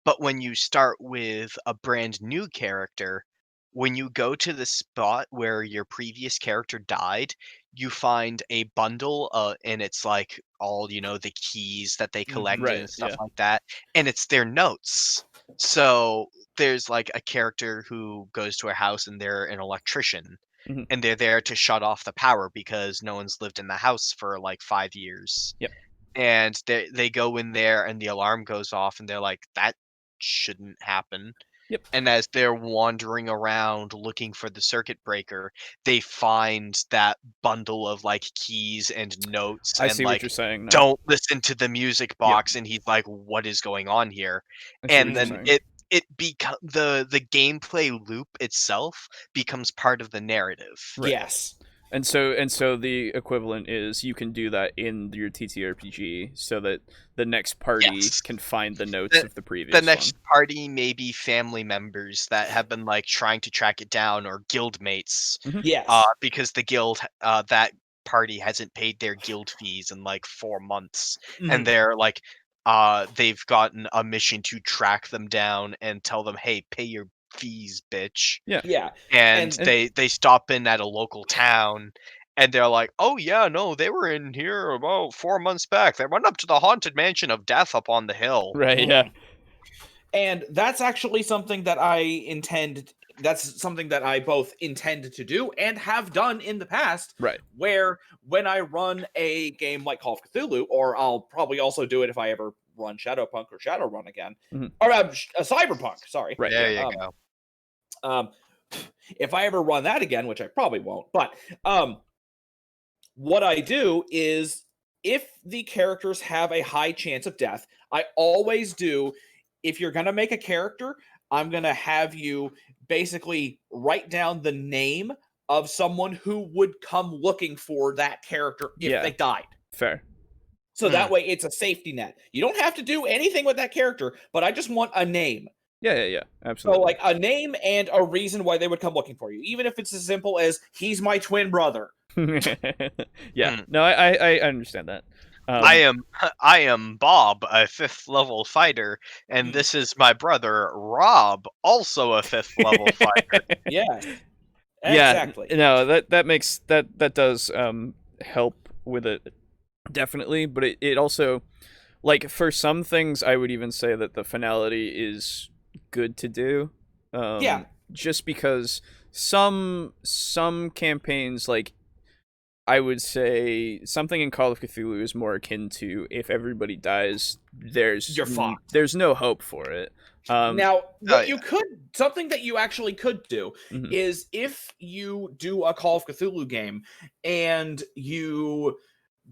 but when you start with a brand new character, when you go to the spot where your previous character died, you find a bundle, and it's like all the keys that they collected Right, and stuff yeah. like that, and it's their notes. So there's like a character who goes to a house and they're an electrician, Mhm. and they're there to shut off the power because no one's lived in the house for like 5 years. Yep. And they go in there and the alarm goes off and they're like, that shouldn't happen. Yep. And as they're wandering around looking for the circuit breaker, they find that bundle of like keys and notes I and see what like, you're saying now. don't listen to the music box. And he's like, what is going on here? I see what And you're then saying. the gameplay loop itself becomes part of the narrative. Right. Yes. And so the equivalent is you can do that in your TTRPG so that the next party Yes. can find the notes of the previous The next one. party may be family members that have been like trying to track it down, or guild mates, Yes. because the guild that party hasn't paid their guild fees in like 4 months, Mhm. and they're like they've gotten a mission to track them down and tell them, hey, pay your fees, bitch. Yeah. And And- they stop in at a local town and they're like, oh yeah, no, they were in here about 4 months back. They went up to the haunted mansion of death up on the hill. Right, yeah. And that's actually something that I intend. That's something that I both intend to do and have done in the past. Right. Where when I run a game like Call of Cthulhu, or I'll probably also do it if I ever run Shadowpunk or Shadowrun again, Mhm. or a Cyberpunk. Sorry. Right. There yeah. you go. If I ever run that again, which I probably won't, but what I do is, if the characters have a high chance of death, I always do. If you're gonna make a character, I'm gonna have you basically write down the name of someone who would come looking for that character if Yeah. they died. Fair. So that way it's a safety net. You don't have to do anything with that character, but I just want a name. Yeah. So, Absolutely. like, a name and a reason why they would come looking for you, even if it's as simple as he's my twin brother. Yeah. No, I understand that. I am Bob, a 5th level fighter, and this is my brother Rob, also a 5th level fighter. Yeah. Yeah. Exactly. No, that makes that does help with it, definitely. But it also, like, for some things, I would even say that the finality is good to do. Yeah. Just because some campaigns, like, I would say something in Call of Cthulhu is more akin to, if everybody dies, You're fucked. there's no hope for it. Now, what yeah. you could, something that you actually could do Mhm. is, if you do a Call of Cthulhu game and you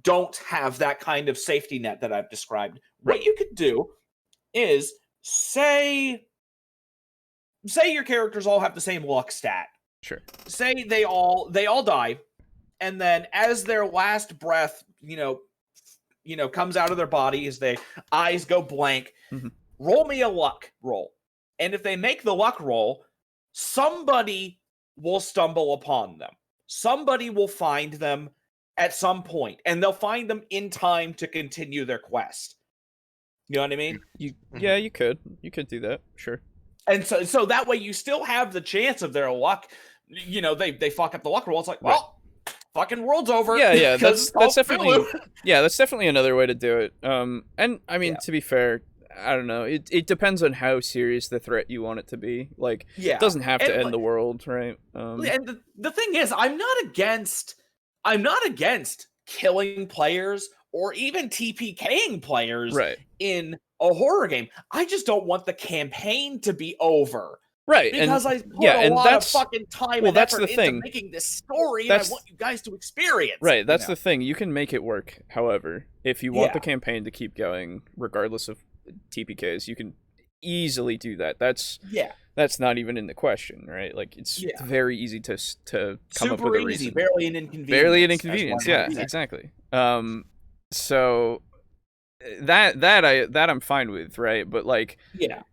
don't have that kind of safety net that I've described, what you could do is say your characters all have the same luck stat. Sure. Say they all die, and then as their last breath, comes out of their body, as their eyes go blank, Mhm. roll me a luck roll. And if they make the luck roll, somebody will stumble upon them. Somebody will find them at some point, and they'll find them in time to continue their quest. You know what I mean? You could do that, sure. And so that way you still have the chance of their luck. They fuck up the luck roll. It's like, well, fucking world's over. Yeah, that's 'cause it's Call definitely of Cthulhu. that's definitely another way to do it. And I mean, to be fair, I don't know. It depends on how serious the threat you want it to be. Like, Yeah, it doesn't have to and, end the world, right? And the thing is, I'm not against killing players or even TPKing players Right. in a horror game. I just don't want the campaign to be over. Right. Because and, I put a lot of fucking time and that's effort the into thing. making this story, and I want you guys to experience. Right, that's the thing. You can make it work. However, if you want Yeah. the campaign to keep going, regardless of TPKs, you can easily do that. That's not even in the question, right? Like, it's very easy to come up with a reason. Barely an inconvenience. Barely an inconvenience. Yeah, exactly. So that I'm fine with, right? But like,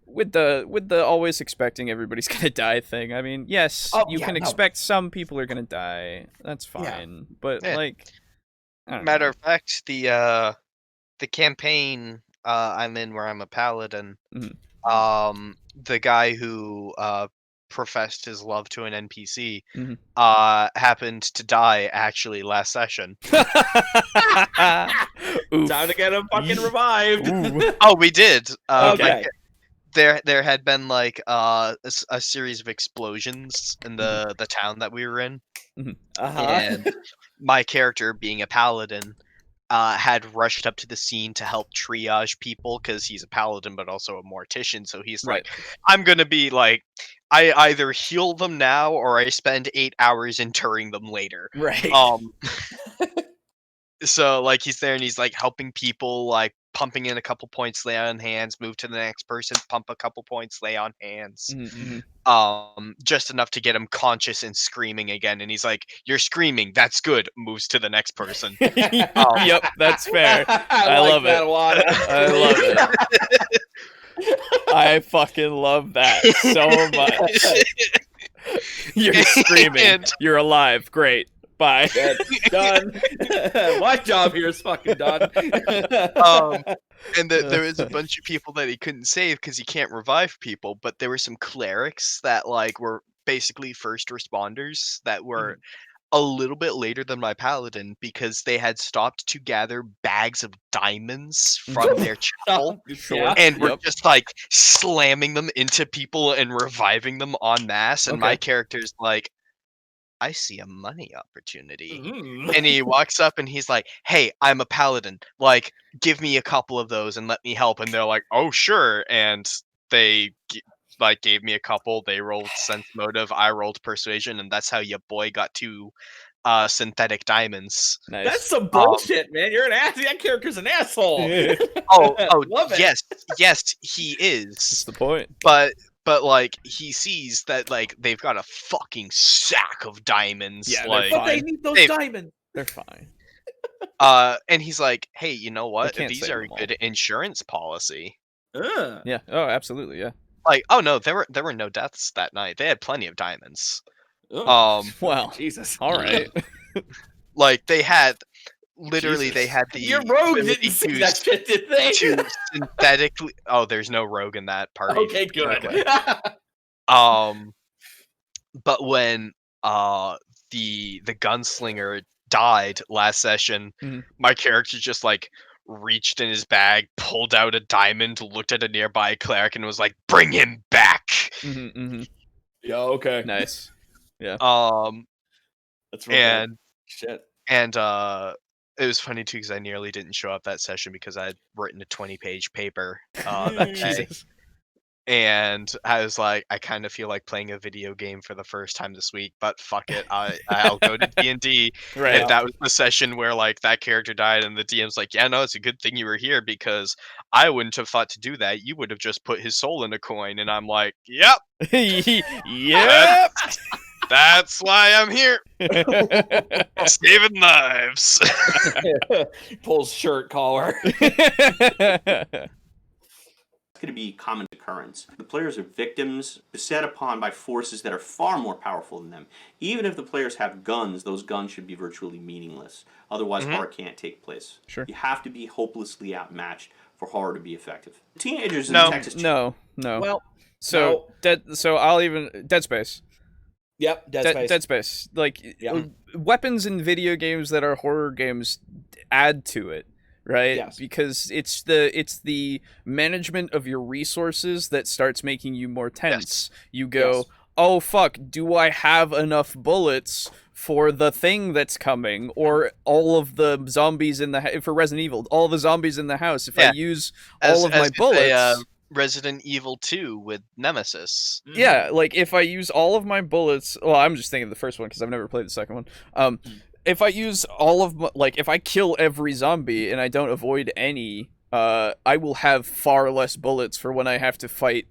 with the always expecting everybody's gonna die thing. I mean, yes, you can expect some people are gonna die. That's fine. But like, I don't Matter know. of fact, the campaign I'm in where I'm a paladin, the guy who professed his love to an NPC happened to die actually last session. Time to get him fucking revived. Oh, we did. Okay. Like, there had been like a series of explosions in the town that we were in, and my character, being a paladin, had rushed up to the scene to help triage people because he's a paladin but also a mortician. So he's like, I'm gonna be like, I either heal them now or I spend 8 hours interring them later. Right. So like he's there and he's like helping people, like pumping in a couple points, lay on hands, move to the next person, pump a couple points, lay on hands. Just enough to get him conscious and screaming again. And he's like, "You're screaming. That's good." Moves to the next person. Yep, that's fair. I like love that it. a lot. I love it. I fucking love that so much. You're screaming. You're alive. Great. Bye. Done. My job here is fucking done. And there was a bunch of people that he couldn't save because he can't revive people, but there were some clerics that like were basically first responders that were a little bit later than my paladin because they had stopped to gather bags of diamonds from their chapel and were just like slamming them into people and reviving them en masse. And my character's like, I see a money opportunity. And he walks up and he's like, "Hey, I'm a paladin. Like, give me a couple of those and let me help." And they're like, "Oh, sure." And they gave me a couple. They rolled sense motive. I rolled persuasion, and that's how your boy got 2 synthetic diamonds. Nice. That's some bullshit, man. You're an ass. That character's an asshole. Love it. Yes, he is. That's the point. But like he sees that like they've got a fucking sack of diamonds. Yeah, like, but they need those diamonds. They're fine. And he's like, "Hey, you know what? can't These save are a them all. good insurance policy." Yeah. Oh, absolutely. Yeah. Like, oh no, there were no deaths that night. They had plenty of diamonds. Well, Jesus. all right. Like they had literally they had the Your rogue ability didn't see that shit, did they? to synthetically. Oh, there's no rogue in that party. Okay, good. But when the gunslinger died last session, my character just like reached in his bag, pulled out a diamond, looked at a nearby cleric, and was like, "Bring him back." Yeah. Okay. Nice. Yeah. That's real and good. Shit. And it was funny too because I nearly didn't show up that session because I had written a 20-page paper that day. And I was like, I kind of feel like playing a video game for the first time this week, but fuck it, I'll go to D&D. Right. And that was the session where like that character died, and the DM's like, "Yeah, no, it's a good thing you were here because I wouldn't have thought to do that. You would have just put his soul in a coin." And I'm like, "Yep, Yep. that's why I'm here, saving lives." Pulls shirt collar. It's going to be common occurrence. The players are victims beset upon by forces that are far more powerful than them. Even if the players have guns, those guns should be virtually meaningless. Otherwise, horror can't take place. Sure. You have to be hopelessly outmatched for horror to be effective. Teenagers in No. Texas. No. Well, So I'll even Dead Space. Yep. Dead Space. Like weapons in video games that are horror games add to it. right? Yes. Because it's the management of your resources that starts making you more tense. You go, Yes. oh fuck, do I have enough bullets for the thing that's coming, or all of the zombies in the for Resident Evil, all the zombies in the house? If I Yeah. use all of my you bullets, say, Resident Evil 2 with Nemesis. yeah, like if I use all of my bullets, well, I'm just thinking of the first one because I've never played the second one. If I use all of my, like, if I kill every zombie and I don't avoid any, I will have far less bullets for when I have to fight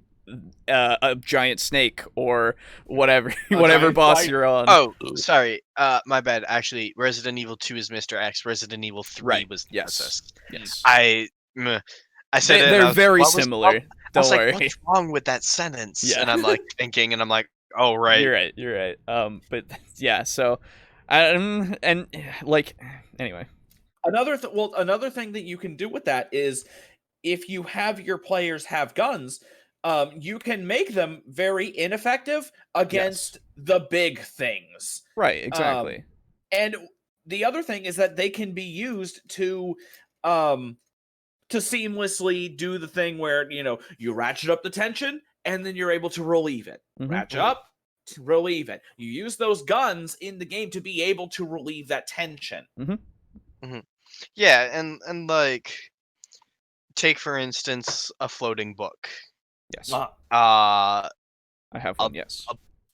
a giant snake or whatever, whatever giant boss fight. you're on. Oh, sorry. My bad. Actually, Resident Evil 2 is Mr. X. Resident Evil 3 Right, was yes. Nemesis. Yes, I said it. And I they're was, very what was- similar. I Don't was worry. like, what's wrong with that sentence? Yeah. And I'm like thinking, and I'm like, oh right. You're right. But yeah, so, and like, anyway. Another thing that you can do with that is, if you have your players have guns, you can make them very ineffective against the big things. Right, exactly. And the other thing is that they can be used to seamlessly do the thing where, you ratchet up the tension and then you're able to relieve it. Mhm. Ratchet up, to relieve it. You use those guns in the game to be able to relieve that tension. Yeah, and like, take for instance a floating book. Yes, I have one. Yes.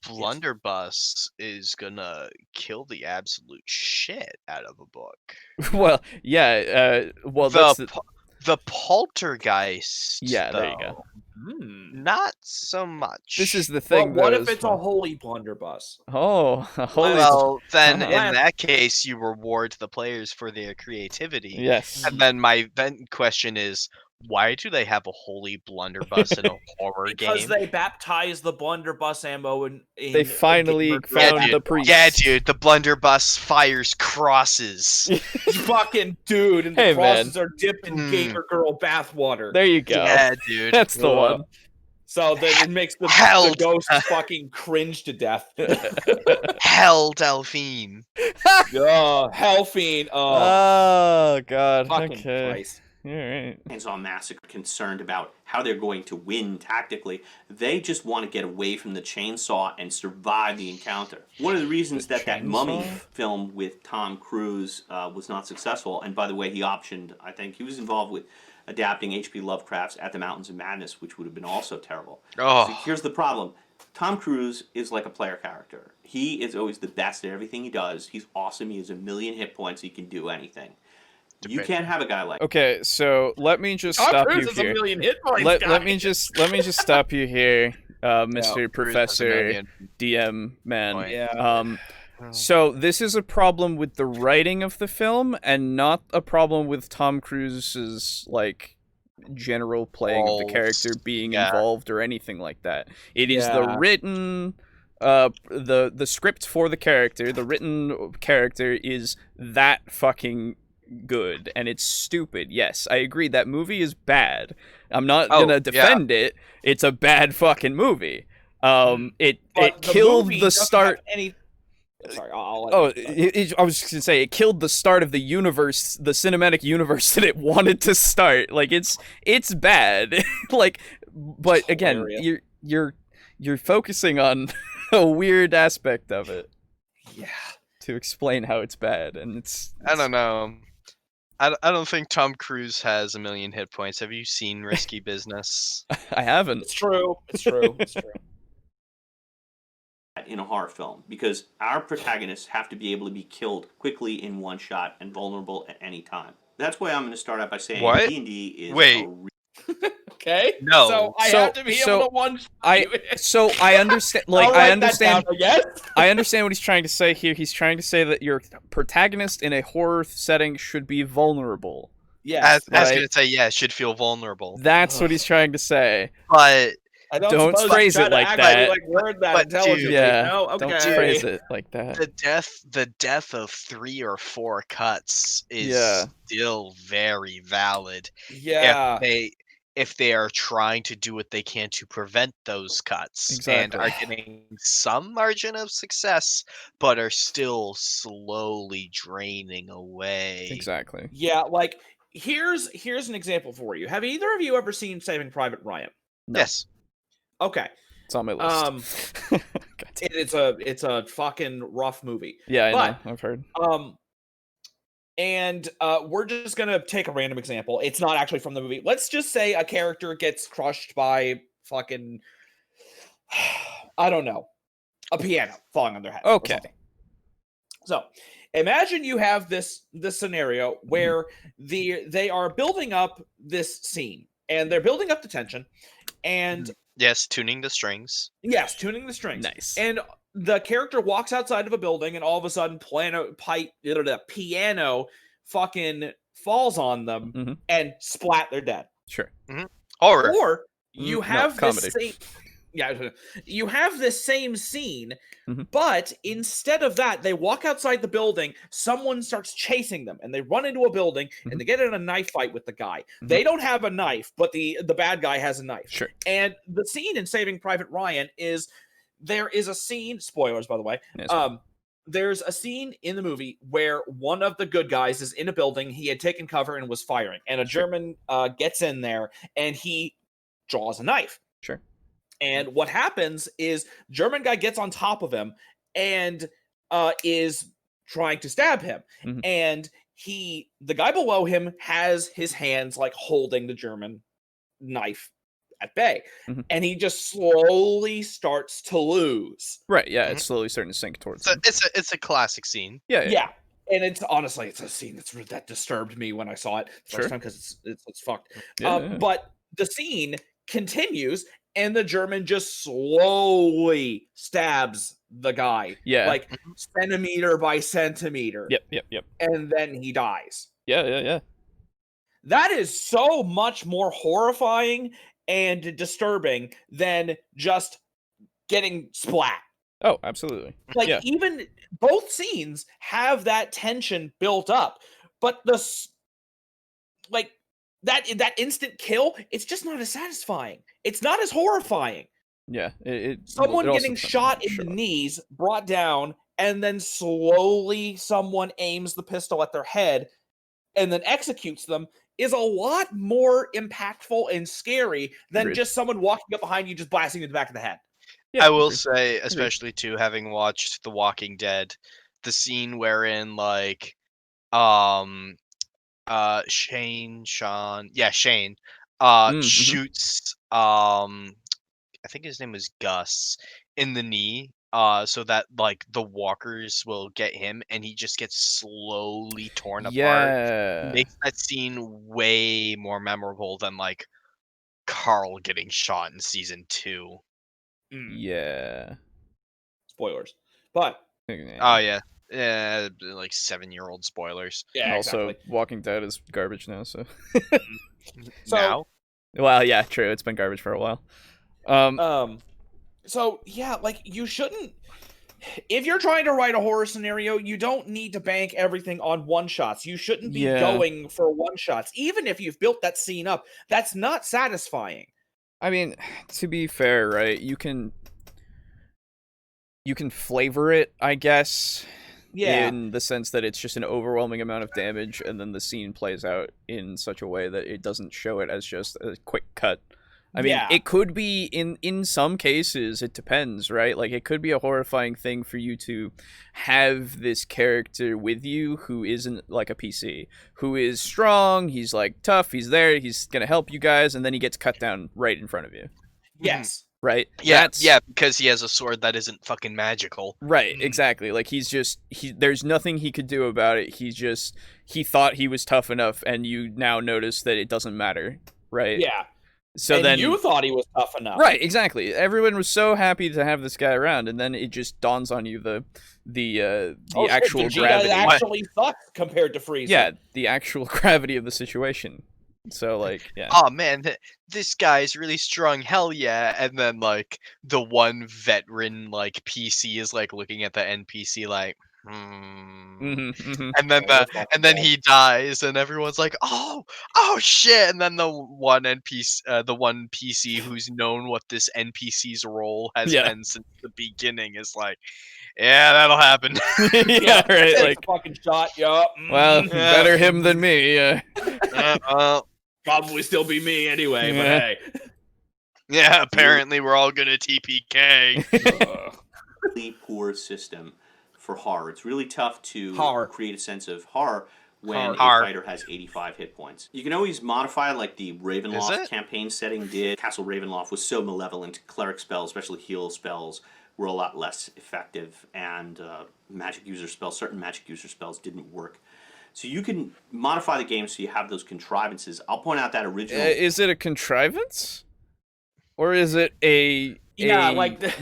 blunderbuss is gonna kill the absolute shit out of a book. Well, yeah. Well, the that's the poltergeist. Yeah, there you though, go. Not so much. This is the But thing. what though, if as it's a well. holy blunderbuss? Oh, a holy. Well, then in Uh-huh. that case, you reward the players for their creativity. Yes. And then my question is, why do they have a holy blunderbuss in a horror Because game? they baptized the blunderbuss ammo in They finally Gamer found Girl. the priest. Yeah, dude, the blunderbuss fires crosses. Fucking dude, and the Hey, crosses man. are dipped in Mm. Gamer Girl bathwater. There you go. Yeah, dude. That's the one. So that it makes the Held. ghost fucking cringe to death. Hell, Delphine. Hell fiend. Oh God. Fucking Okay. Christ. All right. Chainsaw Massacre concerned about how they're going to win tactically. They just want to get away from the chainsaw and survive the encounter. One of the reasons that Mummy film with Tom Cruise was not successful, and by the way, he optioned, I think, he was involved with adapting H.P. Lovecraft's At the Mountains of Madness, which would have been also terrible. Oh. So here's the problem. Tom Cruise is like a player character. He is always the best at everything he does. He's awesome. He has 1,000,000 hit points. He can do anything. You can't have a guy like Okay, so let me just Tom stop Cruise you is a here. million hit points, Let guy. me just stop you here, Mr. Cruise has a Professor million DM man. points. Yeah. So this is a problem with the writing of the film, and not a problem with Tom Cruise's like general playing of the Roles. character being Yeah. involved or anything like that. It is the Yeah. written the script for the character, the written character is that fucking good, and it's stupid. Yes, I agree that movie is bad. I'm not gonna defend it. It's a bad fucking movie. It But the killed movie the doesn't start. have any... Sorry, I'll let Oh, you- I was just gonna say it killed the start of the universe, the cinematic universe that it wanted to start. Like it's bad. Like, but again, hilarious. you're focusing on a weird aspect of it Yeah. to explain how it's bad, and it's I don't know. I don't think Tom Cruise has 1,000,000 hit points. Have you seen Risky Business? I haven't. It's true. It's true. It's true. in a horror film, because our protagonists have to be able to be killed quickly in one shot and vulnerable at any time. That's why I'm going to start out by saying What? D&D is Wait. Okay. No. So I have to be able to one. I understand. Like I'll I write understand. That down, I guess. I understand what he's trying to say here. He's trying to say that your protagonist in a horror setting should be vulnerable. Yes. I was right. going to say, yeah, should feel vulnerable. That's what he's trying to say. But I Don't suppose phrase try it to like act that. Like word that But, intelligently. dude, Yeah, No? Okay. don't phrase it like that. the death of 3 or 4 cuts is Yeah. still very valid. Yeah. If they are trying to do what they can to prevent those cuts and are getting some margin of success, but are still slowly draining away. Exactly. Yeah, like here's an example for you. Have either of you ever seen Saving Private Ryan? No. Yes. Okay. It's on my list. It's a fucking rough movie. Yeah, I but, know. I've heard. And we're just gonna take a random example. It's not actually from the movie. Let's just say a character gets crushed by fucking, I don't know, a piano falling on their head. Okay. So imagine you have this scenario where they are building up this scene and they're building up the tension, and Yes, tuning the strings. yes, tuning the strings. Nice. And the character walks outside of a building, and all of a sudden, piano fucking falls on them and splat, they're dead. Sure. Horror. Or you have this comedy. you have this same scene, but instead of that, they walk outside the building, someone starts chasing them, and they run into a building, and they get in a knife fight with the guy. They don't have a knife, but the bad guy has a knife. Sure. And the scene in Saving Private Ryan is, there is a scene, spoilers by the way, Yes. there's a scene in the movie where one of the good guys is in a building, he had taken cover and was firing, and a German gets in there, and he draws a knife. Sure. And what happens is German guy gets on top of him and is trying to stab him. And the guy below him has his hands like holding the German knife at bay. And he just slowly starts to lose. Right, yeah, it's slowly starting to sink towards him. It's a classic scene. Yeah. And it's honestly, it's a scene that disturbed me when I saw it the first Sure. time, because it's fucked. Yeah. But the scene continues, and the German just slowly stabs the guy. Yeah. Like centimeter by centimeter. Yep. And then he dies. Yeah. That is so much more horrifying and disturbing than just getting splat. Oh, absolutely. Like, yeah. even both scenes have that tension built up, but that instant kill, it's just not as satisfying. It's not as horrifying. Yeah. Someone it also getting depends on shot the in the shot. knees, brought down, and then slowly someone aims the pistol at their head and then executes them is a lot more impactful and scary than Agreed. just someone walking up behind you just blasting you in the back of the head. Yeah, I will agreed. say, especially too, having watched The Walking Dead, the scene wherein like Shane shoots I think his name was Gus in the knee, so that like the walkers will get him and he just gets slowly torn apart. Yeah. Makes that scene way more memorable than like Carl getting shot in season 2. Yeah. Spoilers. But Oh yeah. Like 7-year-old spoilers. yeah, Also, exactly. Walking Dead is garbage now, so. So- Now? Well, yeah, true. It's been garbage for a while. So yeah, like, you shouldn't, if you're trying to write a horror scenario, you don't need to bank everything on one shots. You shouldn't be Yeah. going for one shots. Even if you've built that scene up, that's not satisfying. I mean, to be fair, right? You can flavor it, I guess. Yeah. In the sense that it's just an overwhelming amount of damage, and then the scene plays out in such a way that it doesn't show it as just a quick cut. I mean, Yeah. it could be in some cases, it depends, right? Like, it could be a horrifying thing for you to have this character with you who isn't like a PC, who is strong, he's like tough, he's there, he's gonna help you guys, and then he gets cut down right in front of you, Yes. right? Yeah, That's- yeah, because he has a sword that isn't fucking magical. Right, exactly. Like, there's nothing he could do about it. He thought he was tough enough, and you now notice that it doesn't matter, right? Yeah. So and then you thought he was tough enough. right, exactly. Everyone was so happy to have this guy around, and then it just dawns on you the Oh, actual shit, Vegeta gravity. actually sucks compared to Frieza. Yeah, the actual gravity of the situation. So, like, yeah. Oh man, this guy's really strong. Hell yeah! And then like the one veteran like PC is like looking at the NPC like, And then he dies, and everyone's like, "Oh, shit!" And then the one PC who's known what this NPC's role has Yeah. been since the beginning is like, "Yeah, that'll happen." Yeah, right. Take Like, a fucking shot, yup. well, Mhm. better him than me. Probably still be me anyway, but Yeah. hey. Yeah, apparently we're all gonna TPK. Really poor system for horror. It's really tough to Horror. create a sense of horror when Horror. a fighter has 85 hit points. You can always modify like the Is Ravenloft it? campaign setting did. Castle Ravenloft was so malevolent. Cleric spells, especially heal spells, were a lot less effective, and magic user spells, certain magic user spells didn't work. So you can modify the game so you have those contrivances. I'll point out that original... Is it a contrivance? Or is it a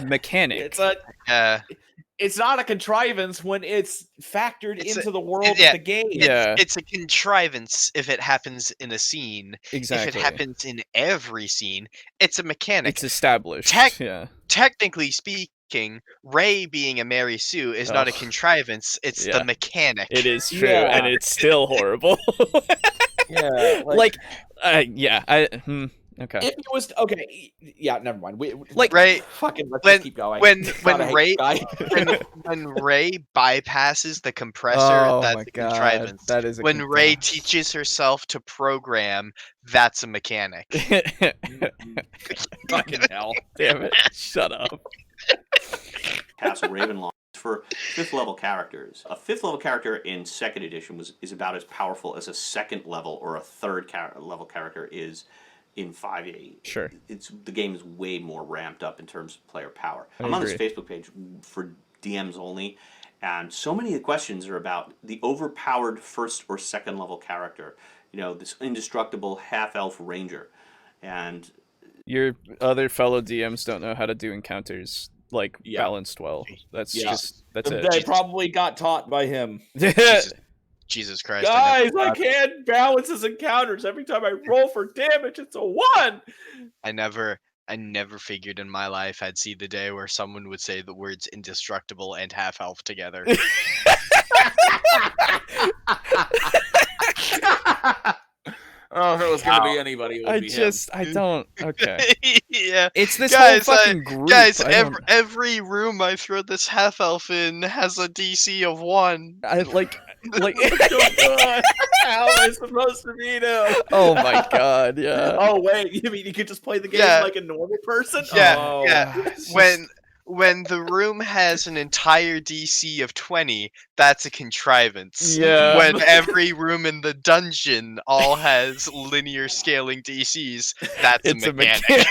mechanic? It's not a contrivance when it's factored into the world of the game. It's a contrivance if it happens in a scene. Exactly. If it happens in every scene, it's a mechanic. It's established. Technically speaking, Ray being a Mary Sue is not a contrivance. It's the mechanic. It is true, and it's still horrible. Okay. If it was never mind. Ray, let's keep going. When Ray bypasses the compressor, that's a contrivance. That is when Ray teaches herself to program, that's a mechanic. Fucking hell! Damn it! Shut up. Castle Ravenloft for 5th level characters. A 5th level character in 2nd edition is about as powerful as a 2nd level or a 3rd level character is in 5e. Sure. The game is way more ramped up in terms of player power. I I'm on this agree. Facebook page for DMs only, and so many of the questions are about the overpowered 1st or 2nd level character. You know, this indestructible half-elf ranger. And your other fellow DMs don't know how to do encounters balanced well. That's it. They probably got taught by him. Jesus Christ. Guys, I can't balance his encounters. Every time I roll for damage, it's a 1. I never figured in my life I'd see the day where someone would say the words indestructible and half-elf together. Oh, if it was going to be anybody, it would be him. I don't. Okay. Yeah. It's this whole fucking group. Guys, every room I throw this half-elf in has a DC of 1. Oh God. How am I supposed to beat him? Oh my god, yeah. Oh wait, you mean you could just play the game like a normal person? Yeah. When the room has an entire DC of 20, that's a contrivance. Yeah. When every room in the dungeon all has linear scaling DCs, that's a mechanic.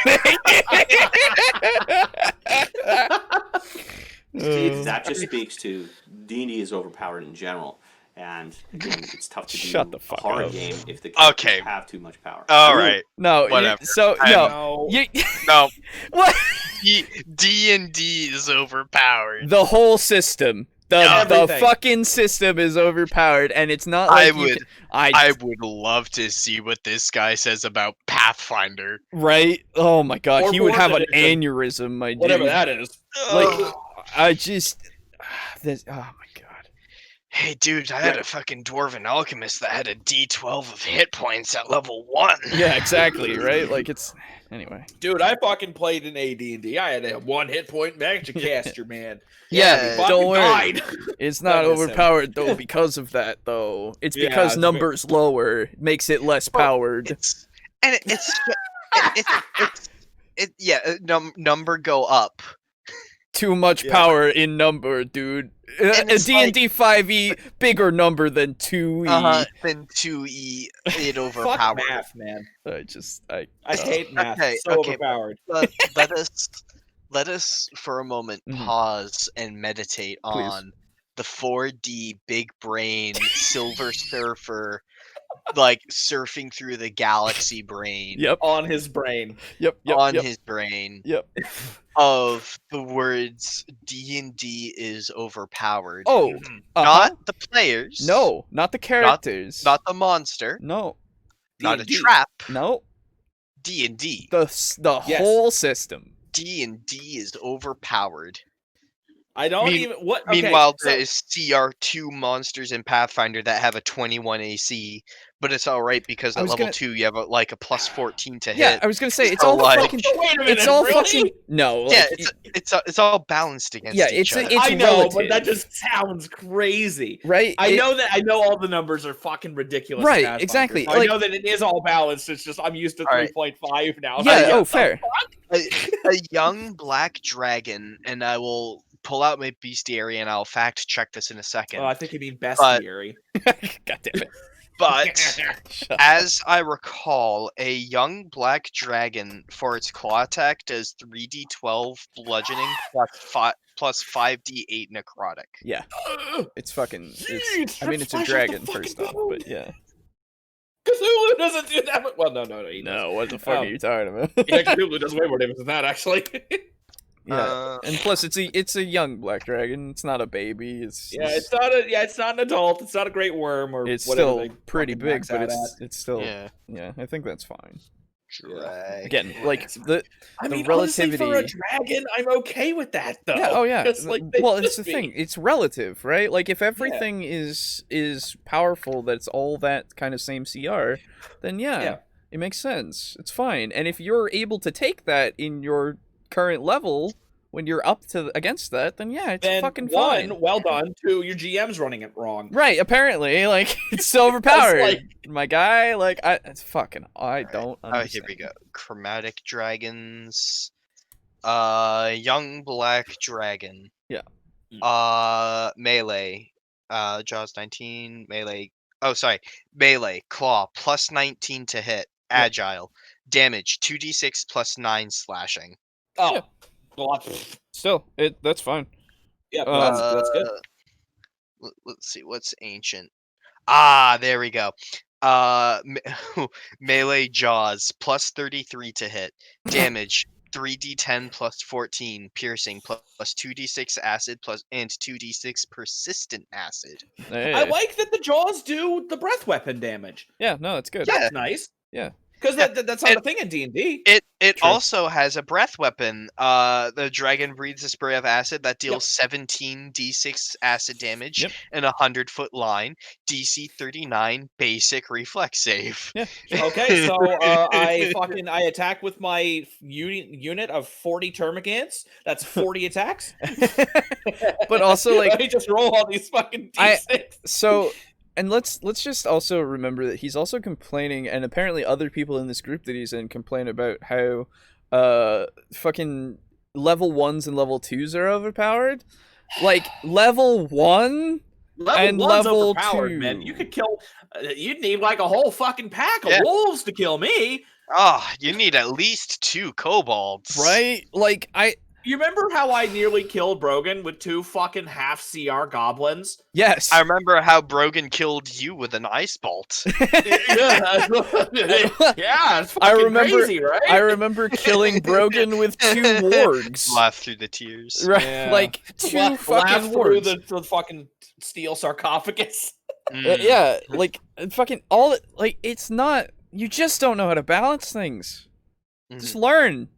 That just speaks to D&D is overpowered in general. And again, it's tough to do a horror game if the characters have too much power. All right. No, whatever. No. What? D&D is overpowered. The whole system. The fucking system is overpowered, and it's not like I would love to see what this guy says about Pathfinder. Right? Oh my god, he would have an aneurysm, my dude. Whatever that is. Oh my god. Hey, dude, I had a fucking dwarven alchemist that had a D12 of hit points at level 1. Yeah, exactly, right? Anyway. Dude, I fucking played in AD&D. I had a 1 hit point magic caster, man. Yeah, don't worry. Died. It's not overpowered, though, because of that, though. It's because numbers lower makes it less powered. Number go up. Too much power in number, dude. D&D 5e, bigger number than 2e. Than 2e, it overpowered. Fuck math, man. I hate math. It's so overpowered. Let us, for a moment, pause and meditate on the 4D big brain Silver Surfer, surfing through the galaxy brain. Yep. On his brain. Yep. His brain. Yep. Of the words D&D is overpowered. Oh. Not the players. No, not the characters. Not the monster. No. Not a trap. No. D&D. The whole system. D&D is overpowered. I don't even what. Meanwhile, okay, there's CR2 monsters in Pathfinder that have a 21 AC, but it's all right because at level 2 you have a plus 14 to Yeah, hit. I was gonna say it's So, all like- fucking. Wait a minute, It's all really? fucking. No, like, Yeah, it's all balanced against Yeah, each other. it's I know, relative, but that just sounds crazy. right. I know all the numbers are fucking ridiculous. in Right, Pathfinder, exactly, so like- I know that it is all balanced. It's just I'm used to All right. 3.5 now. Yeah. So Oh, fair. A young black dragon, and I will pull out my bestiary and I'll fact check this in a second. Oh, I think you mean But- bestiary. God damn it. But Shut up. as I recall, a young black dragon for its claw attack does 3d12 bludgeoning plus 5d8 necrotic. Yeah, it's fucking. Jeez, I mean, it's a that's dragon flesh off the first fucking off, bone. but yeah. Cthulhu doesn't do that. Well, no, he doesn't. No, what the fuck are you talking about? Yeah, Cthulhu does way more damage than that, actually. Yeah, and plus it's a young black dragon. It's not a baby. It's it's not an adult. It's not a great worm or it's whatever. still they pretty fucking big, max but out it's still Yeah. yeah. I think that's fine. Drag. Again, like the I mean, relativity. honestly, for a dragon, I'm okay with that though. Yeah, oh yeah. 'Cause, like, they Well, it's should the be. thing. It's relative, right? Like if everything is powerful, that's all that kind of same CR, then Yeah. it makes sense. It's fine. And if you're able to take that in your current level when you're up to against that, then yeah, it's Then fucking one, fine. well done. Two, your GM's running it wrong. Right, apparently, like it's so overpowered. like- My guy, like it's fucking I don't Oh, understand. here we go. Chromatic dragons. Young black dragon. Yeah. Melee. Jaws 19. Melee. Oh, sorry. Melee. Claw. Plus 19 to hit. Agile. Damage. 2d6 plus 9 slashing. Oh, Yeah. well, Still, that's fine. yeah, that's good. Let's see. What's ancient? Ah, there we go. Melee Jaws. Plus 33 to hit. Damage. 3d10 plus 14 piercing plus 2d6 acid plus and 2d6 persistent acid. Hey. I like that the jaws do the breath weapon damage. Yeah, no, it's good. That's nice. Yeah. Because that's not a thing in D&D. It True. also has a breath weapon. The dragon breathes a spray of acid that deals 17 d6 acid damage Yep. in a 100-foot line. DC 39 basic reflex save. Yeah. Okay, so I attack with my unit of 40 termagants. That's 40 attacks. But also, like, I just roll all these fucking D6. so, and let's just also remember that he's also complaining, and apparently other people in this group that he's in complain about how fucking level 1s and level 2s are overpowered. Like level 1 and Level 1's level overpowered, 2. man. You could kill. You'd need like a whole fucking pack of Yeah. wolves to kill me. Oh, you need at least 2 kobolds. Right? Like You remember how I nearly killed Brogan with 2 fucking half CR goblins? yes. I remember how Brogan killed you with an ice bolt. Yeah, it's fucking I remember- crazy, right? I remember killing Brogan with 2 wargs. Laugh through the tears. Right? Yeah. Like 2 Laugh fucking through wargs. the fucking steel sarcophagus. Yeah, like fucking all like it's not. You just don't know how to balance things. Just learn.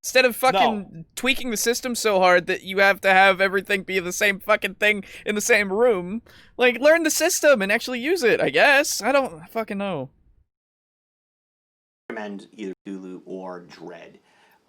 Instead of fucking tweaking the system so hard that you have to have everything be the same fucking thing in the same room, like learn the system and actually use it. I guess I don't fucking know. Recommend either Cthulhu or Dread.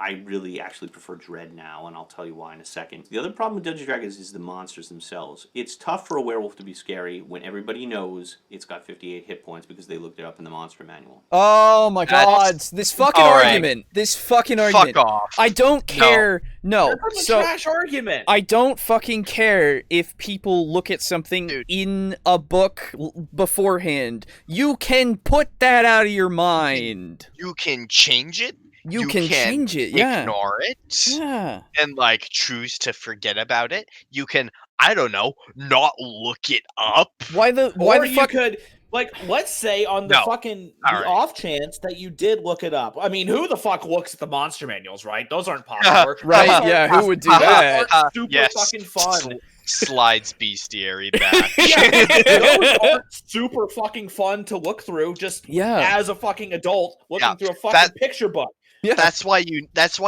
I really actually prefer Dread now, and I'll tell you why in a second. The other problem with Dungeons & Dragons is the monsters themselves. It's tough for a werewolf to be scary when everybody knows it's got 58 hit points because they looked it up in the monster manual. Oh my god, this fucking all right. argument. This fucking argument. Fuck off. I don't care. No. That's a So trash argument. I don't fucking care if people look at something Dude. in a book beforehand. You can put that out of your mind. You can change it. You can change it, yeah. Ignore it. Yeah. And like choose to forget about it. You can, I don't know, not look it up. Why the Or fuck you could, like, let's say on the No. fucking All the right. off chance that you did look it up. I mean, who the fuck looks at the monster manuals, right? Those aren't popular. Right, Those aren't- yeah, who would do those that? aren't super Yes. fucking fun. Slides bestiary back. Yeah, those aren't super fucking fun to look through just Yeah. as a fucking adult looking Yeah, through a fucking that- picture book. Yeah. That's why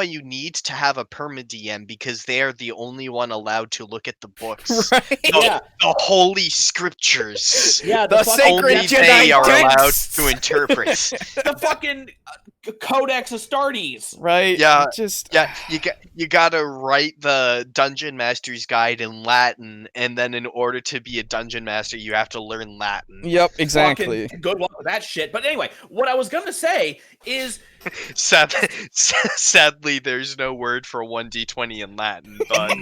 you need to have a perma DM, because they're the only one allowed to look at the books. Right? The holy scriptures. Yeah, The sacred Only Jedi they are allowed texts. to interpret. the fucking Codex Astartes. Right? Yeah, Just Yeah, you gotta write the Dungeon Master's Guide in Latin, and then in order to be a Dungeon Master, you have to learn Latin. Yep, exactly. Fucking good luck with that shit. But anyway, what I was gonna say is, Sadly, there's no word for 1d20 in Latin, but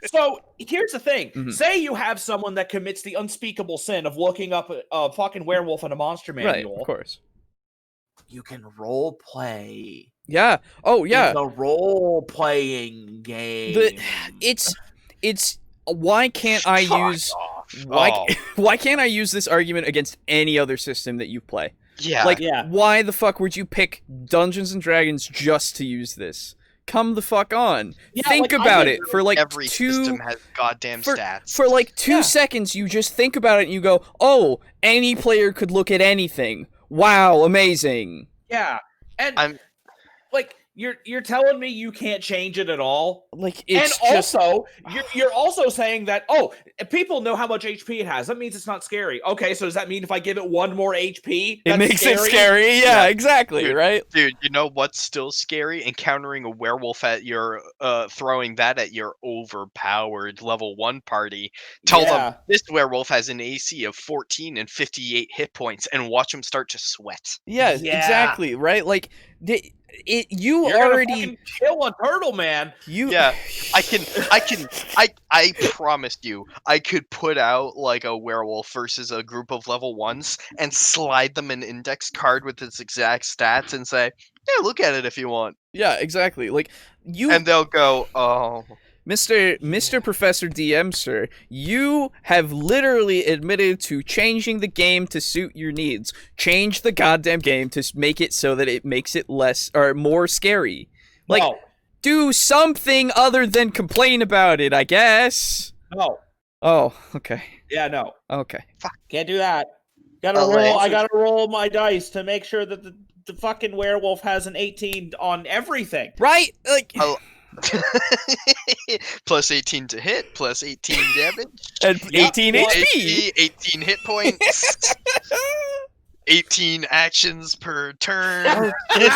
so here's the thing. Mhm. Say you have someone that commits the unspeakable sin of looking up a fucking werewolf in a monster Right, manual. of course. You can role play. Yeah. Oh, yeah. The role playing game. It's why can't I use why can't I use this argument against any other system that you play? yeah. Like, Yeah. why the fuck would you pick Dungeons and Dragons just to use this? Come the fuck on. Yeah, Think like, I about did- it for like every system has goddamn for, stats. for like 2 Yeah. seconds. You just think about it and you go, "Oh, any player could look at anything. Wow, amazing." Yeah, and I'm- like you're telling me you can't change it at all. Like it's and just also, you're also saying that, oh, people know how much HP it has. That means it's not scary. Okay, so does that mean if I give it 1 more HP, it that's makes it scary. Yeah, Yeah. exactly, Dude, right? Dude, you know what's still scary? Encountering a werewolf at your throwing that at your overpowered level 1 party. Tell them this werewolf has an AC of 14 and 58 hit points, and watch them start to sweat. Yeah, Yeah. exactly, right? Like you You're already gonna fucking kill a turtle, man. you Yeah, I promise you, I could put out like a werewolf versus a group of level 1s and slide them an index card with its exact stats and say, yeah, look at it if you want. Yeah, exactly. Like you And they'll go, oh. Mr. Professor DM, sir, you have literally admitted to changing the game to suit your needs. Change the goddamn game to make it so that it makes it less or more scary. Like, No, do something other than complain about it, I guess. no. Oh, okay. Yeah, no. Okay. Can't do that. Gotta Oh, roll. I also- gotta roll my dice to make sure that the fucking werewolf has an 18 on everything. Right? Like Oh. Plus 18 to hit, plus 18 damage, and 18 well, HP. 18 hit points, 18 actions per turn. 18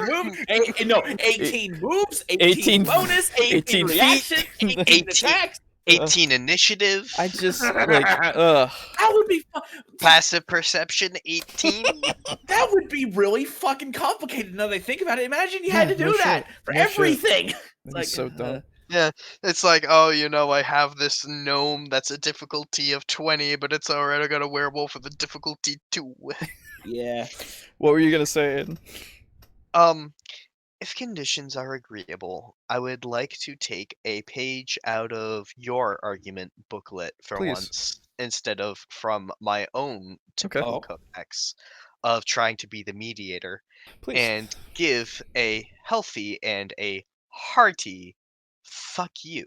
moves. 18 moves. 18 bonus. 18 18 feet. reactions. 18 18 attacks. 18 initiative. I just like ugh. That would be Passive perception 18. that would be really fucking complicated. Now that I think about it, imagine you had Yeah, to do no that shit. for No shit. everything. That's Like, so dumb. Yeah, it's like, oh, you know, I have this gnome that's a difficulty of 20, but it's alright, I got a werewolf with a difficulty 2. Yeah. What were you gonna say, Aiden? If conditions are agreeable, I would like to take a page out of your argument booklet for Please. once, instead of from my own Okay. typical codex of trying to be the mediator, Please. and give a healthy and a hearty fuck you.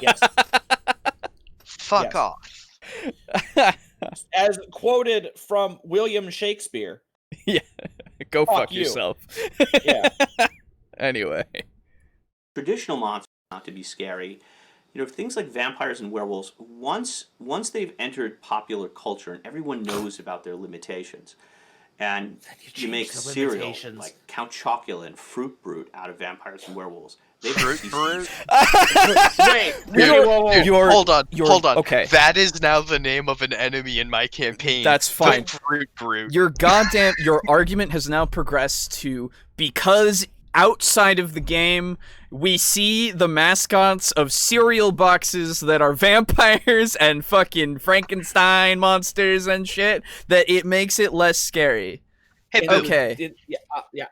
Yes. Fuck Yes. off. As quoted from William Shakespeare. Go Fuck fuck you. yourself. Yeah. Anyway. Traditional monsters not to be scary. You know, things like vampires and werewolves, once they've entered popular culture and everyone knows about their limitations, and you make the cereal limitations. like Count Chocula and Fruit Brute out of vampires and werewolves. They Fruit Brute? Wait, You're- whoa, whoa, whoa. you're- hold on, you're- hold on. okay. That is now the name of an enemy in my campaign. That's fine. The Fruit Brute. Your argument has now progressed to because outside of the game we see the mascots of cereal boxes that are vampires and fucking Frankenstein monsters and shit that it makes it less scary. Hey, And- Boo, Okay. Yeah.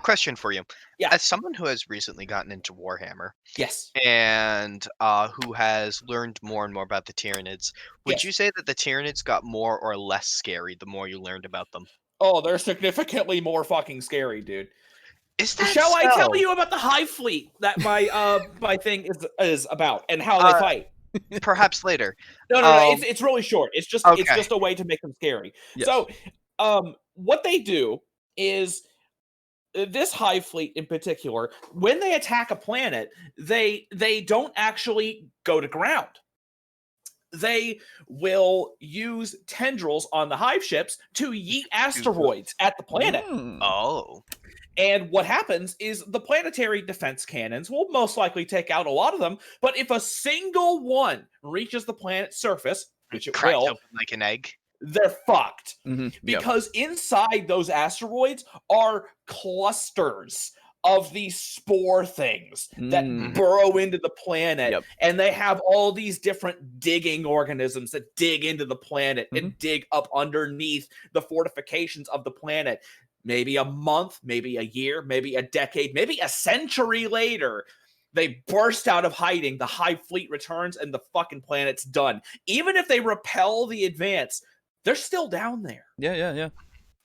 question for you. Yeah. As someone who has recently gotten into Warhammer Yes. and who has learned more and more about the Tyranids, would Yes. you say that the Tyranids got more or less scary the more you learned about them? Oh, they're significantly more fucking scary, dude. Is that Shall I tell so? you about the Hive Fleet that my my thing is about and how they fight? Perhaps later. No. It's really short. It's just Okay. it's just a way to make them scary. Yes. So, what they do is this hive fleet in particular, when they attack a planet, they don't actually go to ground. They will use tendrils on the hive ships to yeet asteroids at the planet. Oh. And what happens is the planetary defense cannons will most likely take out a lot of them, but if a single one reaches the planet's surface, which it Cracked will, open like an egg. they're fucked. Yep. Because inside those asteroids are clusters of these spore things that burrow into the planet. Yep. And they have all these different digging organisms that dig into the planet and dig up underneath the fortifications of the planet. Maybe a month, maybe a year, maybe a decade, maybe a century later, they burst out of hiding, the hive fleet returns, and the fucking planet's done. Even if they repel the advance, they're still down there. Yeah.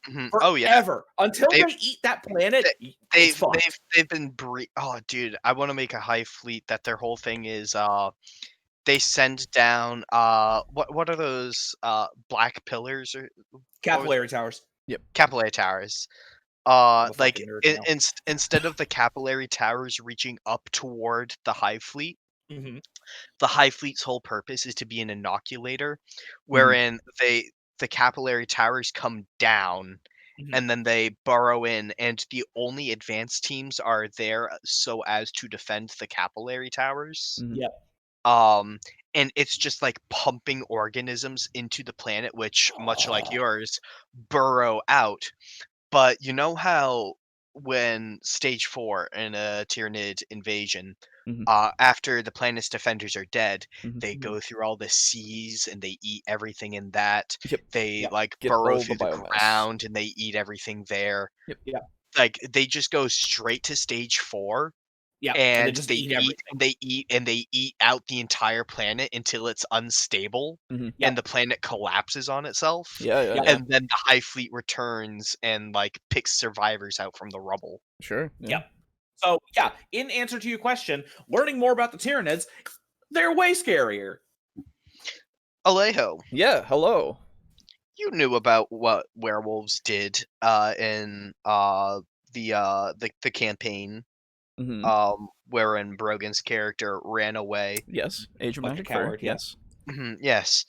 Forever. Oh yeah. Until they eat that planet, they've been oh dude, I want to make a hive fleet that their whole thing is they send down what are those black pillars or capillary towers. Yep. Capillary towers. Like instead of the capillary towers reaching up toward the hive fleet, the hive fleet's whole purpose is to be an inoculator, wherein the capillary towers come down and then they burrow in, and the only advanced teams are there so as to defend the capillary towers. And it's just like pumping organisms into the planet, which, much like yours, burrow out. But you know how when stage 4 in a Tyranid invasion, after the planet's defenders are dead, they go through all the seas and they eat everything in that. They like burrow through the ground and they eat everything there. Like they just go straight to stage 4. And they eat out the entire planet until it's unstable and the planet collapses on itself. And then the hive fleet returns and like picks survivors out from the rubble. Sure. Yeah. So yeah, in answer to your question, learning more about the Tyranids, they're way scarier. Alejo. Yeah, hello. You knew about what werewolves did in the campaign. Wherein Brogan's character ran away. Yes, Age of Like Magic a coward, Fair. Yes. Yes.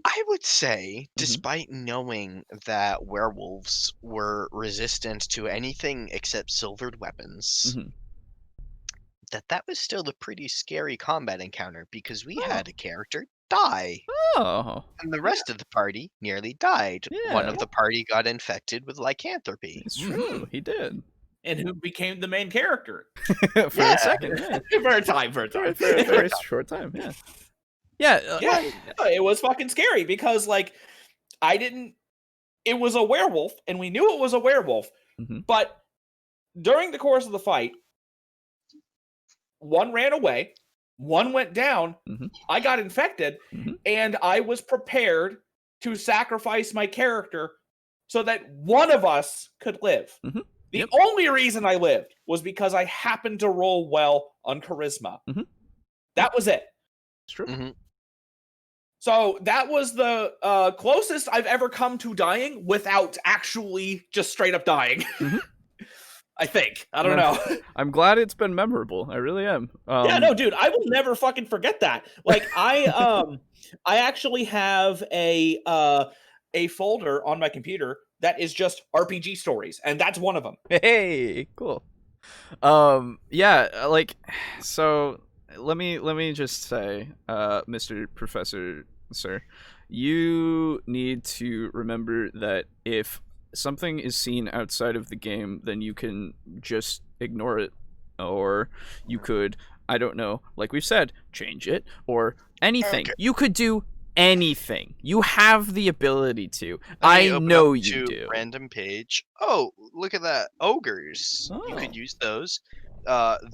I would say, despite knowing that werewolves were resistant to anything except silvered weapons, that was still a pretty scary combat encounter because we had a character die. And the rest of the party nearly died. One of the party got infected with lycanthropy. It's true, he did. And who became the main character for a second, for a time, for a very short time, it was fucking scary because like it was a werewolf and we knew it was a werewolf, but during the course of the fight, one ran away, one went down, I got infected, and I was prepared to sacrifice my character so that one of us could live. The only reason I lived was because I happened to roll well on charisma. That was it. It's true. So that was the closest I've ever come to dying without actually just straight up dying. I think. I don't know. I'm glad it's been memorable. I really am. Yeah, no, dude, I will never fucking forget that. Like, I actually have a folder on my computer that is just RPG stories, and that's one of them. Hey, cool. Yeah, like, so let me just say, Mr. Professor, sir, you need to remember that if something is seen outside of the game, then you can just ignore it, or you could, I don't know, like we've said, change it, or anything. Okay. You could do anything. You have the ability to. I know you do. Random page. Oh, look at that. Ogres. You could use those.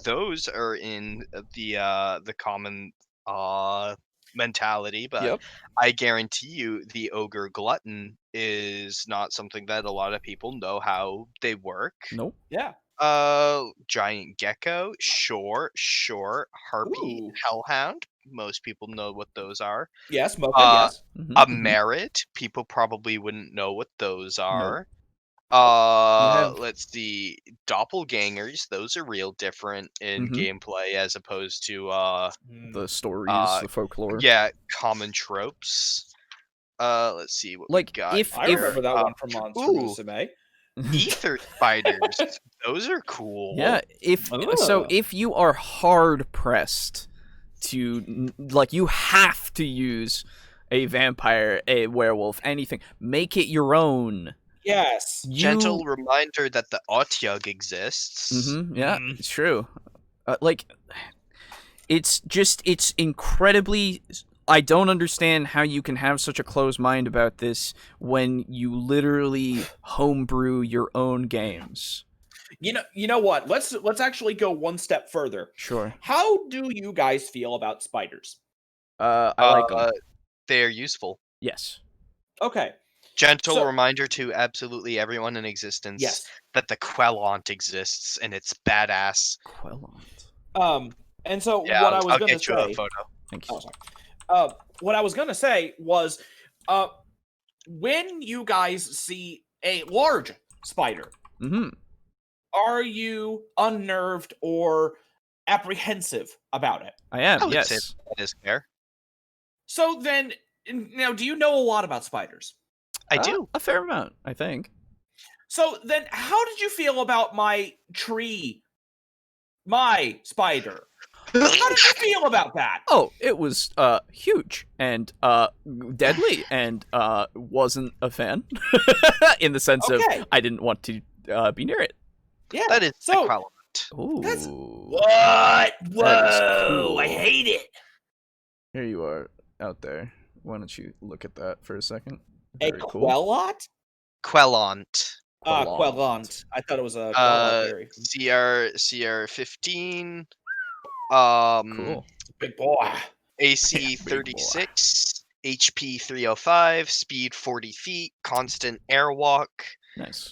Those are in the common mentality, but I guarantee you the ogre glutton is not something that a lot of people know how they work. Nope. Yeah. Giant gecko, sure. Harpy, hellhound, most people know what those are. Yes, yes. A merit, people probably wouldn't know what those are. have- Let's see. Doppelgangers. Those are real different in gameplay as opposed to The stories, the folklore. yeah, common tropes. Let's see what Like, we got. I remember that one from Monster Musume. Ether spiders. Those are cool. Yeah, if you are hard pressed to, like, you have to use a vampire, a werewolf, anything, make it your own. Yes. Gentle reminder that the Otyug exists. Yeah, it's true. It's incredibly. I don't understand how you can have such a closed mind about this when you literally homebrew your own games. You know what? Let's actually go one step further. Sure. How do you guys feel about spiders? I like them. They're useful. Yes. Okay. Gentle reminder to absolutely everyone in existence that the Quellant exists and it's badass. Quellant. And so Yeah, what I was I'll going to get you say. a photo. Thank you. Oh, sorry. What I was going to say was, when you guys see a large spider, are you unnerved or apprehensive about it? I am. I would yes. say that is fair. So then, now, do you know a lot about spiders? I do. A fair amount, I think. So then, how did you feel about my spider? How did you feel about that? Oh, it was huge and deadly, and wasn't a fan in the sense of I didn't want to be near it. Yeah, that is so. the Quellant. Ooh, What? Whoa! That is cool. I hate it. Here you are out there. Why don't you look at that for a second? A Very cool. Quellant? Quellant. Quellant. I thought it was a Quellant berry. CR15. Cool. Big boy. AC 36. HP 305. Speed 40 feet. Constant airwalk. Nice.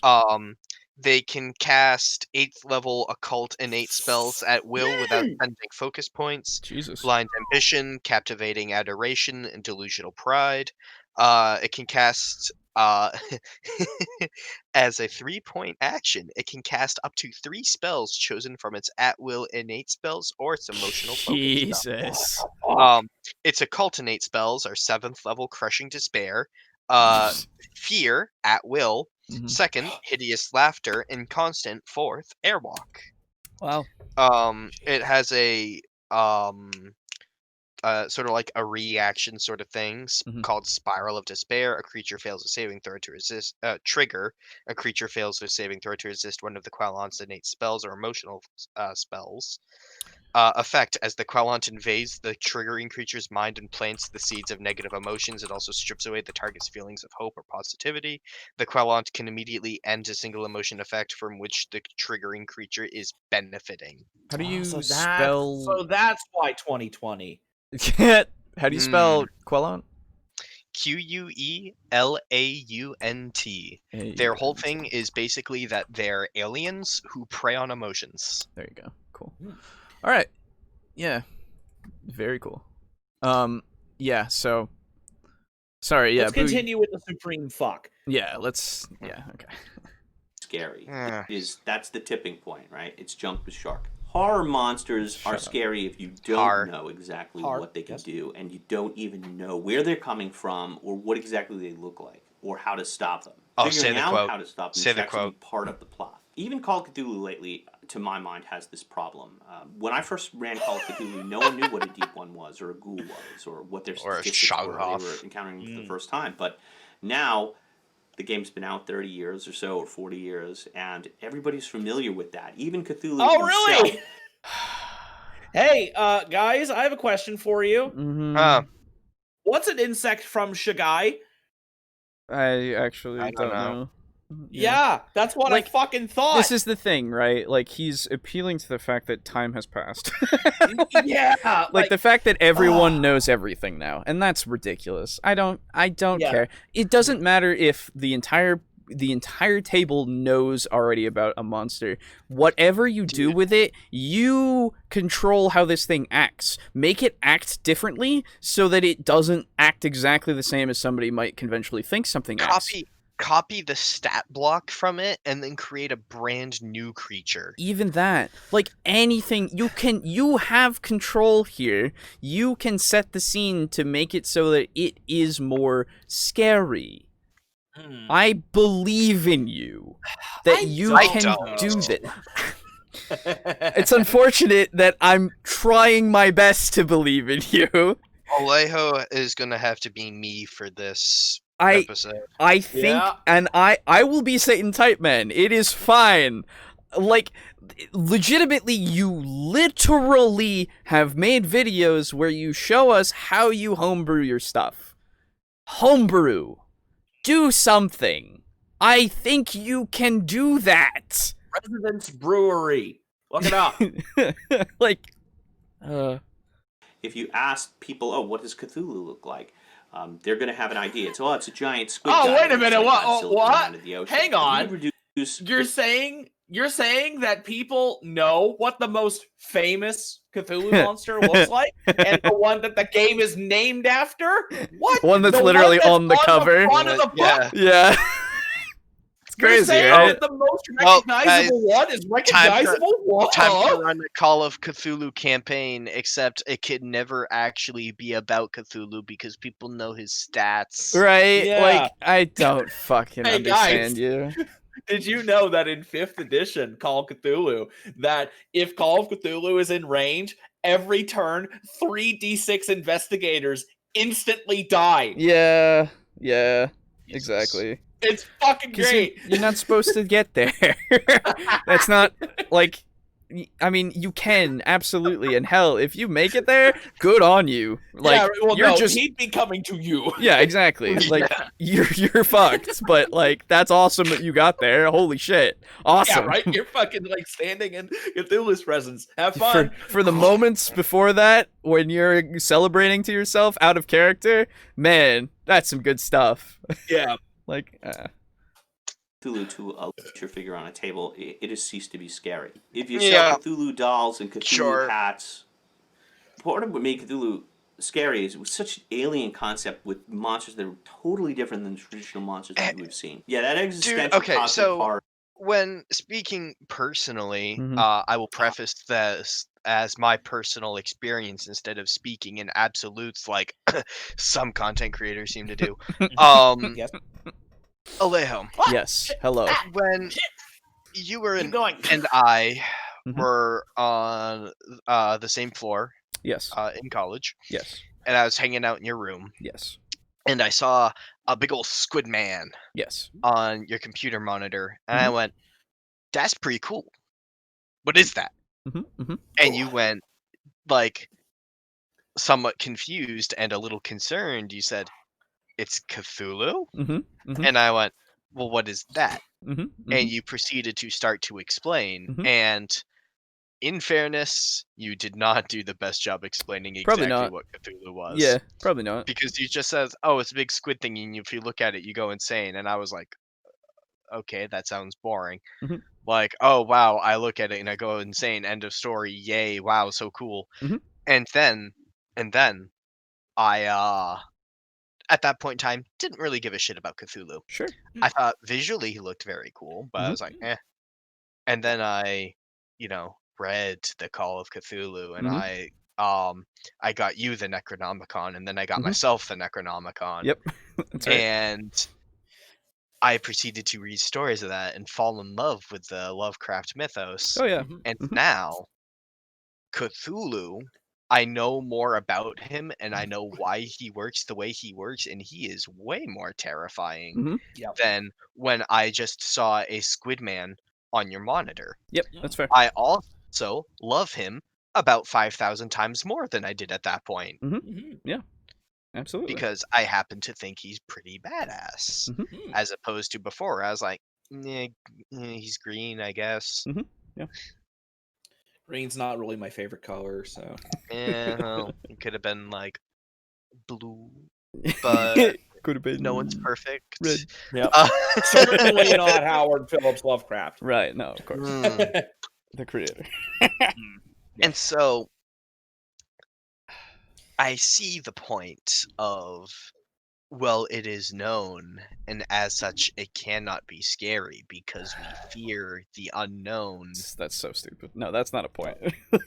They can cast 8th level occult innate spells at will without spending focus points. Jesus. Blind ambition, captivating adoration, and delusional pride. It can cast as a 3-point action. It can cast up to 3 spells chosen from its at-will innate spells or its emotional focus Jesus. Its occult innate spells are 7th level crushing despair, fear at will, 2nd hideous laughter, and constant 4th airwalk. Wow. It has a sort of like a reaction sort of things called Spiral of Despair. A creature fails a saving throw to resist. Trigger. A creature fails a saving throw to resist one of the Quellant's innate spells or emotional spells. Effect: as the Quellant invades the triggering creature's mind and plants the seeds of negative emotions, it also strips away the target's feelings of hope or positivity. The Quellant can immediately end a single emotion effect from which the triggering creature is benefiting. How do you So that's why 2020. How do you spell Quellant? Queulant. Their whole thing is basically that they're aliens who prey on emotions. There you go. Cool. All right. Yeah. Very cool. Yeah. So. Sorry. Yeah. Let's continue with the supreme fuck. Yeah. Let's. Yeah. Okay. Scary. That's the tipping point, right? It's jump the shark. Horror monsters are scary if you don't know exactly what they can do, and you don't even know where they're coming from or what exactly they look like or how to stop them. Figuring out how to stop them is actually part of the plot. Even Call of Cthulhu lately, to my mind, has this problem. When I first ran Call of Cthulhu, no one knew what a deep one was, or a ghoul was, or what their statistics were. They were encountering for the first time. But now, the game's been out 30 years or so, or 40 years, and everybody's familiar with that. Even Cthulhu himself. Really? Hey, guys, I have a question for you. What's an insect from Shagai? I actually don't know. Yeah, that's what I fucking thought. This is the thing, right? Like, he's appealing to the fact that time has passed. Yeah. Like the fact that everyone knows everything now, and that's ridiculous. I don't care. It doesn't matter if the entire table knows already about a monster. Whatever you do with it, you control how this thing acts. Make it act differently so that it doesn't act exactly the same as somebody might conventionally think something acts. copy the stat block from it and then create a brand new creature. Even that, like anything, you have control here. You can set the scene to make it so that it is more scary. I believe in you that you can do that. It's unfortunate that I'm trying my best to believe in you. Alejo is gonna have to be me for this I episode. I think, and I will be Satan Type Man. It is fine. Like, legitimately, you literally have made videos where you show us how you homebrew your stuff. Homebrew. Do something. I think you can do that. Residence Brewery. Look it up. Like, If you ask people, oh, what does Cthulhu look like? They're going to have an idea. It's a giant squid. Oh, guy wait a that's minute. like What? Godzilla coming What? out of the ocean. Hang If you on. reduce- You're saying that people know what the most famous Cthulhu monster looks like, and the one that the game is named after? What? one that's The literally one that's on the cover. The front of the book? Yeah. It's You're crazy, saying right? that the most Well, recognizable one is recognizable? What? Time to run a Call of Cthulhu campaign, except it could never actually be about Cthulhu because people know his stats. Right? Yeah. Like, I don't fucking Hey, understand guys. you. Did you know that in 5th edition Call of Cthulhu, that if Call of Cthulhu is in range, every turn 3d6 investigators instantly die? Yeah, Jesus. exactly. It's fucking 'Cause great. you're not supposed to get there. That's not, like, I mean, you can, absolutely, and hell, if you make it there, good on you. Like, yeah, well, you're no, just... he'd be coming to you. Yeah, exactly. Like, you're fucked, but, like, that's awesome that you got there. Holy shit. Awesome. Yeah, right? You're fucking, like, standing in Cthulhu's presence. Have fun. For the moments before that, when you're celebrating to yourself out of character, man, that's some good stuff. Yeah. Like, Cthulhu to a picture figure on a table, it has ceased to be scary. If you Yeah. sell Cthulhu dolls and Cthulhu Sure. hats, part of what made Cthulhu scary is it was such an alien concept with monsters that were totally different than the traditional monsters that we've seen. Yeah, that existential okay, cosmic so- horror. When speaking personally, Mhm. I will preface this as my personal experience instead of speaking in absolutes like some content creators seem to do. Yes. Alejo, yes. Hello. when you were Keep going. and I Mhm. were on the same floor Yes. in college, Yes. and I was hanging out in your room, Yes. and I saw a big old squid man Yes. on your computer monitor, and I Mhm. went, "That's pretty cool. What is that?" Mm-hmm. And you went, like, somewhat confused and a little concerned. You said, "It's Cthulhu?" Mm-hmm. Mm-hmm. And I went, "Well, what is that?" Mm-hmm. And you proceeded to start to explain. Mhm. And in fairness, you did not do the best job explaining Probably exactly not. what Cthulhu was. Yeah, probably not. Because you just says, "Oh, it's a big squid thing, and if you look at it, you go insane." And I was like, "Okay, that sounds boring." Mhm. Like, "Oh wow, I look at it and I go insane. End of story. Yay! Wow, so cool." Mhm. And then I at that point in time didn't really give a shit about Cthulhu. Sure. I thought visually he looked very cool, but I Mhm. was like, eh. And then I, read the Call of Cthulhu, and Mhm. I got you the Necronomicon, and then I got Mhm. myself the Necronomicon. Yep. That's right. And I proceeded to read stories of that and fall in love with the Lovecraft mythos. Oh yeah. And Mhm. now, Cthulhu, I know more about him, and I know why he works the way he works, and he is way more terrifying Mhm. Yep. than when I just saw a squid man on your monitor. Yep. That's fair. I also love him about 5,000 times more than I did at that point, Mhm. Absolutely. because I happen to think he's pretty badass, Mhm. as opposed to before. I was like, he's green, I guess. Green's not really my favorite color, so. Well, it could have been like blue, but Could have been. no one's perfect. Red. Yep. Uh, Certainly not Howard Phillips Lovecraft. Right. No, of course. mm. The creator. And so I see the point of Well, it is known, and as such, it cannot be scary because we fear the unknown. That's so stupid. No, that's not a point.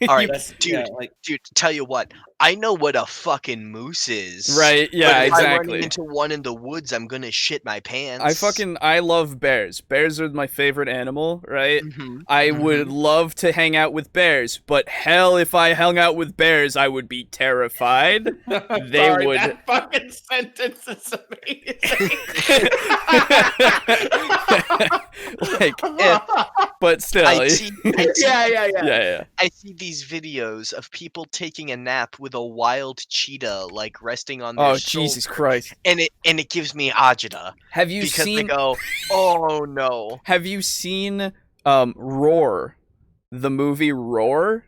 All right, That's, dude, yeah, like, dude, tell you what, I know what a fucking moose is. Right, yeah, but if I'm exactly. running into one in the woods, I'm gonna shit my pants. I love bears. Bears are my favorite animal, right? Mhm, I would mhm. love to hang out with bears, but hell, if I hung out with bears, I would be terrified. They sorry, would. that fucking sentence is amazing. But still, I see, yeah. I see these videos of people taking a nap with a wild cheetah, like resting on their Oh, shoulder, Jesus Christ! and it gives me agita Have you because they seen? go, oh no, Have you seen Roar, the movie Roar?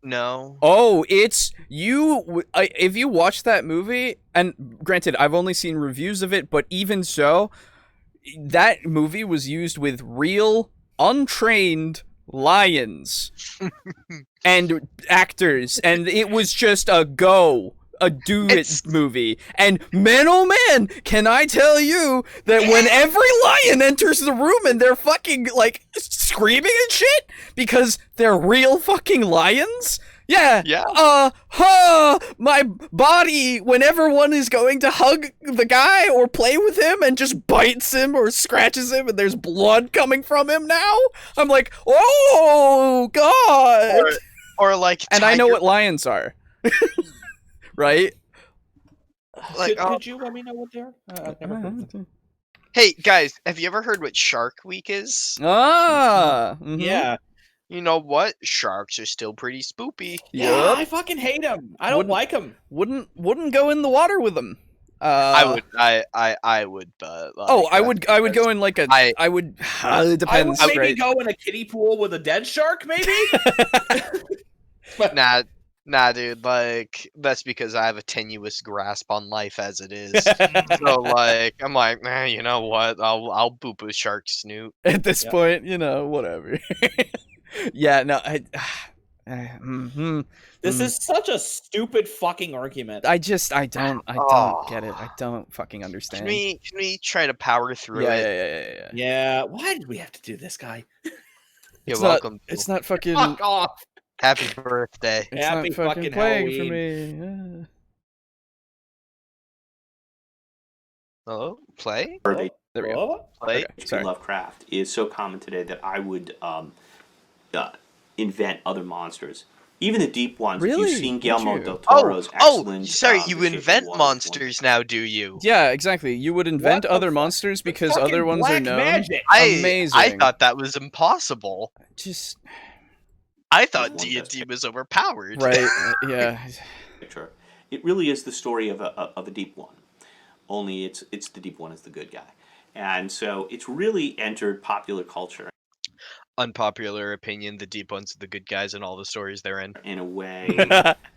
no. Oh, it's you. If you watch that movie, and granted, I've only seen reviews of it, but even so, that movie was used with real, untrained lions and actors, and it was just a do it movie. And man, oh man, can I tell you that when every lion enters the room and they're fucking like screaming and shit because they're real fucking lions. Yeah. My body, whenever one is going to hug the guy or play with him and just bites him or scratches him and there's blood coming from him now, I'm like, oh god. Or like, and I know what lions are. Right? Like, could you let me know what they are? I've never heard of them. Hey guys, have you ever heard what Shark Week is? Mhm. Yeah. You know what? Sharks are still pretty spoopy. Yeah, I fucking hate them. I don't like them. Wouldn't go in the water with them. I would, but like, I would go in like a. I would. It depends. I would maybe right? go in a kiddie pool with a dead shark, maybe. Nah, dude. Like that's because I have a tenuous grasp on life as it is. So like, I'm like, you know what? I'll boop a shark snoot. At this point, whatever. Yeah, no, This is such a stupid fucking argument. I don't get it. I don't fucking understand. Can we try to power through it? Yeah. Why did we have to do this, guy? You're welcome. It's not fucking. Fuck off. Happy birthday. It's Happy not fucking fucking playing Halloween. for me. Oh, play. There we go. Play. Sorry. Lovecraft is so common today that I would invent other monsters. Even the deep ones. Really? You've seen Guillermo Would you? del Toro's excellent. Sorry, you The Shape of invent Water is monsters now, do you? Yeah, exactly. You would invent other monsters because Fucking other ones are black known. magic. Amazing. I thought that was impossible. Just I thought one D&D was overpowered. right. Yeah. picture. It really is the story of a deep one. Only it's the deep one is the good guy, and so it's really entered popular culture Unpopular opinion: the deep ones are the good guys in all the stories they're in. in a way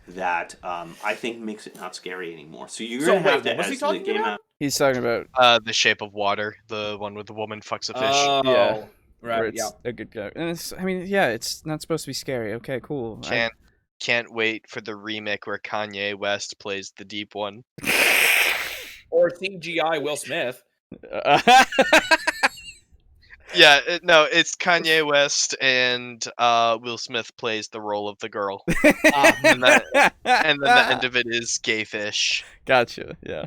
that I think makes it not scary anymore. So you're So gonna have wait, to, what was as he the talking game about? out, He's talking about The Shape of Water, the one with the woman fucks a fish. Oh, Yeah. where right. it's Yeah. a good guy. And it's, I mean, yeah, it's not supposed to be scary. Okay, cool. Can't wait for the remake where Kanye West plays the deep one. Or CGI Will Smith. Yeah, no, it's Kanye West and Will Smith plays the role of the girl, and then the end of it is gay fish. Gotcha. Yeah.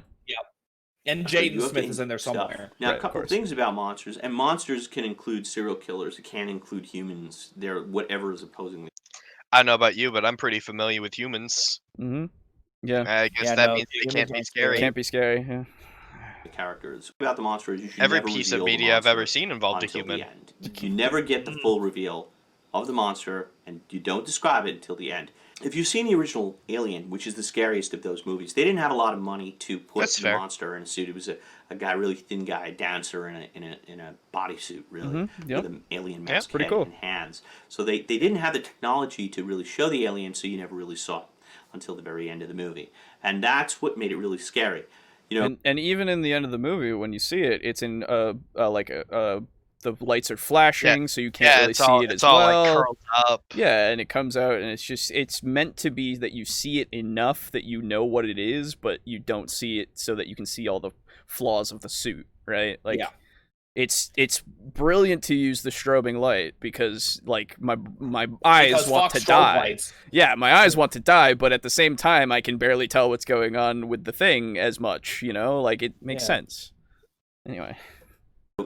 And so you Jaden have Smith to is in there stuff. somewhere. Now, Right, a of couple course. things about monsters, and monsters can include serial killers. It can include humans. They're whatever is opposing them. I don't know about you, but I'm pretty familiar with humans. Mm-hmm. Yeah. I guess Yeah, that no, means they humans can't be aren't scary. Can't be scary. Yeah. The characters about the monsters. You should Every never piece of reveal the media I've ever monster seen involved a until human. the end. You never get the full reveal of the monster, and you don't describe it until the end. If you've seen the original Alien, which is the scariest of those movies, they didn't have a lot of money to put That's the fair. monster in a suit. It was a guy, really thin guy, a dancer in a bodysuit, really, Yep. with an alien Yeah, mask pretty head cool. and hands. So they didn't have the technology to really show the alien, so you never really saw it until the very end of the movie, and that's what made it really scary. You know, And even in the end of the movie, when you see it, it's in the lights are flashing, so you can't really it's see all, it it's as all well. like curled up. Yeah, and it comes out, and it's meant to be that you see it enough that you know what it is, but you don't see it so that you can see all the flaws of the suit, right? Like, Yeah. it's brilliant to use the strobing light because like my eyes Because want fuck to strobe die. lights. Yeah, my eyes want to die, but at the same time, I can barely tell what's going on with the thing as much. You know, like it makes sense. Anyway,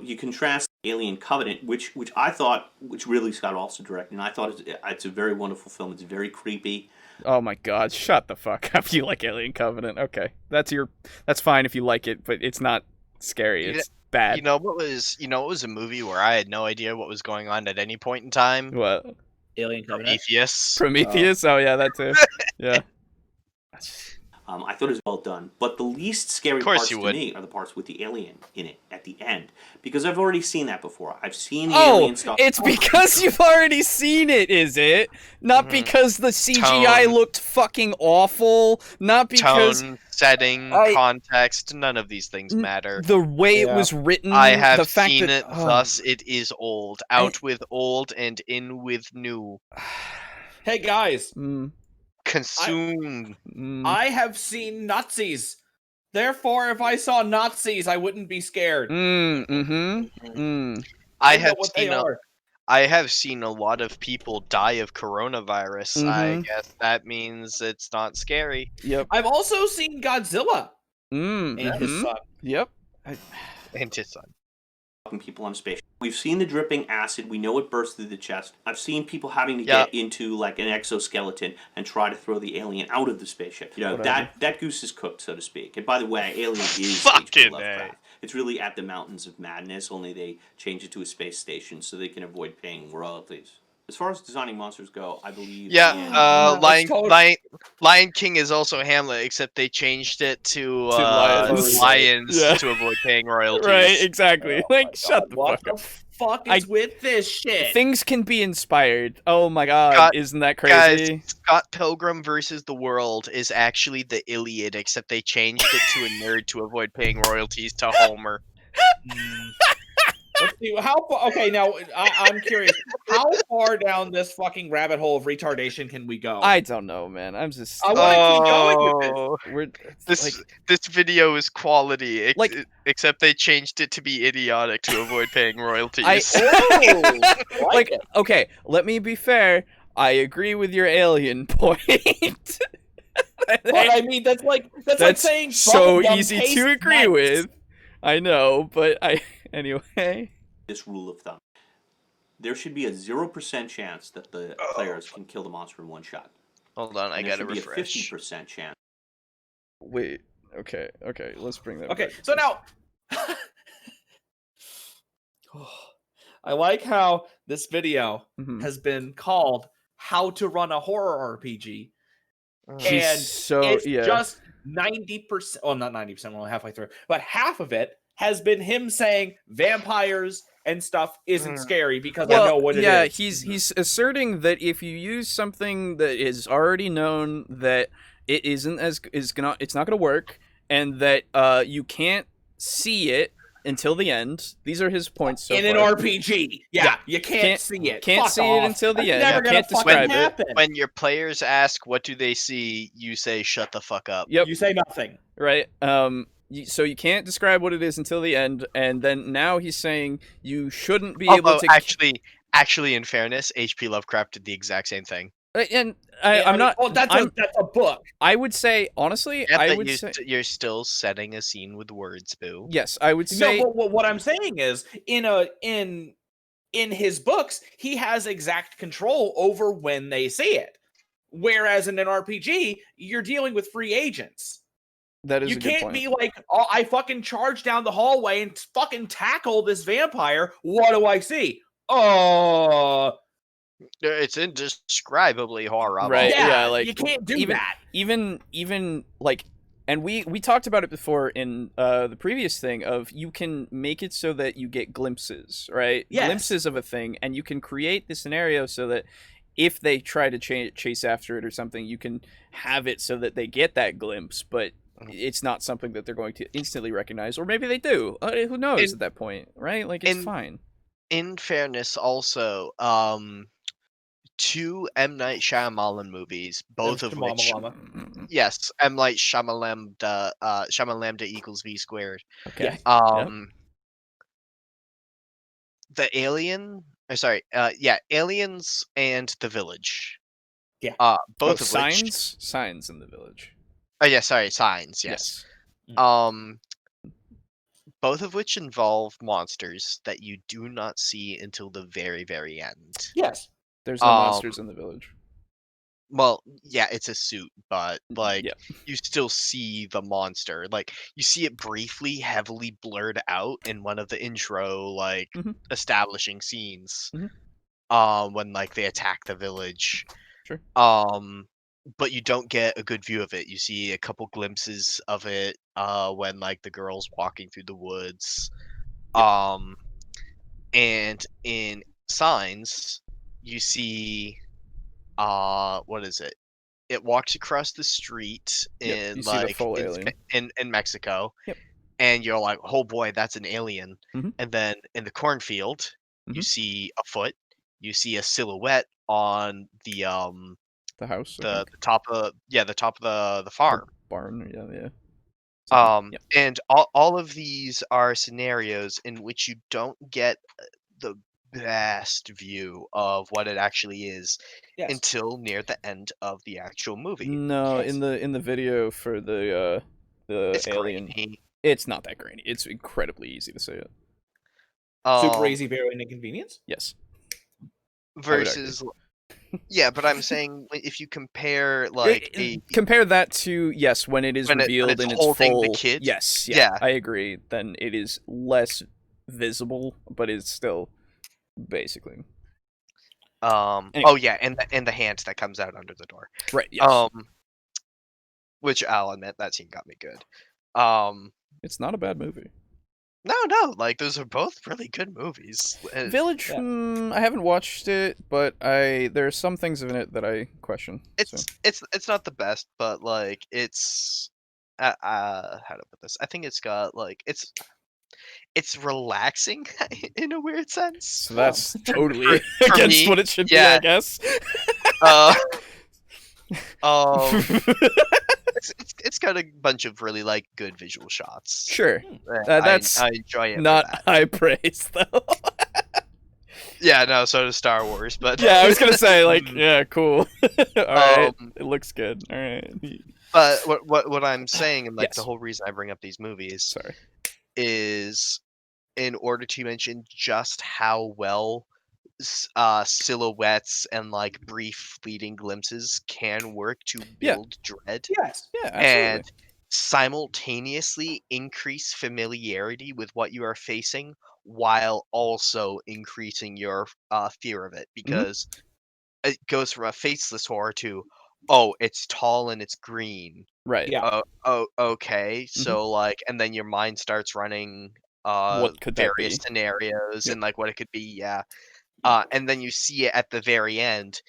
You contrast Alien Covenant, which I thought, which Ridley Scott also directed, and I thought it's a very wonderful film. It's very creepy. oh my God, shut the fuck up! You like Alien Covenant? Okay, that's fine if you like it, but it's not scary. It's bad. You know what was a movie where I had no idea what was going on at any point in time? What? Alien Covenant. Prometheus. Prometheus? Oh yeah, that too. Yeah. I thought it was well done, but the least scary Of course parts you to would. me are the parts with the alien in it at the end, because I've already seen that before. I've seen the Oh, alien stuff. it's because you've already seen it, is it? Not because the CGI Tone. looked fucking awful. Not because Tone, setting, context, none of these things matter. the way it was written. I have the fact seen that, it, thus it is old. Out with old and in with new. Hey guys, Consume. I have seen Nazis. Therefore, if I saw Nazis, I wouldn't be scared. I know have what they seen are. I have seen a lot of people die of coronavirus. I Mhm. guess that means it's not scary. Yep. I've also seen Godzilla and his son. Yep. And his son. People on a spaceship. We've seen the dripping acid. We know it bursts through the chest. I've seen people having to get into like an exoskeleton and try to throw the alien out of the spaceship. You know, that goose is cooked, so to speak. And by the way, Alien is H.P. Lovecraft. It's really at the Mountains of Madness, only they change it to a space station so they can avoid paying royalties. As far as designing monsters go, I believe. Lion King is also Hamlet, except they changed it to lions. Yeah. to avoid paying royalties. Right, exactly. Oh like, shut the what fuck up. the fuck is with this shit? Things can be inspired. Oh my God, isn't that crazy? Guys, Scott Pilgrim versus the World is actually the Iliad, except they changed it to a nerd to avoid paying royalties to Homer. Let's see, how far, okay, now I'm curious. How far down this fucking rabbit hole of retardation can we go? I don't know, man. I'm just. I want to keep going with this. This video is quality, except they changed it to be idiotic to avoid paying royalties. Okay, let me be fair. I agree with your alien point. But I mean, that's like saying so easy to agree with. I know, but anyway. This rule of thumb: there should be a 0% chance that the players can kill the monster in one shot. Hold on, I gotta refresh. There should be a 50% chance. Wait. Okay. Let's bring that. Okay, back. so now I like how this video has been called "How to Run a Horror RPG," and it's just 90%. Well, not 90%. We're only halfway through, but half of it has been him saying vampires and stuff isn't scary because I know what it is. Yeah, he's asserting that if you use something that is already known that it isn't it's not gonna work, and that you can't see it until the end. These are his points so in far. an RPG. Yeah, you can't see it. Can't see it until the end. Can't describe it. When your players ask what do they see, you say shut the fuck up. Yep. You say nothing. Right. So you can't describe what it is until the end, and then now he's saying you shouldn't be able to. Actually, in fairness, H.P. Lovecraft did the exact same thing. And I'm not. Oh, that's a book. I would say honestly, you're still setting a scene with words, Boo. Yes, I would say. No, but what I'm saying is, in his books, he has exact control over when they see it, whereas in an RPG, you're dealing with free agents. That is you a good can't point. be like, oh, I fucking charge down the hallway and fucking tackle this vampire. What do I see? Oh, it's indescribably horrible. Right? Yeah, like you can't do that. Even like, and we talked about it before in the previous thing of you can make it so that you get glimpses, right? Yes. Glimpses of a thing, and you can create the scenario so that if they try to chase after it or something, you can have it so that they get that glimpse, but it's not something that they're going to instantly recognize, or maybe they do. Who knows at that point, right? Like, it's fine. In fairness, also, 2 M. Night Shyamalan movies, both of which Yes, M light Shamma lambda equals V squared. Okay. The alien. Aliens and the village. Yeah. Both of which. Signs in the village. Oh yeah, sorry, signs. Yes. Both of which involve monsters that you do not see until the very, very end. Yes. There's no monsters in the village. Well, yeah, it's a suit, but like Yeah. you still see the monster. Like you see it briefly, heavily blurred out in one of the intro like Mhm. establishing scenes. Mhm. When like they attack the village. Sure. But you don't get a good view of it. You see a couple glimpses of it when like the girl's walking through the woods. And in Signs, you see what is it? It walks across the street Yep. You in see the like full alien. in Mexico. Yep. And you're like, oh boy, that's an alien. Mhm. And then in the cornfield, you Mhm. see a foot. You see a silhouette on the house. the top of the farm. Barn. Yeah. Yep. And all of these are scenarios in which you don't get the best view of what it actually is until near the end of the actual movie. No, in the video for the It's alien, grainy. it's not that grainy. It's incredibly easy to see it. Super easy, very inconvenience. Yes. Versus, yeah, but I'm saying if you compare compare that to when it is revealed in its holding full the kid. Yes, yeah, I agree. Then it is less visible, but it's still basically. Anyway. Oh yeah, and the hand that comes out under the door. Right. Yes. Which I'll admit that scene got me good. It's not a bad movie. No, like those are both really good movies. Village, I haven't watched it, but there are some things in it that I question. It's not the best, but like it's how to put this? I think it's got like it's relaxing in a weird sense. So that's totally against what it should be, I guess. It's got a bunch of really like good visual shots. Sure, that's I enjoy it. Not high praise though. Yeah, no, so does Star Wars, but yeah, I was gonna say like, yeah, cool. All right, it looks good. All right. But what I'm saying, and like the whole reason I bring up these movies, is in order to mention just how well silhouettes and like brief fleeting glimpses can work to build dread. Yes. Yeah, absolutely. And simultaneously increase familiarity with what you are facing while also increasing your fear of it, because it goes from a faceless horror to, oh, it's tall and it's green. Right. Yeah. Okay. So like, and then your mind starts running what could various scenarios and like what it could be. Yeah. And then you see it at the very end.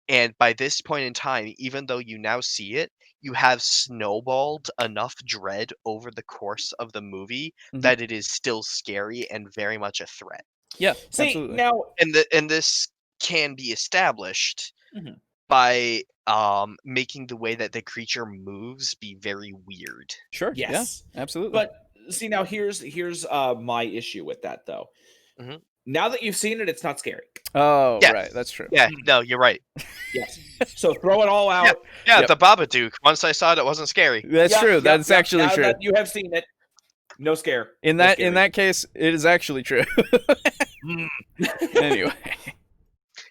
And by this point in time, even though you now see it, you have snowballed enough dread over the course of the movie that it is still scary and very much a threat. Yeah, see, absolutely. Now, and this can be established by making the way that the creature moves be very weird. Sure. Yes. Yeah, absolutely. But see, now here's my issue with that though. Now that you've seen it, it's not scary. Oh, right, that's true. Yeah, no, you're right. Yes. So throw it all out. Yeah, the Babadook. Once I saw it, it wasn't scary. That's true. That's actually now true. That you have seen it. No scare. In that case, it is actually true. Anyway.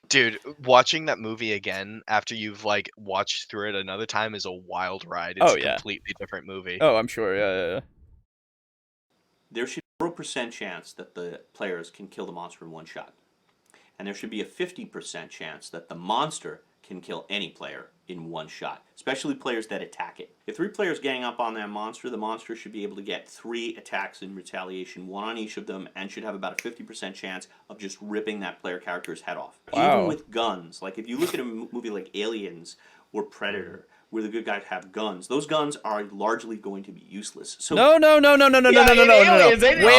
Dude, watching that movie again after you've like watched through it another time is a wild ride. It's a completely different movie. Oh, I'm sure. Yeah. There should be a 0% chance that the players can kill the monster in one shot. And there should be a 50% chance that the monster can kill any player in one shot, especially players that attack it. If 3 players gang up on that monster, the monster should be able to get 3 attacks in retaliation, 1 on each of them, and should have about a 50% chance of just ripping that player character's head off. Wow. Even with guns, like if you look at a movie like Aliens or Predator, where the good guys have guns. Those guns are largely going to be useless. So No. Wait a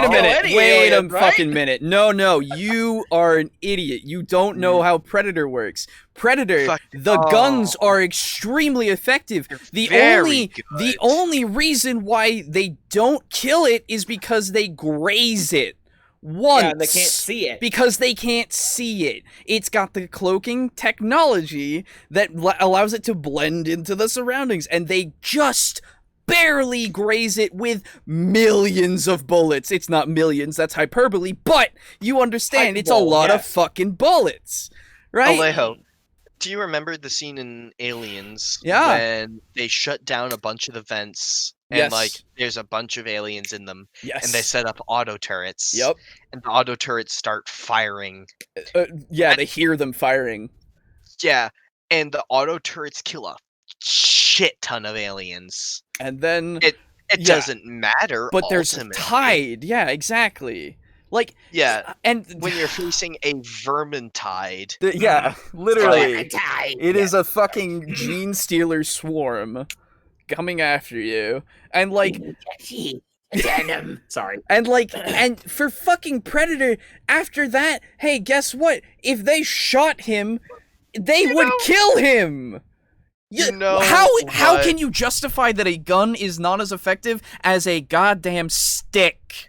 minute. Wait a fucking minute. No. You are an idiot. You don't know how Predator works. Predator, the guns are extremely effective. The only reason why they don't kill it is because they graze it. Once. Yeah, and they can't see it. Because they can't see it. It's got the cloaking technology that allows it to blend into the surroundings, and they just barely graze it with millions of bullets. It's not millions, that's hyperbole, but you understand, it's a lot of fucking bullets, right? Alejo, do you remember the scene in Aliens when they shut down a bunch of the vents and there's a bunch of aliens in them and they set up auto turrets? Yep. And the auto turrets start firing. They hear them firing. Yeah, and the auto turrets kill a shit ton of aliens. And then it doesn't matter. But there's a tide. Yeah, exactly. Like, and when you're facing a vermin tide. Literally. It is a fucking gene stealer swarm coming after you. And like Sorry. And for fucking Predator, after that, hey, guess what? If they shot him, they would kill him. How can you justify that a gun is not as effective as a goddamn stick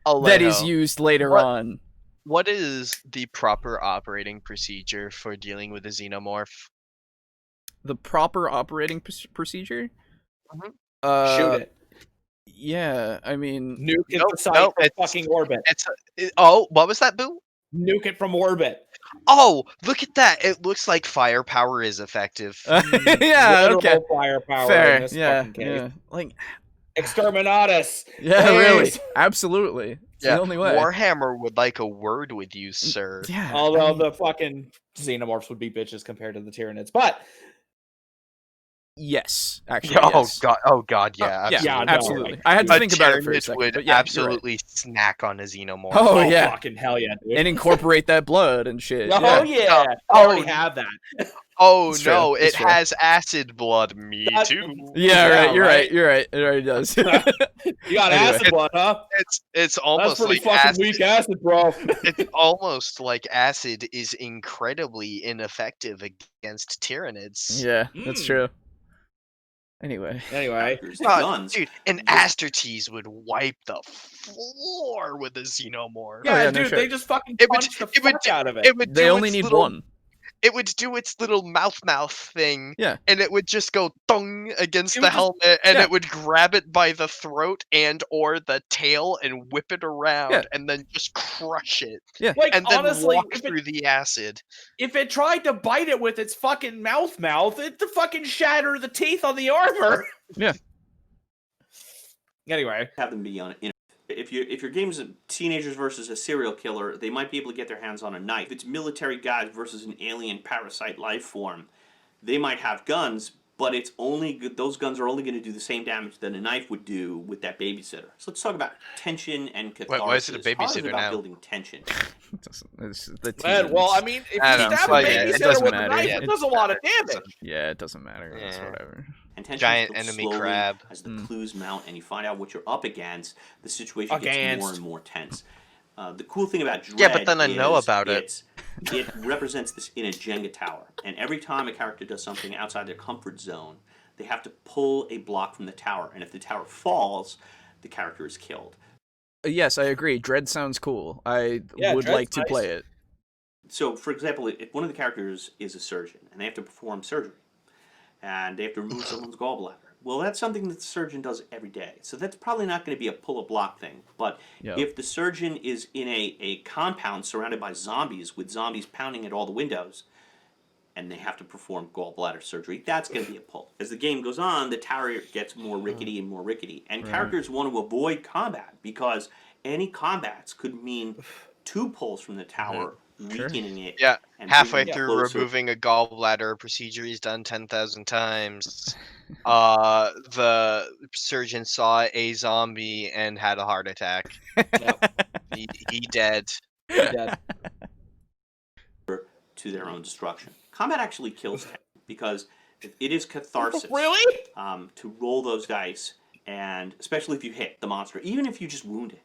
that is used later on? What is the proper operating procedure for dealing with a xenomorph? The proper operating procedure? Shoot it. Yeah, I mean... Nuke it from fucking orbit. What was that, Boo? Nuke it from orbit. Oh, look at that. It looks like firepower is effective. Okay. Firepower Fair, in this fucking case. Yeah. Like... Exterminatus. Yeah, please. Really. Absolutely. It's the only way. Warhammer would like a word with you, sir. Yeah. Although the fucking xenomorphs would be bitches compared to the Tyranids. But... Yes, actually. Yes. God, yeah. Absolutely. I had to think about it for a second. Would absolutely snack on a xenomorph. Oh yeah, fucking hell yeah, dude. And incorporate that blood and shit. Oh yeah, I already have that. Oh no, it has acid blood. Me too. Yeah, right. You're right. You're right. It already does. You got acid blood, huh? It's almost That's pretty like fucking acid. weak acid, bro. It's almost like acid is incredibly ineffective against Tyranids. Yeah, that's true. Anyway, guns. Dude, an Astartes would wipe the floor with a xenomorph. Yeah, dude, they just fucking punch the fuck out of it. They only need one. It would do its little mouth thing. Yeah. And it would just go thong against the helmet, and it would grab it by the throat and or the tail and whip it around, and then just crush it. Yeah. Like, and then honestly, walk through the acid. If it tried to bite it with its fucking mouth, it'd fucking shatter the teeth on the armor. Yeah. Anyway, have them be on it. If your game's teenagers versus a serial killer, they might be able to get their hands on a knife. If it's military guys versus an alien parasite life form, they might have guns, but it's only those guns are only going to do the same damage that a knife would do with that babysitter. So let's talk about tension and catharsis. Why is it a babysitter about now? building tension. Well, I mean, if you stab a babysitter with a knife, it does a lot of damage. Yeah, it doesn't matter. It's whatever. And tension Giant builds enemy slowly crab. As the clues mount and you find out what you're up against, the situation gets more and more tense. The cool thing about Dread but then I know about it. It represents this in a Jenga tower. And every time a character does something outside their comfort zone, they have to pull a block from the tower. And if the tower falls, the character is killed. Yes, I agree. Dread sounds cool. I would like to play it. So, for example, if one of the characters is a surgeon, and they have to perform surgery, and they have to remove someone's gallbladder. Well, that's something that the surgeon does every day. So that's probably not going to be a pull-a-block thing. But if the surgeon is in a compound surrounded by zombies, with zombies pounding at all the windows, and they have to perform gallbladder surgery, that's going to be a pull. As the game goes on, the tower gets more rickety and more rickety. And characters want to avoid combat, because any combats could mean 2 pulls from the tower, weakening it. Yeah, halfway through removing a gallbladder procedure he's done 10,000 times. The surgeon saw a zombie and had a heart attack. He dead. To their own destruction. Combat actually kills them, because It is catharsis. Really? To roll those dice, and especially if you hit the monster, even if you just wound it.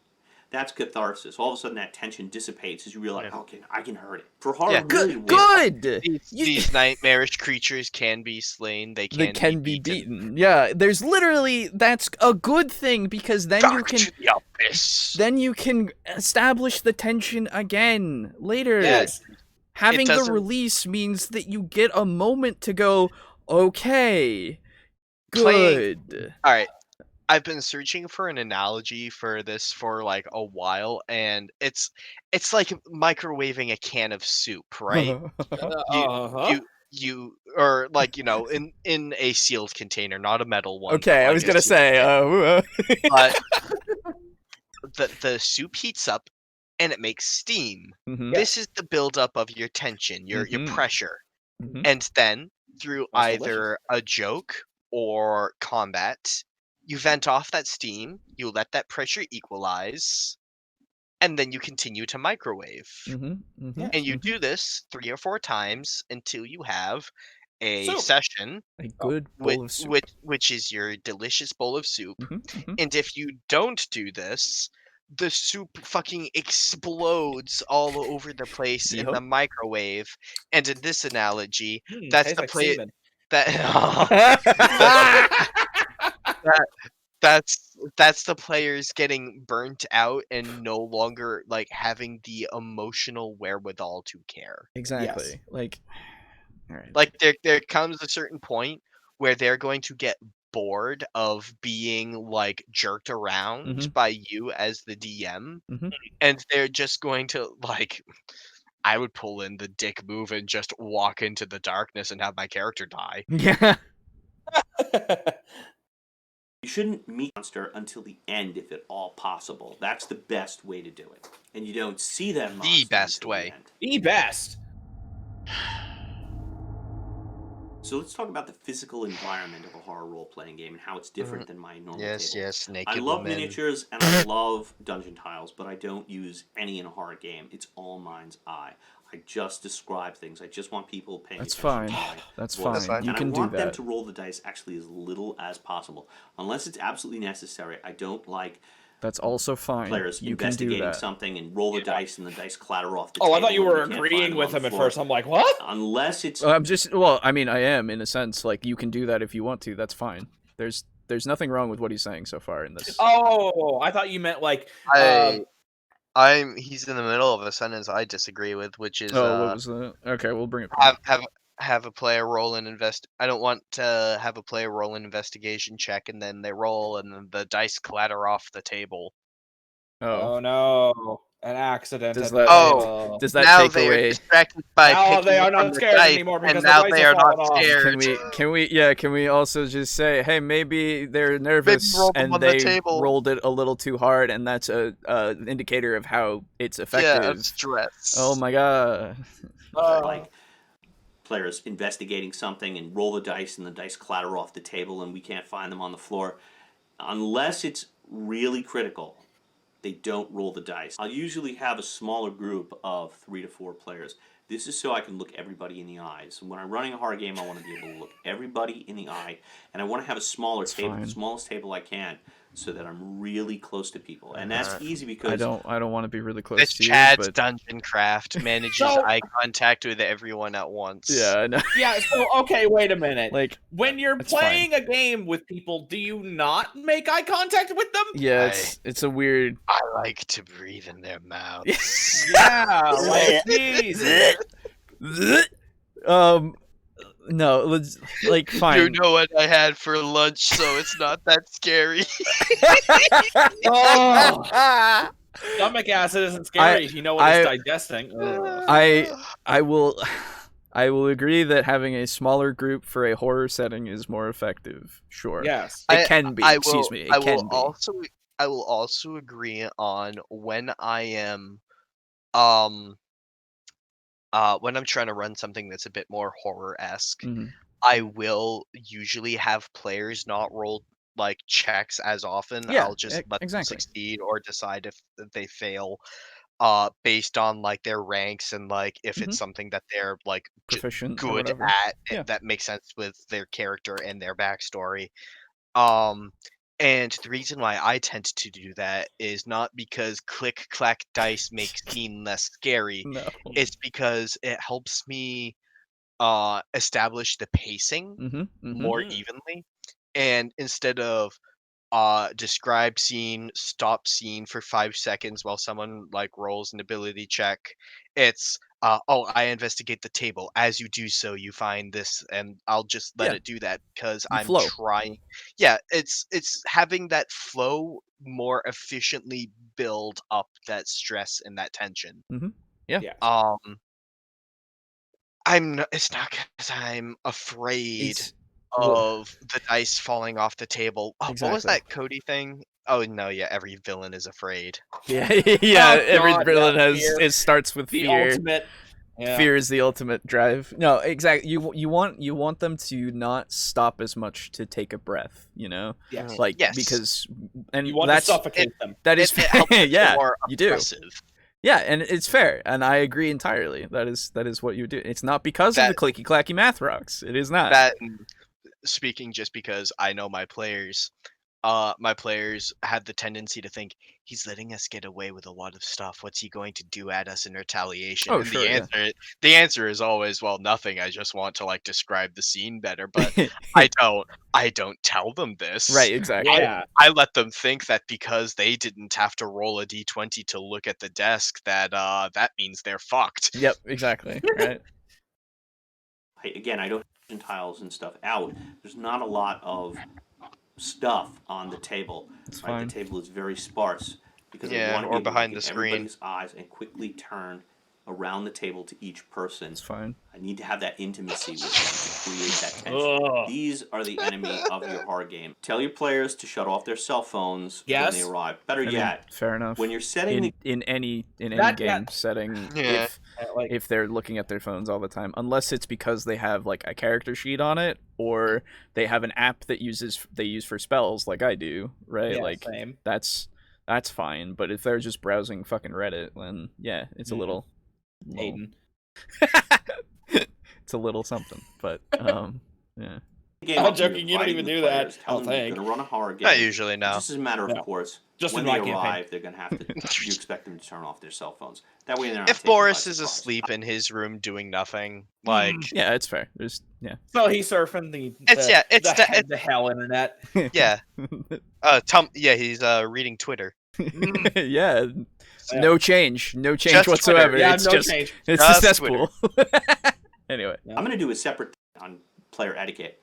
That's catharsis. All of a sudden, that tension dissipates as you realize, okay, I can hurt it. For horror, Yeah. really Good. These nightmarish creatures can be slain. They can be beaten. Yeah, there's literally that's a good thing because then you Back can to the abyss. then you can establish the tension again later. Yes. Having the doesn't- release means that you get a moment to go, okay, Playing- good. All right. I've been searching for an analogy for this for like a while, and it's like microwaving a can of soup, right? You or like in a sealed container, not a metal one. Okay, I like was a gonna sealed say, but the soup heats up and it makes steam. mhm, This is the buildup of your tension, your Mhm. pressure, mhm. and then through That's either a joke or combat, you vent off that steam, you let that pressure equalize, and then you continue to microwave. Mhm, mhm, And you mhm. do this 3 or 4 times until you have a Soup. session, A good bowl of soup. which is your delicious bowl of soup. Mhm, mhm. And if you don't do this, the soup fucking explodes all over the place in the Yup. microwave. And in this analogy, that's tastes the like play semen. that's the players getting burnt out and no longer like having the emotional wherewithal to care. Exactly. Like, all right. Like there comes a certain point where they're going to get bored of being like jerked around Mhm. by you as the DM, Mhm. and they're just going to like I would pull in the dick move and just walk into the darkness and have my character die. Yeah. You shouldn't meet the monster until the end, if at all possible. That's the best way to do it. And you don't see that monster best until way. the end. The best. So let's talk about the physical environment of a horror role-playing game and how it's different than my normal Yes, table. yes, naked I love women. miniatures and I love dungeon tiles, but I don't use any in a horror game. It's all mind's eye. I just describe things. I just want people paying That's attention fine. to my That's voice. fine. You And can I do want them that. to roll the dice actually as little as possible. Unless it's absolutely necessary, I don't like That's also fine. players You can do investigating that. something and roll the dice and the dice clatter off the Oh, table. I thought you and were can't find agreeing them with on the him at floor. first. I'm like, what? Unless it's I'm just well, I mean, I am in a sense. Like, you can do that if you want to. That's fine. There's nothing wrong with what he's saying so far in this. Oh, I thought you meant like. He's in the middle of a sentence I disagree with, which is Oh, what was that? Okay, we'll bring it back. have a player roll an invest. I don't want to have a player roll an investigation check and then they roll and then the dice clatter off the table. Oh, Oh no, an accident. Does at that- the Oh, table. does that now take they are away? distracted by Now picking they are up not on the scared dice, anymore because and the now dice they have are not fallen off. scared. Can we also just say, hey, maybe they're nervous roll them and on the they table. rolled it a little too hard, and that's a indicator of how it's effective. Yeah, of stress. Oh my god. like players investigating something and roll the dice and the dice clatter off the table and we can't find them on the floor. Unless it's really critical, they don't roll the dice. I'll usually have a smaller group of 3 to 4 players. This is so I can look everybody in the eyes. When I'm running a horror game, I want to be able to look everybody in the eye, and I want to have a smaller table, fine. the smallest table I can, so that I'm really close to people. And that's easy because I don't want to be really close It's to you, Chad's but dungeon craft manages So- eye contact with everyone at once. yeah, I know. Yeah. So okay, wait a minute. Like, When you're it's playing a game with people, do you not make eye contact with them? yeah, it's a weird. I like to breathe in their mouths. Yeah. Like, Jesus. No, let's like fine. You know what I had for lunch, so it's not that scary. Oh. Stomach acid isn't scary if you know what it's digesting. Ugh. I will agree that having a smaller group for a horror setting is more effective. Sure. Yes. It can be. Excuse me. It can be. I will also agree on when I am when I'm trying to run something that's a bit more horror-esque, Mhm. I will usually have players not roll like checks as often. Yeah, I'll just let them exactly. succeed or decide if they fail. based on like their ranks and like if Mhm. it's something that they're like Proficient or good whatever. at Yeah. that makes sense with their character and their backstory. And the reason why I tend to do that is not because click clack dice make scene less scary. No. It's because it helps me establish the pacing more Mhm. evenly. And instead of describe scene, stop scene for 5 seconds while someone like rolls an ability check, it's oh, I investigate the table. As you do so, you find this, and I'll just let Yeah. it do that because You I'm flow. trying. Yeah, it's having that flow more efficiently build up that stress and that tension. Yeah. Yeah. It's not because I'm afraid It's of the dice falling off the table. Oh, what was Exactly. that Cody thing? Oh no, yeah, every villain is afraid. yeah, yeah. Oh, Every God, villain yeah, has fear. it starts with The fear. ultimate. Yeah. Fear is the ultimate drive. No, exactly. You want them to not stop as much to take a breath. You know, Yes. like Yes. because and You want to that's suffocate them. that is It helps it yeah. more You do. oppressive. Yeah, and it's fair, and I agree entirely. That is what you do. It's not because of the That- clicky clacky math rocks. It is not. That speaking just because I know my players have the tendency to think he's letting us get away with a lot of stuff. What's he going to do at us in retaliation? Oh, And sure, yeah. the answer is always, well, nothing. I just want to like describe the scene better, but I don't tell them this. Right, exactly. Yeah. I let them think that because they didn't have to roll a d20 to look at the desk that that means they're fucked. Yep, exactly. Right. I don't have tiles and stuff out. There's not a lot of stuff on the table. It's Right? fine. The table is very sparse because I Yeah, want to or be able to behind look the at screen. everybody's eyes and quickly turn around the table to each person. It's fine. I need to have that intimacy with them to create that tension. Ugh. These are the enemy of your horror game. Tell your players to shut off their cell phones when Yes. they arrive. Better I mean, yet, fair enough. when you're setting in any That- game that- setting, Yeah. if they're looking at their phones all the time, unless it's because they have like a character sheet on it or they have an app that they use for spells, like I do, right? Yeah, like same. that's fine. But if they're just browsing fucking Reddit, then yeah, it's a little. Aiden. It's a little something, but yeah. game I'm up, you're joking, you don't inviting even the do that. players, Tell Oh, them you're thank. going to run a horror game. Not usually, no. Just as a matter of No. course. Just when in my they campaign. arrive, they're going to have to. You expect them to turn off their cell phones. That way, they're not If taken by Boris is surprise. asleep in his room doing nothing, like Yeah, it's fair. There's So he's surfing the it's hell internet. yeah. He's reading Twitter. yeah. Yeah. No change Just Twitter. whatsoever. Yeah, it's no just change. it's Just a cesspool. Anyway, I'm going to do a separate on player etiquette.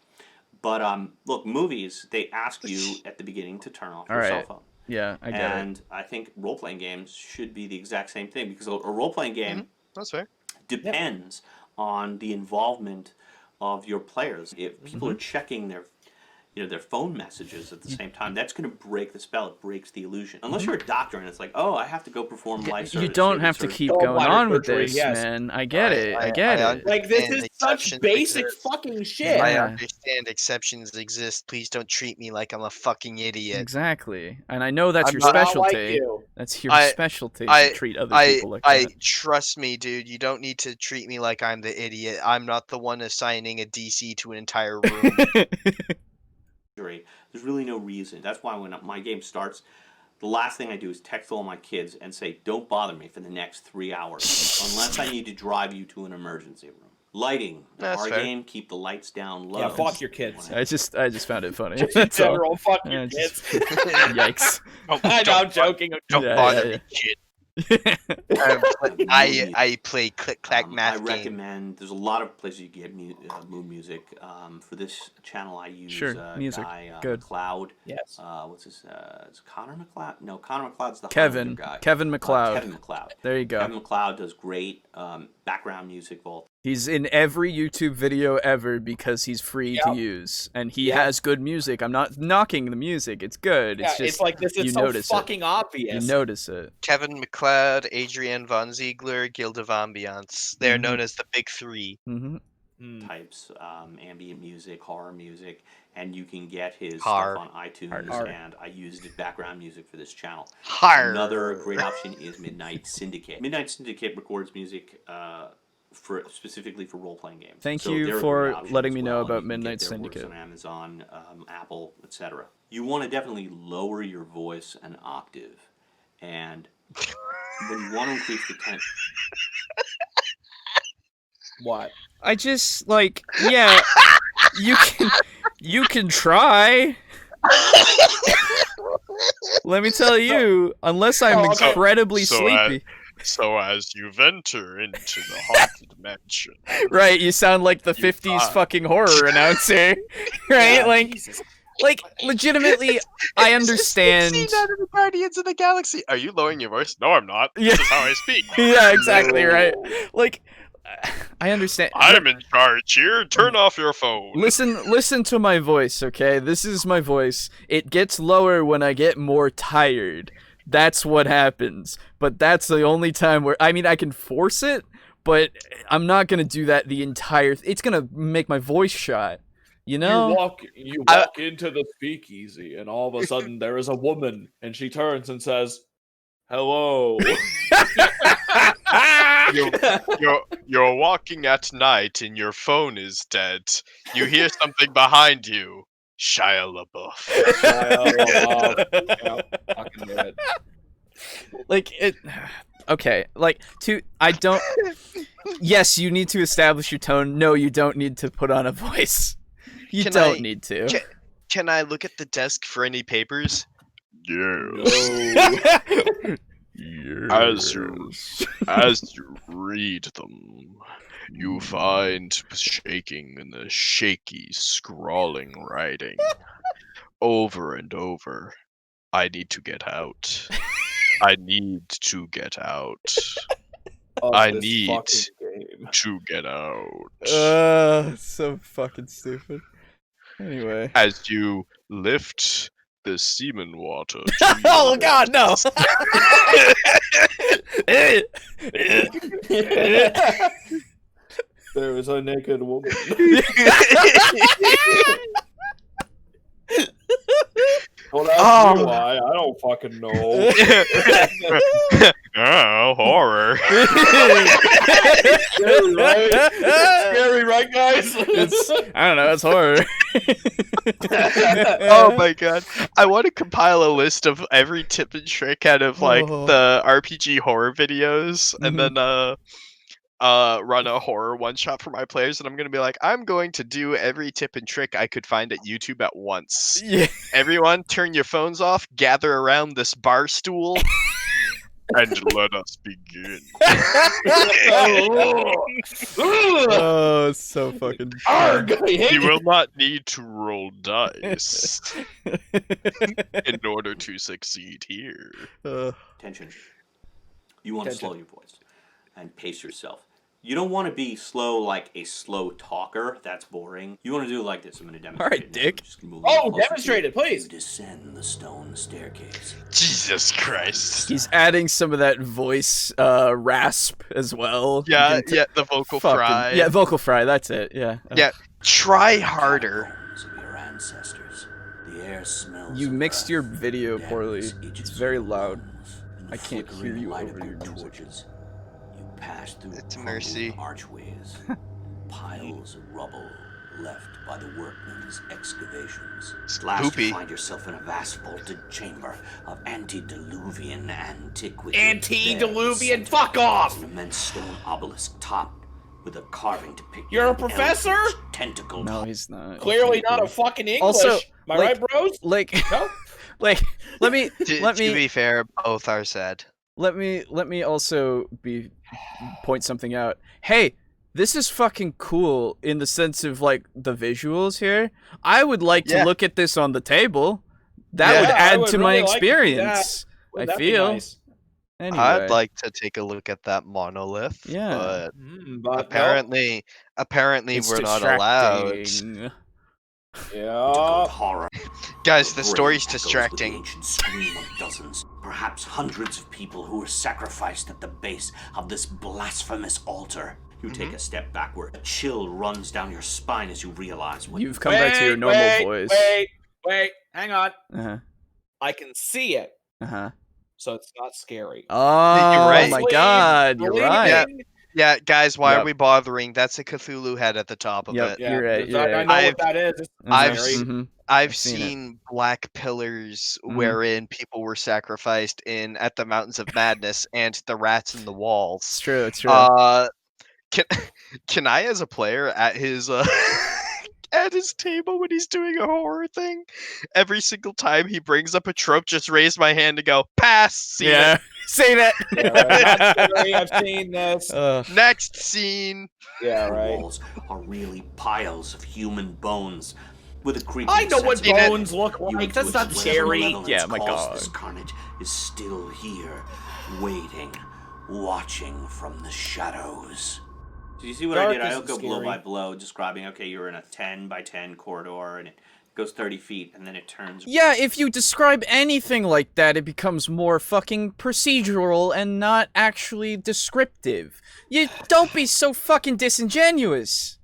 But look, movies, they ask you at the beginning to turn off your All cell right. phone. yeah, I get it. And I think role-playing games should be the exact same thing because a role-playing game That's fair. depends on the involvement of your players. If people Mm-hmm. are checking their phone messages at the same time, that's going to break the spell. It breaks the illusion. Unless you're a doctor and it's like, oh, I have to go perform life service. You don't saving have to surgery. keep Gallbladder going on with surgery, this, yes. man. I get it. I get it. Like, this And is such exceptions basic exist. fucking shit. I Yeah. understand exceptions exist. Please don't treat me like I'm a fucking idiot. Exactly. And I know that's I'm your Not like specialty. you. That's your I- specialty I- to treat other people like that. Trust me, dude. You don't need to treat me like I'm the idiot. I'm not the one assigning a DC to an entire room. There's really no reason. That's why when my game starts, the last thing I do is text all my kids and say, don't bother me for the next 3 hours unless I need to drive you to an emergency room. Lighting. That's Our fair. game, keep the lights down low. Yeah, fuck your kids. I just found it funny. Just in That's all. general, fuck Yeah, your kids. Yikes. I know, I'm joking. Don't Yeah, bother yeah, me, kid. Mood I play click clack I math game. recommend. There's a lot of places you get mood music. For this channel, I use Sure, music. guy Good. McLeod. Yes. What's his? Is Connor McLeod? No, Connor McLeod's the Kevin. Highlander guy. Kevin McLeod. Kevin McLeod. There you go. Kevin McLeod does great background music. He's in every YouTube video ever because he's free to Yep. use, and he Yep. has good music. I'm not knocking the music; it's good. Yeah, It's just it's like this you is so notice it. fucking obvious. You notice it. Kevin McLeod, Adrian Von Ziegler, Gilda von Ambiance. They're known as the Big Three. hmm types, ambient music, horror music, and you can get his Har. stuff on iTunes. Har. And I used background music for this channel. Har. Another great option is Midnight Syndicate. Midnight Syndicate records music specifically for role-playing games. Thank So you they're a for great option letting as me know well. about You can get Midnight their works Syndicate. on Amazon, Apple, etc. You want to definitely lower your voice an octave, and when you want to increase the tension. What? I just like, yeah, you can try. Let me tell you, unless I'm incredibly sleepy. So as you venture into the haunted mansion, Right, you sound like the 50s fucking horror announcer, right? Yeah, like legitimately, I understand. Scene out of the Guardians of the Galaxy. Are you lowering your voice? No, I'm not. Yeah. This is how I speak. Yeah, exactly, right. Like, I understand. I'm in charge here. Turn off your phone. Listen to my voice, okay? This is my voice. It gets lower when I get more tired. That's what happens. But that's the only time where, I mean, I can force it, but I'm not gonna do that the entire. It's gonna make my voice shot. You know? You walk into the speakeasy, and all of a sudden there is a woman, and she turns and says, "Hello." You're walking at night and your phone is dead. You hear something behind you. Shia LaBeouf. Yeah, fucking right. Like it. Okay, like I don't. Yes, you need to establish your tone. No, you don't need to put on a voice. You don't need to. Can I look at the desk for any papers? As you read them, you find shaking in the shaky, scrawling writing. Over and over. I need to get out. I need to get out. I need to get out. So fucking stupid. Anyway. As you lift the semen water. Oh God, no! There is a naked woman. Don't ask me why. I don't fucking know. Oh, horror. Scary, right? Scary, right, guys? I don't know, it's horror. Oh my god. I want to compile a list of every tip and trick out of like the RPG horror videos and then run a horror one shot for my players, and I'm gonna be like, I'm going to do every tip and trick I could find at YouTube at once. Yeah. Everyone turn your phones off, gather around this bar stool. And let us begin. Oh, it's so fucking. You will not need to roll dice in order to succeed here. Attention. You want to slow your voice and pace yourself. You don't want to be slow like a slow talker. That's boring. You want to do it like this. I'm going to demonstrate. All right, Dick. Demonstrate it, please. You descend the stone staircase. Jesus Christ. He's adding some of that voice rasp as well. Yeah, the vocal fry. Yeah, vocal fry. That's it. Yeah. Yeah, try harder. Of your ancestors. The air smells. You of mixed your earth, video poorly. dampness It's itches very your loud. lungs. In the I can't hear flickering you light over of your music. torches. You pass through It's crumbling mercy. archways, piles of rubble left by the workmen's excavations. At last Poopy. you find yourself in a vast vaulted chamber of antediluvian antiquity. Antediluvian, There, fuck off! an immense stone obelisk topped with a carving depicting You're a an professor? eldritch tentacled. No, he's not. Clearly not a fucking English. Also, Am I like- right, bros? Like, No? like, let me To be fair, both are sad. let me also point something out. Hey, this is fucking cool in the sense of like the visuals here. I would like to look at this on the table. That would Yeah, I add would to my really like to see experience. Wouldn't I that be feel. nice? Anyway. I'd like to take a look at that monolith, Yeah. but apparently It's we're not allowed. distracting. Yeah. Horror. Guys, the Brain story's echoes with the distracting. ancient scream of dozens, perhaps hundreds of people who were sacrificed at the base of this blasphemous altar. You take a step backward. A chill runs down your spine as you realize what You've come back to your normal voice. Wait, hang on. Uh-huh. I can see it, Uh-huh. so it's not scary. Oh, You're right. my God. You're right. Yeah, guys, why Yep. are we bothering? That's a Cthulhu head at the top of Yep, it. you're right. You're I right. know what that is. It's I've scary. Mhm. I've seen it. seen black pillars Mhm. wherein people were sacrificed in at the Mountains of Madness and the rats in the walls. It's true. It's true. Can I, as a player, at his at his table when he's doing a horror thing, every single time he brings up a trope, just raise my hand and go, pass. Seen yeah. Seen it. Yeah, right. Not scary. I've seen this. it. Next scene. Yeah, the right. walls are really piles of human bones. With a creeping I know what sense of bones look you like. That's intuit not whatever scary. malevolence Yeah, my caused God. This carnage is still here, waiting, watching from the shadows. Did you see what I Dark did? I isn't don't go blow scary. by blow, describing, okay, you're in a 10 by 10 corridor, and it goes 30 feet, and then it turns... Yeah, if you describe anything like that, it becomes more fucking procedural and not actually descriptive. You don't be so fucking disingenuous.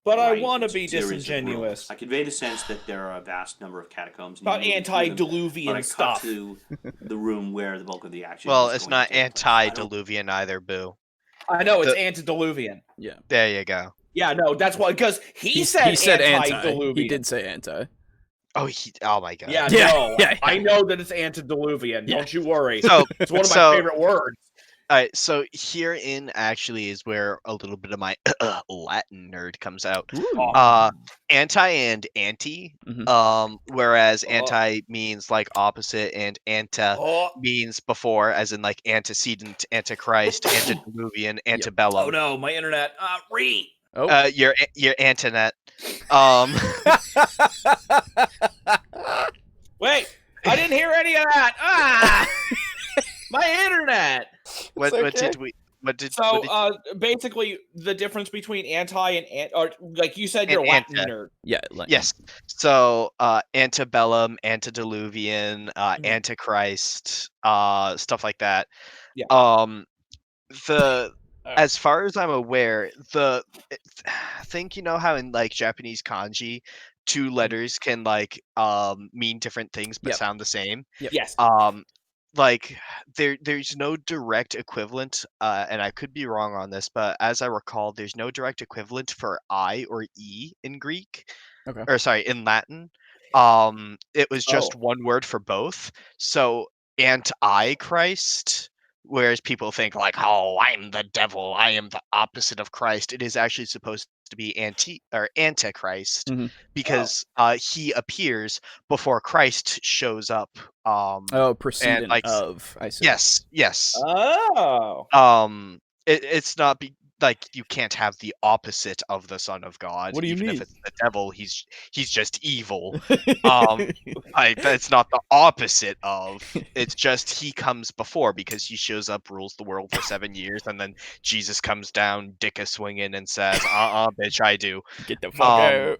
But I Right, want to it's be a series of disingenuous. rooms. I convey the sense that there are a vast number of catacombs. and About you move through them, antediluvian but I cut stuff. to the room where the bulk of the action Well, is it's going not to take place. I don't- antediluvian either, boo. I know it's The- antediluvian. Yeah. There you go. Yeah, no, that's why, because he said anti. antediluvian. He did say anti. Oh my god. Yeah, Yeah, no, yeah, I know that it's antediluvian. Yeah. Don't you worry. So, It's one of my so- favorite words. Alright, so herein actually is where a little bit of my Latin nerd comes out. Oh. Anti and anti. Mhm. Whereas Oh. anti means like opposite and anta Oh, means before, as in like antecedent, antichrist, antediluvian, antebellum. oh no, my internet. Read. Oh. Your Antoinette. Wait, I didn't hear any of that. Ah, my internet. What okay. did we? What did? So, what did- basically, the difference between anti and or like you said, you're And Latin anta. nerd. Yeah. Latin. Yes. So, antebellum, antediluvian, Mhm. antichrist, stuff like that. Yeah. As far as I'm aware, I think you know how in like Japanese kanji, two letters can like mean different things but Yep. sound the same. Yes. Like there's no direct equivalent, and I could be wrong on this, but as I recall, there's no direct equivalent for I or E in Greek. Okay. Or sorry, in Latin. It was just Oh. one word for both. So anti-Christ, whereas people think like, oh, I'm the devil, I am the opposite of Christ. It is actually supposed to be antichrist Mhm. because he appears before Christ shows up. Oh, precedent like, of. I see. Yes. Oh. It's not like you can't have the opposite of the Son of God. What do you even mean? if it's the devil, he's just evil. Like that's not the opposite of. It's just he comes before because he shows up, rules the world for 7 years, and then Jesus comes down, dick a swinging, and says, bitch, I do. Get the fuck out.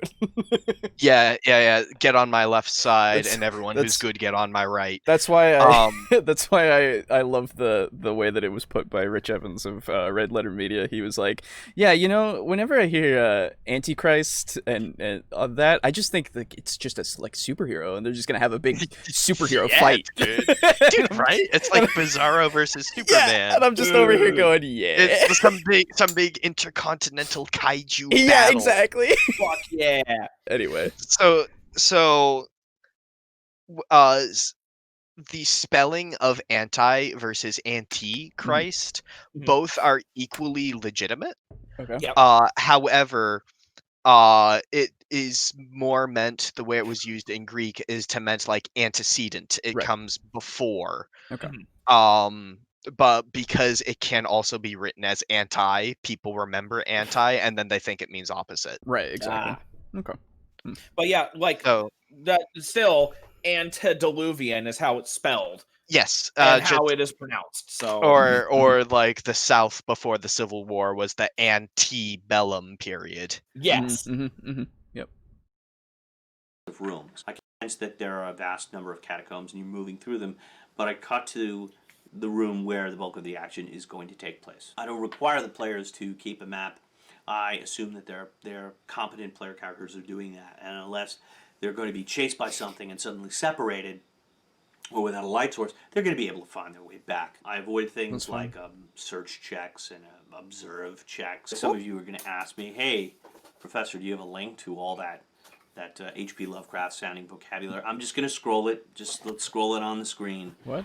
Yeah. Get on my left side, That's- and everyone who's that's- good get on my right. That's why I. That's why I love the way that it was put by Rich Evans of Red Letter Media. He was like, yeah, you know, whenever I hear Antichrist and that, I just think like it's just a like superhero, and they're just gonna have a big superhero Yeah, fight, dude, right? It's like Bizarro versus Superman. Yeah, and I'm just over here going, yeah, It's some big intercontinental kaiju yeah, battle. exactly. Fuck yeah. Anyway, So, the spelling of anti versus anti-Christ, Mhm. both are equally legitimate. okay. Yeah. However, it is more meant the way it was used in Greek is to meant like antecedent. It Right. comes before. Okay. But because it can also be written as anti, people remember anti and then they think it means opposite. Right, exactly. Okay. But yeah, like So that still antediluvian is how it's spelled yes, and just, how it is pronounced. So or like the South before the Civil War was the antebellum period. yes. Yep. Of rooms. I can sense that there are a vast number of catacombs and you're moving through them, but I cut to the room where the bulk of the action is going to take place. I don't require the players to keep a map. I assume that their competent player characters are doing that, and unless they're going to be chased by something and suddenly separated, or without a light source, they're going to be able to find their way back. I avoid things like search checks and observe checks. Some of you are going to ask me, hey, Professor, do you have a link to all that H.P. Lovecraft sounding vocabulary? I'm just going to scroll it. Let's scroll it on the screen. What?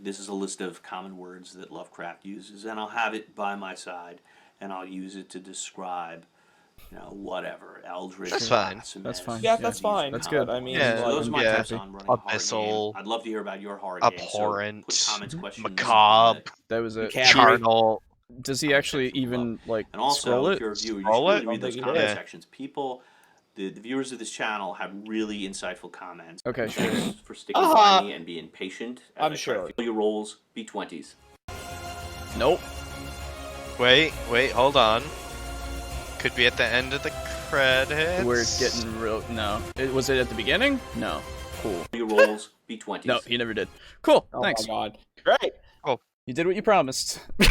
This is a list of common words that Lovecraft uses, and I'll have it by my side, and I'll use it to describe, whatever, eldritch. That's fine. That's fine. Yeah, that's fine. That's good. I mean, So those are my yeah. tips on running a horror Abyssal, game. I'd love to hear about your horror abhorrent, games. So put comments, questions, macabre, That was it. charnel. Does he actually even like and also, scroll if it? you're a viewer, you Scroll should it? really read those think he comment did. sections. People, the viewers of this channel have really insightful comments. Okay, sure. Thanks for sticking by me and being patient. as I'm I try to sure. fill your roles, B20s. Nope. Wait, hold on. Could be at the end of the credits. We're getting real. No. Was it at the beginning? No. Cool. Fill your roles, B20s. No, he never did. Cool. Oh Thanks. my god. Great. You did what you promised. I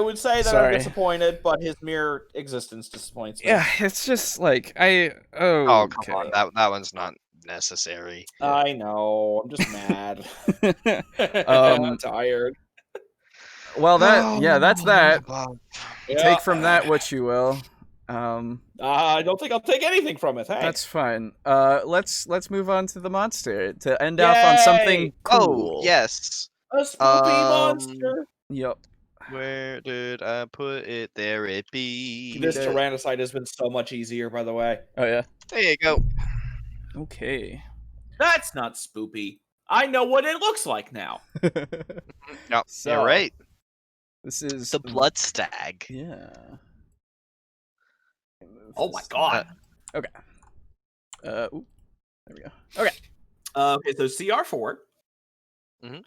would say that Sorry. I'm disappointed, but his mere existence disappoints me. Yeah, it's just like Oh, come on. That one's not necessary. I know. I'm just mad. Um, I'm tired. Well, that's that. Yeah. Take from that what you will. I don't think I'll take anything from it. Hey. That's fine. Let's move on to the monster to end off on something cool. Oh, yes. a spooky monster. Yep. Where did I put it? There it be. This Tyrannicide has been so much easier, by the way. Oh yeah. There you go. Okay. That's not spoopy. I know what it looks like now. No, So, you're right. This is The blood stag. Yeah. Oh my god. Okay. Ooh, there we go. Okay. Okay, so CR4. Mhm.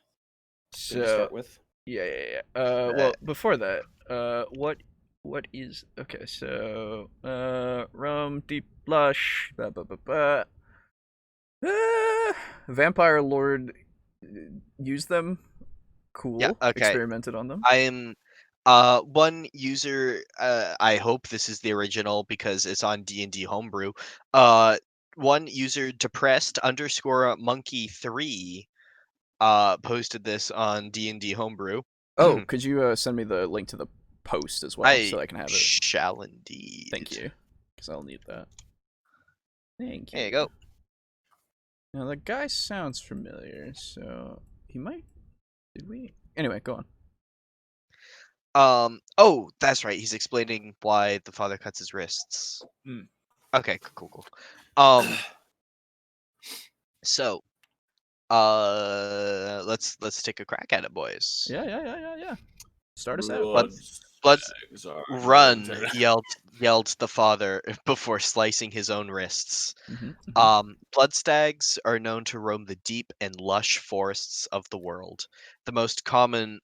So Start with. yeah. Well, before that, what is okay? So, rum, deep blush, vampire lord used them. Cool. Yeah, okay. Experimented on them. I am one user, I hope this is the original because it's on D&D Homebrew. One user depressed_monkey3 posted this on D&D Homebrew. Oh, could you send me the link to the post as well so I can have it? Shall indeed. Thank you, because I'll need that. Thank you. There you go. Now the guy sounds familiar, so he might. Did we? Anyway, go on. Oh, that's right. He's explaining why the father cuts his wrists. Okay, cool. So, let's take a crack at it, boys. Yeah. Start us out. Let's run, yelled the father before slicing his own wrists. Blood stags are known to roam the deep and lush forests of the world. The most common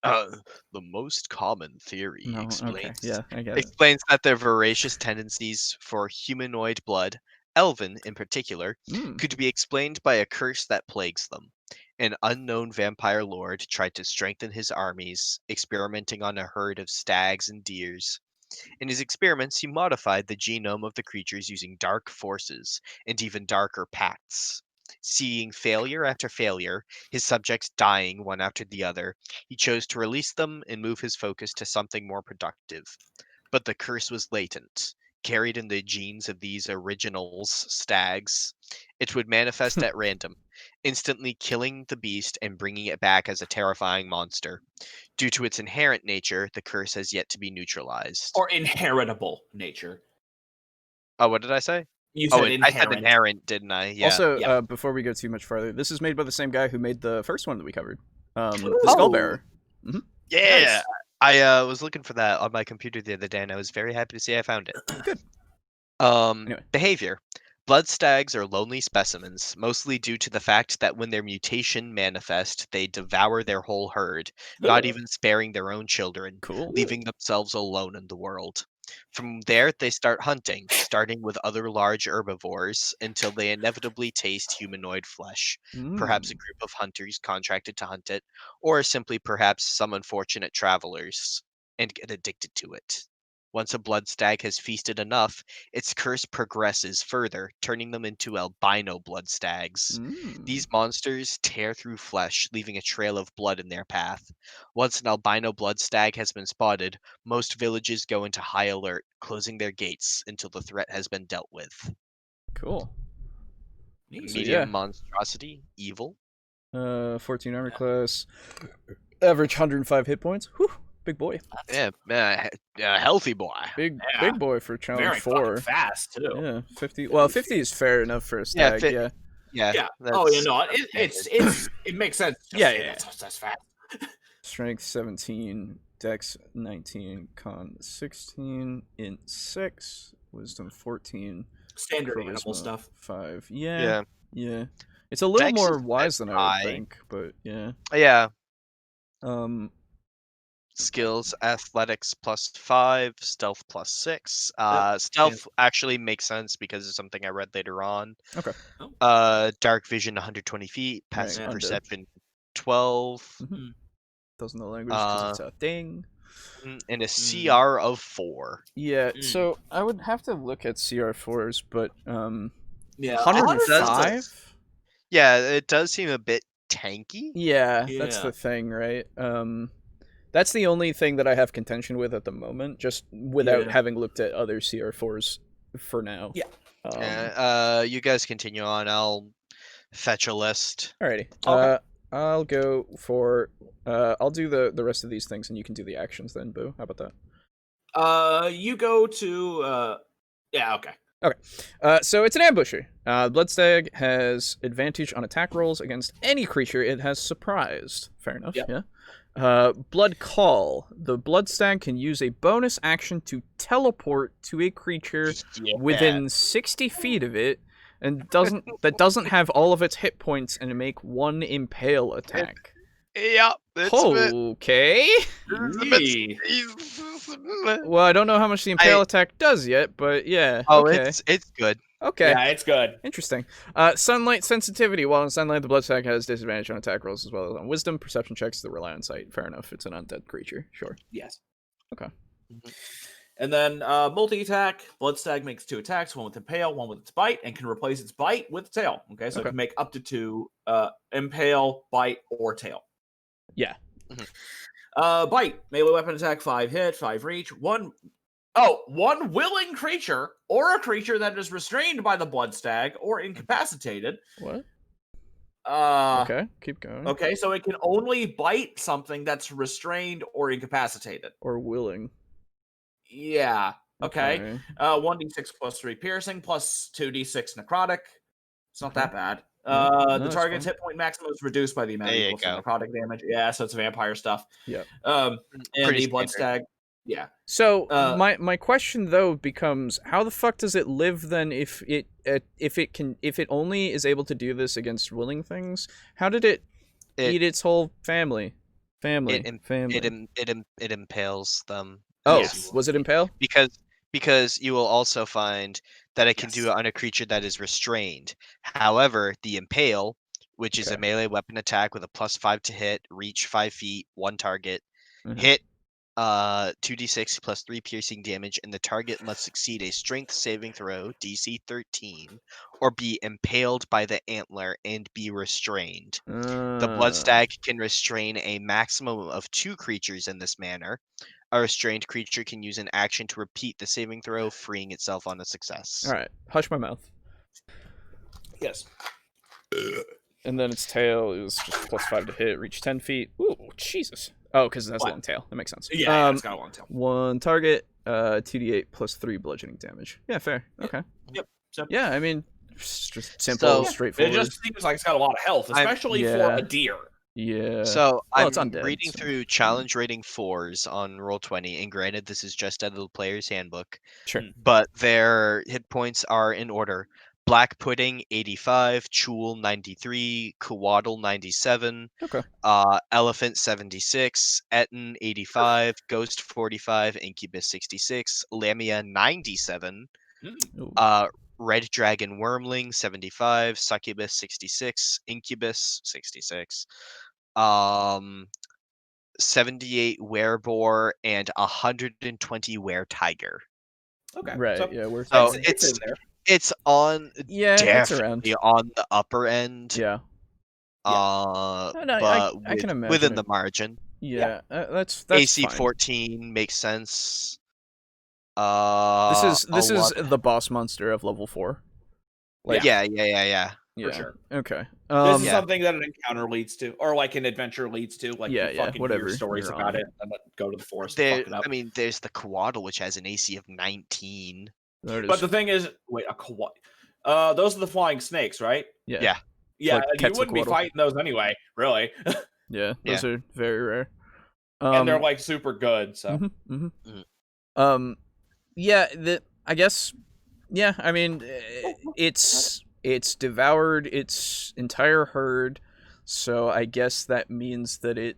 theory explains I get it. explains that their voracious tendencies for humanoid blood, elven in particular, could be explained by a curse that plagues them. An unknown vampire lord tried to strengthen his armies, experimenting on a herd of stags and deers. In his experiments, he modified the genome of the creatures using dark forces and even darker pacts. Seeing failure after failure, his subjects dying one after the other, he chose to release them and move his focus to something more productive. But the curse was latent, carried in the genes of these originals, stags. It would manifest at random, instantly killing the beast and bringing it back as a terrifying monster. Due to its inherent nature, the curse has yet to be neutralized. Or inheritable nature. Oh, what did I say? You said I said inherent, didn't I? Yeah. Also, before we go too much farther, this is made by the same guy who made the first one that we covered, the Skullbearer. Yeah. Nice. I was looking for that on my computer the other day, and I was very happy to see I found it. Good. Anyway. Behavior. Blood stags are lonely specimens, mostly due to the fact that when their mutation manifest, they devour their whole herd, not even sparing their own children, Cool. leaving themselves alone in the world. From there, they start hunting, starting with other large herbivores until they inevitably taste humanoid flesh. Perhaps a group of hunters contracted to hunt it, or simply perhaps some unfortunate travelers, and get addicted to it. Once a blood stag has feasted enough, its curse progresses further, turning them into albino blood stags. These monsters tear through flesh, leaving a trail of blood in their path. Once an albino blood stag has been spotted, most villages go into high alert, closing their gates until the threat has been dealt with. Cool. Medium monstrosity, evil. 14 armor class, average 105 hit points. Whew, big boy. Yeah, healthy boy. Big Yeah. boy for challenge Very 4. fucking fast too. Yeah, 50. Well, 50 is fair enough for a stag. Yeah. Yeah. Oh, it makes sense. Yeah. That's fast. Strength 17, Dex 19, Con 16, Int 6, Wisdom 14. Standard Charisma animal stuff. 5. Yeah. It's a little Dex more is wise than I would high. think, but yeah. Yeah. Skills, athletics +5, stealth +6. Stealth actually makes sense because it's something I read later on. Okay. Dark vision 120 feet, passive Right, perception 12. Doesn't know language because it's a thing. And a CR of 4. Yeah, so I would have to look at CR4s, but 105? Yeah, it does seem a bit tanky. Yeah, that's the thing, right? That's the only thing that I have contention with at the moment, just without having looked at other CR4s for now. Yeah. You guys continue on. I'll fetch a list. Alrighty. Okay. I'll go for I'll do the rest of these things and you can do the actions then, Boo. How about that? You go to okay. Okay. So it's an ambusher. Bloodstag has advantage on attack rolls against any creature it has surprised. Fair enough, yeah. Blood Call. The Bloodstag can use a bonus action to teleport to a creature within 60 feet of it and doesn't have all of its hit points and make one impale attack. Yeah. Okay. Well, I don't know how much the impale attack does yet, but yeah. Oh, okay. It's good. Okay. Yeah, it's good. Interesting. Sunlight sensitivity. While in sunlight, the Bloodstag has disadvantage on attack rolls as well as on wisdom, perception checks that rely on sight. Fair enough. It's an undead creature. Sure. Yes. Okay. And then multi-attack. Bloodstag makes 2 attacks, one with impale, one with its bite, and can replace its bite with tail. Okay, so it can make up to 2 impale, bite, or tail. Yeah. Bite. Melee weapon attack, 5 hit, 5 reach, 1 willing creature or a creature that is restrained by the Bloodstag or incapacitated. What? Okay, keep going. Okay, so it can only bite something that's restrained or incapacitated. Or willing. Yeah. Okay. 1d6 plus 3 piercing plus 2d6 necrotic. It's not that bad. The target's hit point maximum is reduced by the amount equal to necrotic damage. Yeah, so it's vampire stuff. Yeah. And the Bloodstag. Yeah. So my question though becomes, how the fuck does it live then if it only is able to do this against willing things? How did it eat its whole family? It impales them. Oh, was it impale? Because you will also find that it can do it on a creature that is restrained. However, the impale, which is a melee weapon attack with a +5 to hit, reach 5 feet, 1 target, hit 2d6 plus 3 piercing damage, and the target must succeed a strength saving throw, DC 13, or be impaled by the antler and be restrained. The Bloodstag can restrain a maximum of 2 creatures in this manner. A restrained creature can use an action to repeat the saving throw, freeing itself on a success. Alright, hush my mouth. Yes. And then its tail is just +5 to hit, reach 10 feet. Ooh, Jesus. Oh, because it has a long tail. That makes sense. Yeah, it's got a long tail. 1 target, 2d8 plus 3 bludgeoning damage. Yeah, fair. Okay. Yep. Yeah, I mean, just simple, straightforward. It just seems like it's got a lot of health, especially for a deer. Yeah. So well, I'm reading through challenge rating 4s on Roll20, and granted, this is just out of the player's handbook. Sure. But their hit points are in order: Black Pudding 85, Chul 93, Kawaddle 97, Okay. Elephant 76, Etten 85, Ghost 45, Incubus 66, Lamia 97, Ooh. Red Dragon Wormling 75, Succubus 66, Incubus 66, 78 Werebore, and 120 Were-Tiger. Okay. Right. So Yeah. We're So it's in there. it's on yeah. It's around. definitely on the upper end. Yeah. And But I can imagine within it. the margin. Yeah. That's AC fine. 14 makes sense. This is 11 the boss monster of level 4. Like, yeah. yeah. For sure. Okay. This is Yeah. something that an encounter leads to, or like an adventure leads to. Like Yeah, you yeah, fucking whatever, hear stories you're about on. it and then go to the forest and fuck it up. I mean, there's the Kawaddle, which has an AC of 19. But the thing is, wait, a those are the flying snakes, right? yeah. Yeah, like you wouldn't be Quetzalcoatl. fighting those anyway, really. Yeah, those are very rare. And they're like super good, so. Yeah, I guess. Yeah, I mean, it's devoured its entire herd, so I guess that means that it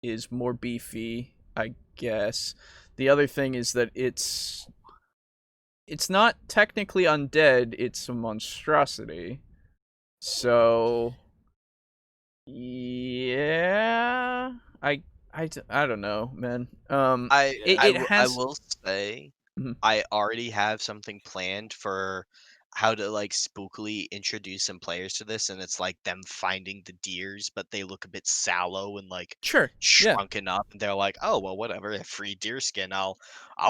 is more beefy. I guess the other thing is that it's not technically undead; it's a monstrosity. So, yeah, I don't know, man. I will say, Mhm. I already have something planned for how to like spookily introduce some players to this, and it's like them finding the deers, but they look a bit sallow and like Sure. Yeah. shrunken up, and they're like, oh well, whatever, a free deer skin, I'll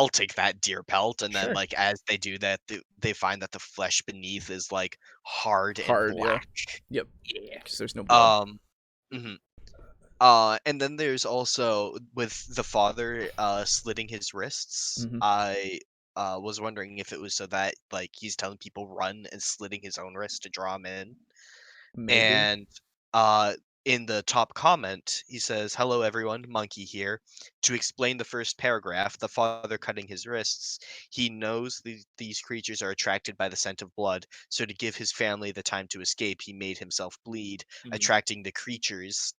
take that deer pelt, and then Sure. like as they do that, they find that the flesh beneath is like hard and Hard, yeah. black. Yep. Because there's no blood. Mhm. And then there's also with the father slitting his wrists. Mhm. I was wondering if it was so that like he's telling people run and slitting his own wrist to draw him in. Maybe. And in the top comment, he says, "Hello everyone, Monkey here. To explain the first paragraph, the father cutting his wrists, he knows these creatures are attracted by the scent of blood, so to give his family the time to escape, he made himself bleed, attracting the creatures,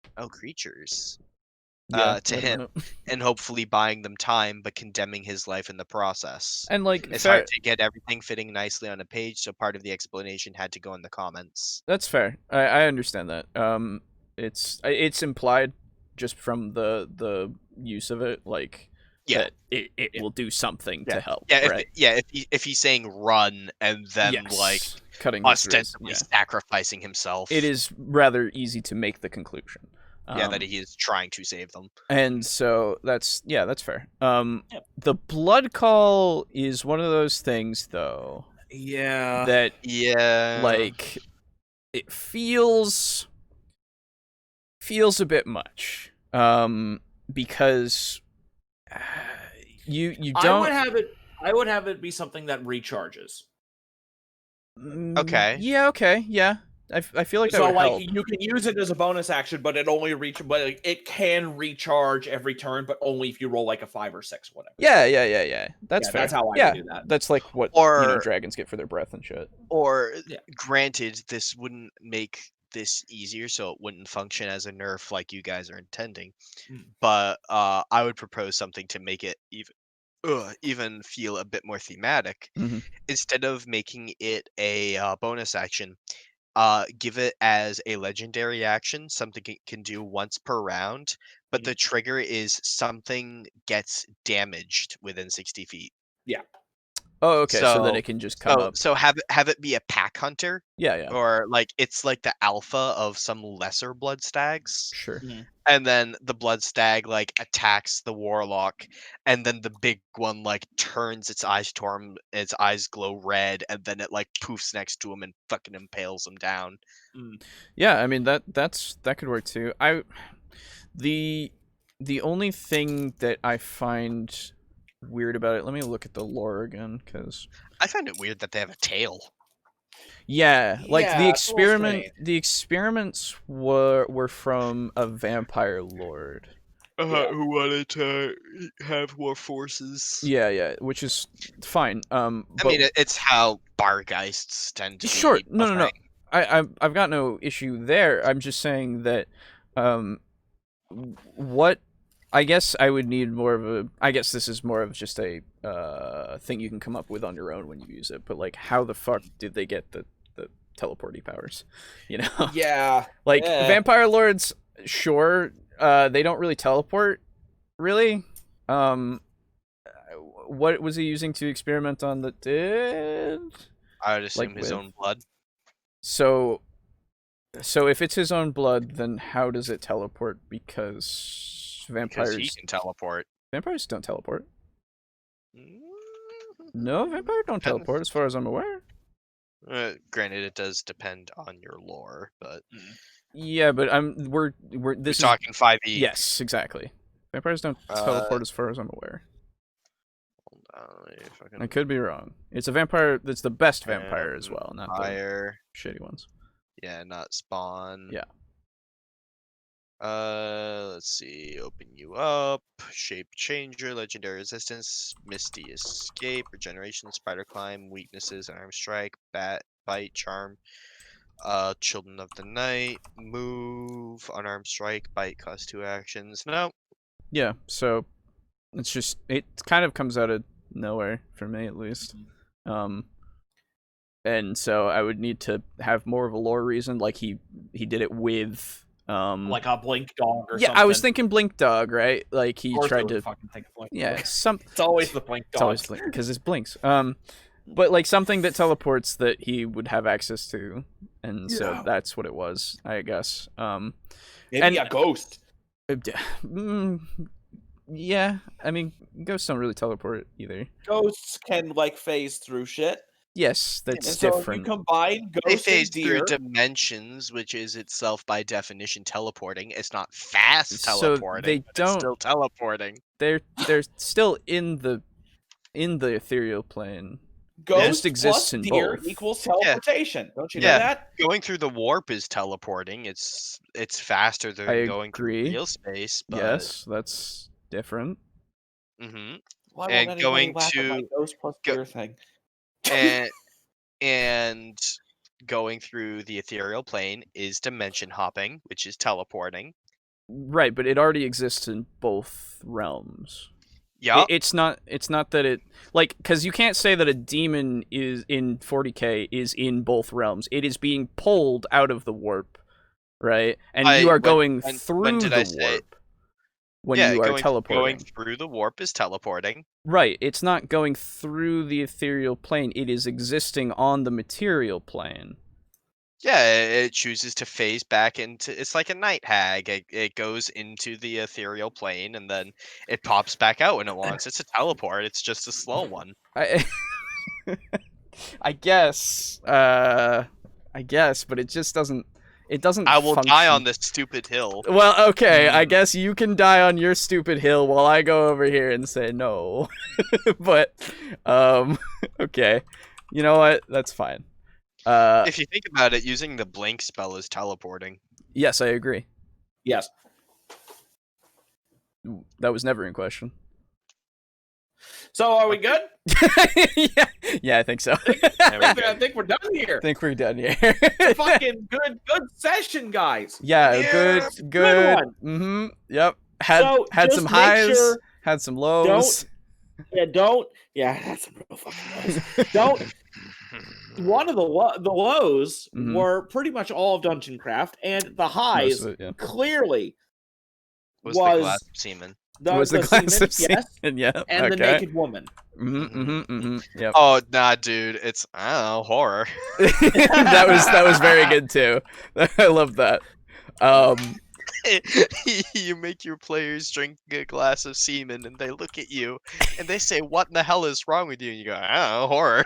Yeah, to let 'em him, out. and hopefully buying them time, but condemning his life in the process. And like, It's fair, hard to get everything fitting nicely on a page, so part of the explanation had to go in the comments." that's fair. I understand that. It's implied just from the use of it, like Yeah. that it will do something to help. Yeah, right? if he's saying run and then Yes. like Cutting his wrist, ostensibly sacrificing himself, it is rather easy to make the conclusion. that he is trying to save them. And so that's fair. The blood call is one of those things, though. Yeah. That like it feels a bit much. Because you don't. I would have it be something that recharges. Okay. Yeah. Okay. Yeah. I feel like that So would like help. you can use it as a bonus action, but it can recharge every turn, but only if you roll like a 5 or 6, whatever. Yeah. That's fair. That's how I would do that. That's like what Or dragons get for their breath and shit. Or granted, this wouldn't make this easier, so it wouldn't function as a nerf like you guys are intending. But I would propose something to make it even feel a bit more thematic. Instead of making it a bonus action, give it as a legendary action, something it can do once per round, but the trigger is something gets damaged within 60 feet. Yeah. Oh, okay. So then it can just come up. So have it be a pack hunter. Yeah. Or like it's like the alpha of some lesser blood stags. Sure. And then the blood stag like attacks the warlock, and then the big one like turns its eyes to him, its eyes glow red, and then it like poofs next to him and fucking impales him down. Yeah, I mean that could work too. The only thing that I find weird about it, let me look at the lore again, because I find it weird that they have a tail. Yeah, like Yeah, the it's a little experiments were from a vampire lord. who wanted to have more forces. Yeah, which is fine. I mean, it's how bargeists tend to sure, be. no. I've got no issue there. I'm just saying that, what I guess I would need more of a. I guess this is more of just a thing you can come up with on your own when you use it. But like, how the fuck did they get the teleporty powers? You know? Yeah. Like Yeah. vampire lords, sure. They don't really teleport, really. What was he using to experiment on the dead? I would assume Like his with- own blood. So if it's his own blood, then how does it teleport? Because Because he can teleport. vampires don't teleport. Mm, No, vampires don't Depends. teleport, as far as I'm aware. Granted, it does depend on your lore, but Yeah, but we're we're this is talking 5e. yes, exactly. Vampires don't teleport, as far as I'm aware. Hold on, let me fucking I could be wrong. It's a vampire that's the best vampire as well, not the fire. shitty ones. Yeah, not spawn. Yeah. Let's see. Open you up. Shape changer, legendary resistance, misty escape, regeneration, spider climb, weaknesses, arm strike, bite, charm. Children of the night, move, unarmed strike, bite, cost 2 actions. No. Yeah, so it's just it kind of comes out of nowhere for me at least. And so I would need to have more of a lore reason, like he did it with Like a blink dog or yeah, something. I was thinking Blink Dog, right? Like he Of course I tried would to fucking think of blink yeah, dog. It's always the blink dog. It's always Blink because it blinks. But like something that teleports that he would have access to, and so that's what it was, I guess. Maybe a ghost. Yeah, I mean, ghosts don't really teleport either. Ghosts can like phase through shit. Yes, And that's so different. if you combine They ghost phase and deer, through dimensions, which is itself by definition teleporting. It's not fast So teleporting. they but it's don't- still teleporting. They're still in the ethereal plane. ghost just exists plus in deer both. equals teleportation. Don't you know Yeah. that? Going through the warp is teleporting. It's faster than I going through agree. real space. But, Yes, that's different. hmm Why won't And anybody going laugh at my to- ghost plus go- deer thing? and going through the ethereal plane is dimension hopping, which is teleporting. Right, but it already exists in both realms. Yeah. It's not that it like because you can't say that a demon is in 40k is in both realms. It is being pulled out of the warp, right? And you are going through when did the I say- warp when yeah, you are going teleporting. through the warp is teleporting. Right, it's not going through the ethereal plane. It is existing on the material plane. Yeah, it chooses to phase back into. It's like a night hag. It goes into the ethereal plane and then it pops back out when it wants. It's a teleport. It's just a slow one. I I guess, but it just doesn't. It doesn't. I will die function. on this stupid hill. Well, okay, I guess you can die on your stupid hill while I go over here and say no. But, okay. You know what? That's fine. If you think about it, using the blink spell is teleporting. Yes, I agree. Yes. That was never in question. So are we good? yeah, I think so. I think we're done here. I think we're done here. Fucking good session, guys. Yeah, Yeah, good. one. Mm-hmm. Yep. Had So, had some just make highs, sure- had some lows. That's some real fucking lows. Don't. One of the lows Mhm. were pretty much all of Dungeon Craft, and the Most highs of it, yeah. clearly Was the glass of semen. Was the glass semen, of semen? yes, Yeah. and the okay. naked woman. Yep. Oh nah, dude, it's I don't know, horror. that was very good too. I love that. You make your players drink a glass of semen, and they look at you, and they say, "What in the hell is wrong with you?" And you go, "I don't know, horror."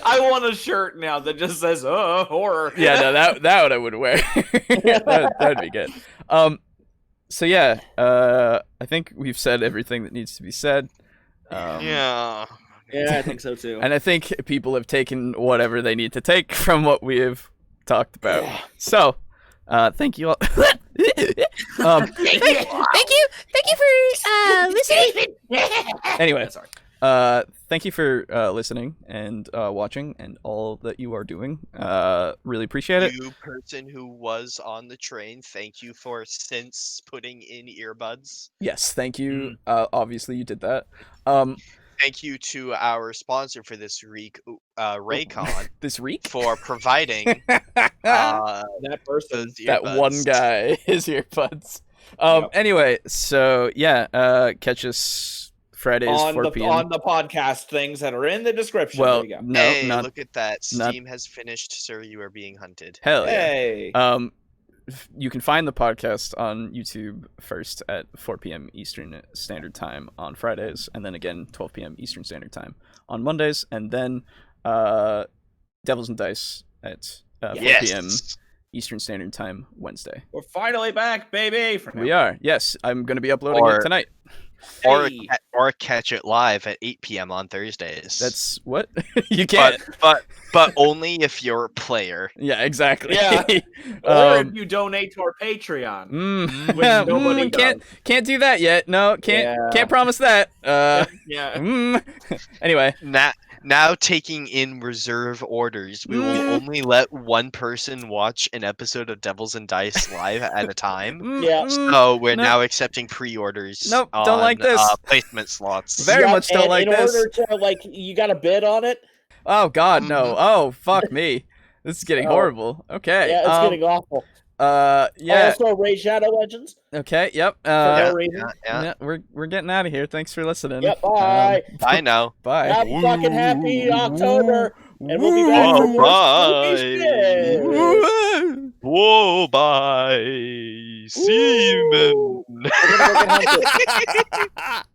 I want a shirt now that just says horror. Yeah, no, that one I would wear. that would be good. So yeah, I think we've said everything that needs to be said. Yeah. Yeah, I think so too. And I think people have taken whatever they need to take from what we have talked about. So, thank you all. Thank you for listening. Anyway, Sorry. thank you for listening and watching and all that you are doing. Really appreciate it. You person who was on the train, thank you for since putting in earbuds. Yes, thank you. Obviously, you did that. Thank you to our sponsor for this week, Raycon, This week for providing That person. those that one earbuds. guy his earbuds. Yep. Anyway, so yeah, catch us Fridays on 4 the p.m. on the podcast things that are in the description. Well, there you go. no, Hey, not look at that. not- Steam has finished, sir. You are being hunted. hell yeah. Hey. You can find the podcast on YouTube first at 4 p.m. Eastern Standard Time on Fridays, and then again 12 p.m. Eastern Standard Time on Mondays, and then Devils and Dice at 4 p.m. Eastern Standard Time Wednesday. We're finally back, baby. For now. We are. Yes, I'm going to be uploading it tonight. Hey. Or catch it live at 8 p.m. on Thursdays. That's what you can't. But only if you're a player. Yeah, exactly. Yeah. Or if you donate to our Patreon. Which nobody can't do that yet. No, can't promise that. Yeah. Anyway, Now taking in reserve orders, we will only let one person watch an episode of Devils and Dice live at a time. Yeah. So we're now accepting pre-orders. Nope, on, don't like this. Placement slots. Very much don't like this. In order to, like, you got to bid on it. Oh God, no! Oh fuck me! This is getting horrible. Okay. Yeah, it's getting awful. Yeah. Also, Raid Shadow Legends. Okay. Yep. For no reason. Yeah. We're getting out of here. Thanks for listening. Yep. Bye. I know. Bye. Have a fucking happy October, and we'll be back for more spooky shit. Whoa, bye. Seaman. We're gonna go get hunted.